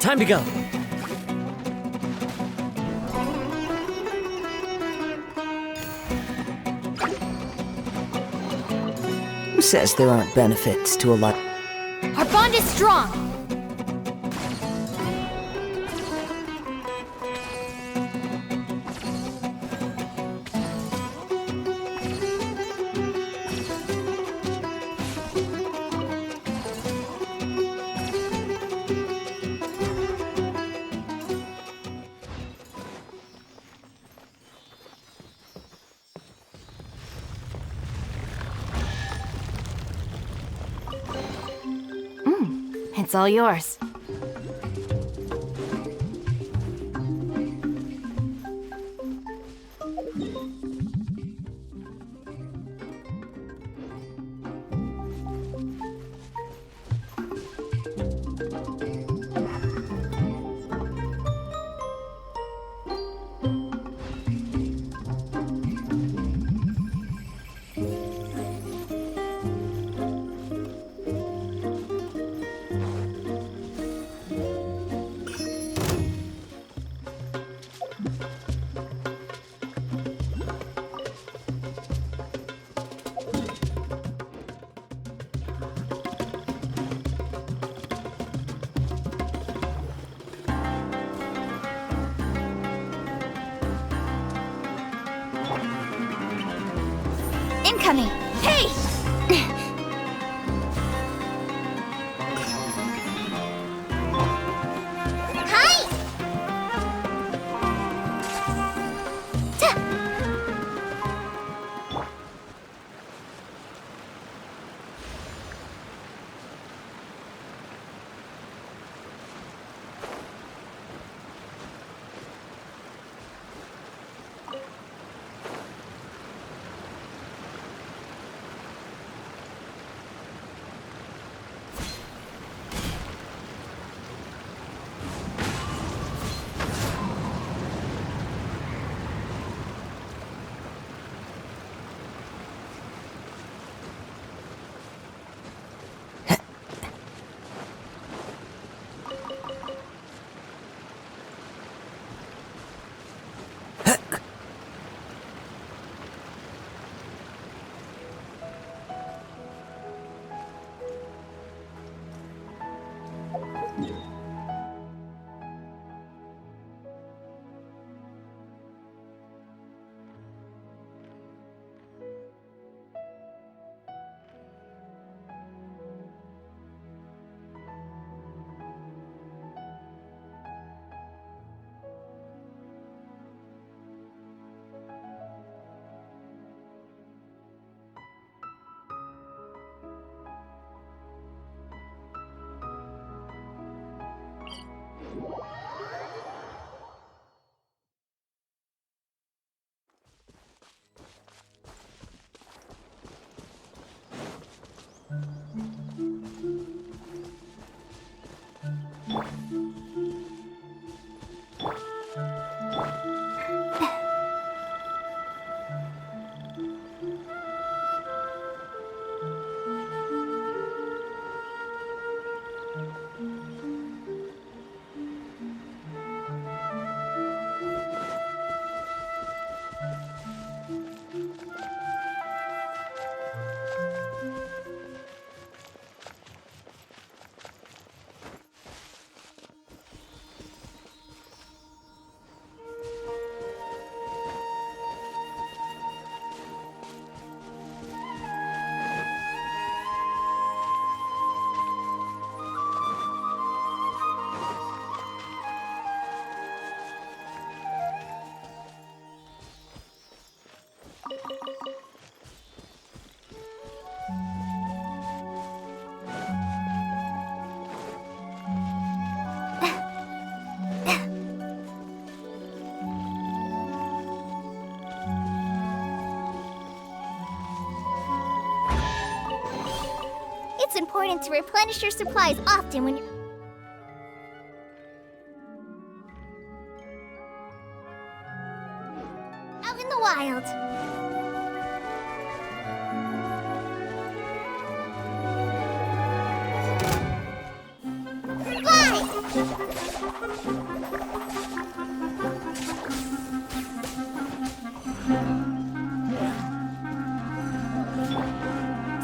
F: Time to go.
K: Who says there aren't benefits to a lot?
U: Our bond is strong. It's all yours.
O: Incoming! Hey!
C: Hi! It's important to replenish your supplies often when you're... out in the wild.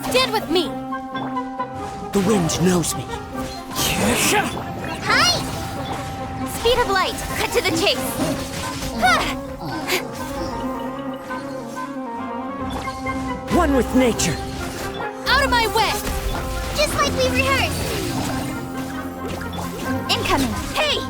O: Stand with me!
F: The wind knows me.
O: Hi! Speed of light, cut to the chase!
F: One with nature.
O: Out of my way!
C: Just like we rehearsed!
O: Incoming! Hey!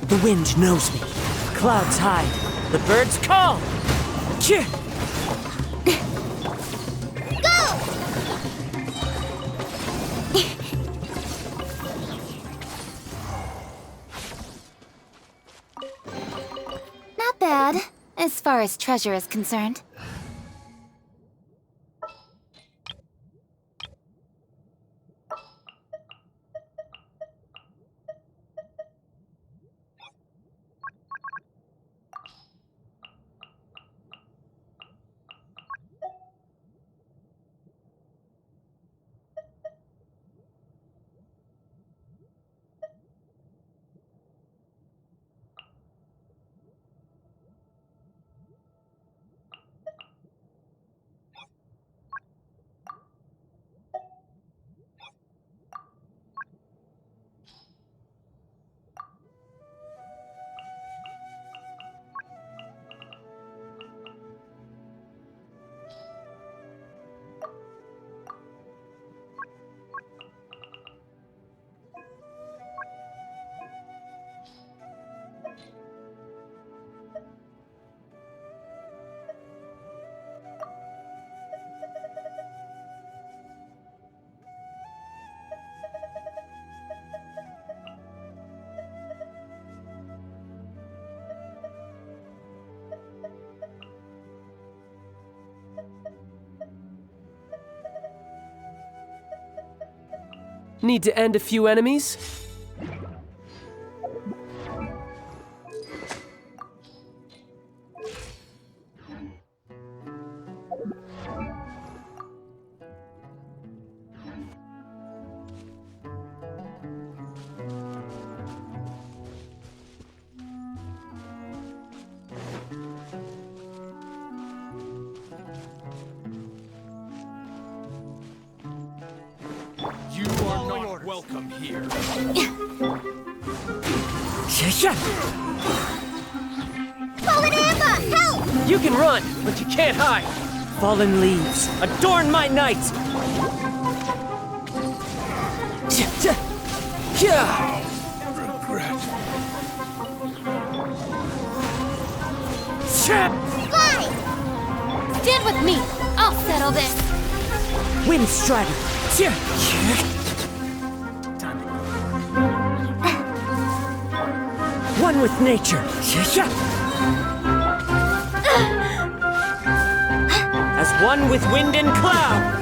F: The wind knows me. Clouds hide. The birds call. Cheer!
R: Not bad, as far as treasure is concerned.
F: Need to end a few enemies?
G: You are not welcome here.
C: Fallen Amber, help!
F: You can run, but you can't hide. Fallen leaves, adorn my night!
G: Regret.
C: Fly! Stand with me. I'll settle this.
F: Wind Strider! One with nature! As one with wind and cloud!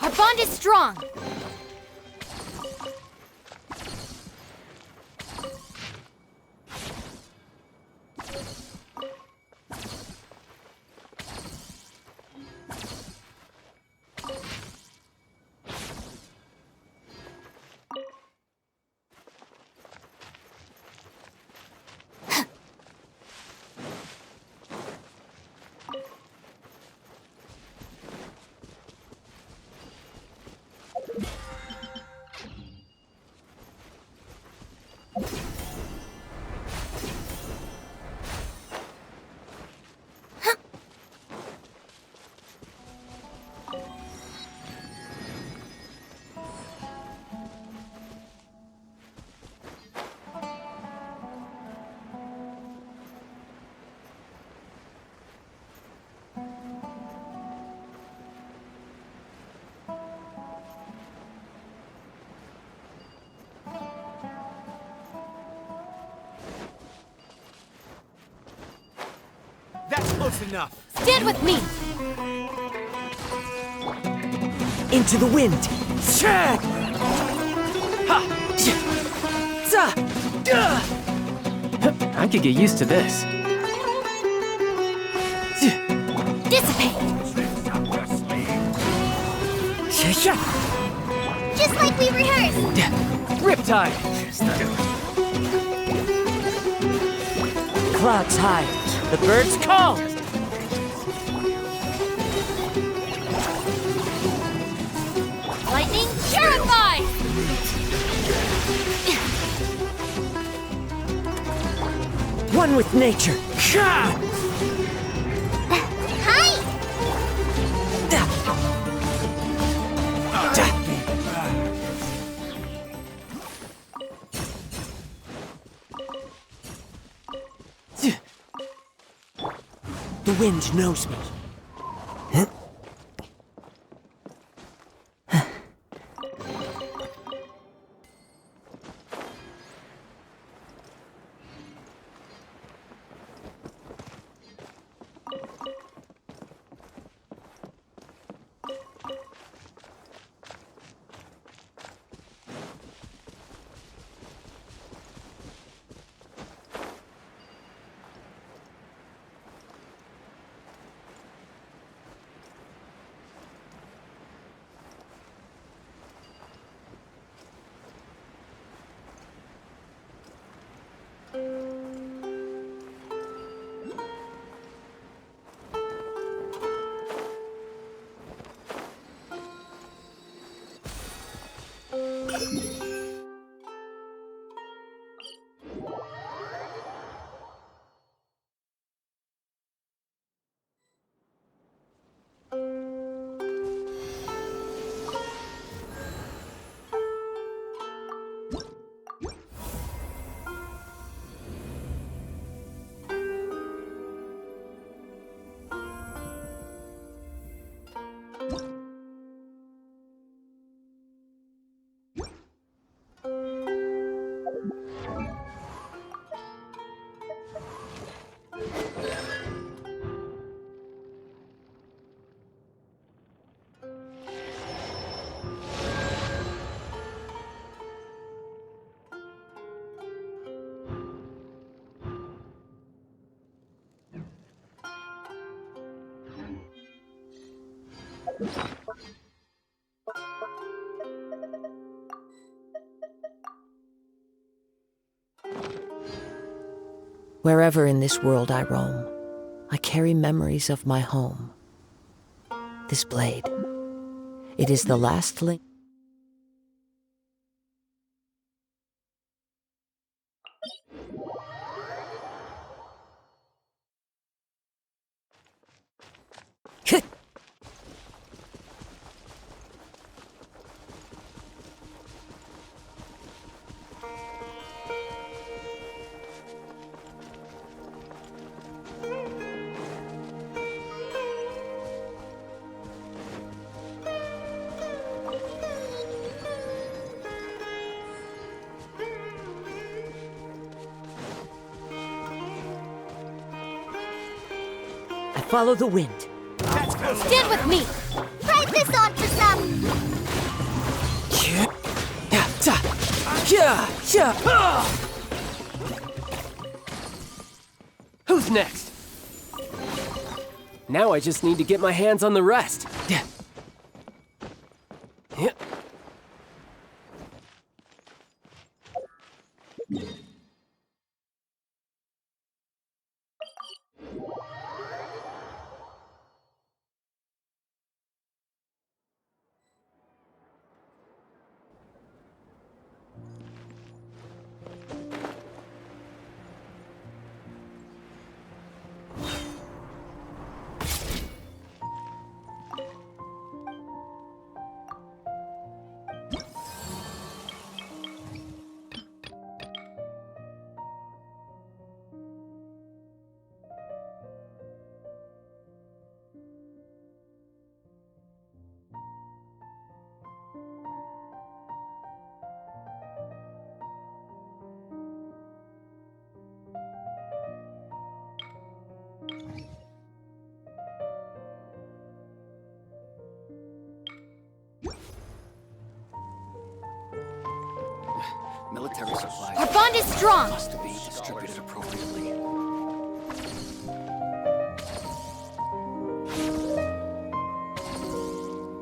C: Our bond is strong.
E: That's close enough.
C: Stand with me.
F: Into the wind!
E: I could get used to this.
C: Dissipate. Just like we rehearsed.
F: Riptide! Clouds hide. The birds call!
C: Lightning purified.
F: One with nature.
C: Hi!
F: The wind knows me.
K: Wherever in this world I roam, I carry memories of my home. This blade, it is the last link.
F: Follow the wind.
C: Stand with me! Ride this on for some!
F: Who's next? Now I just need to get my hands on the rest.
E: Military supplies.
U: Our bond is strong.
E: Must be distributed appropriately.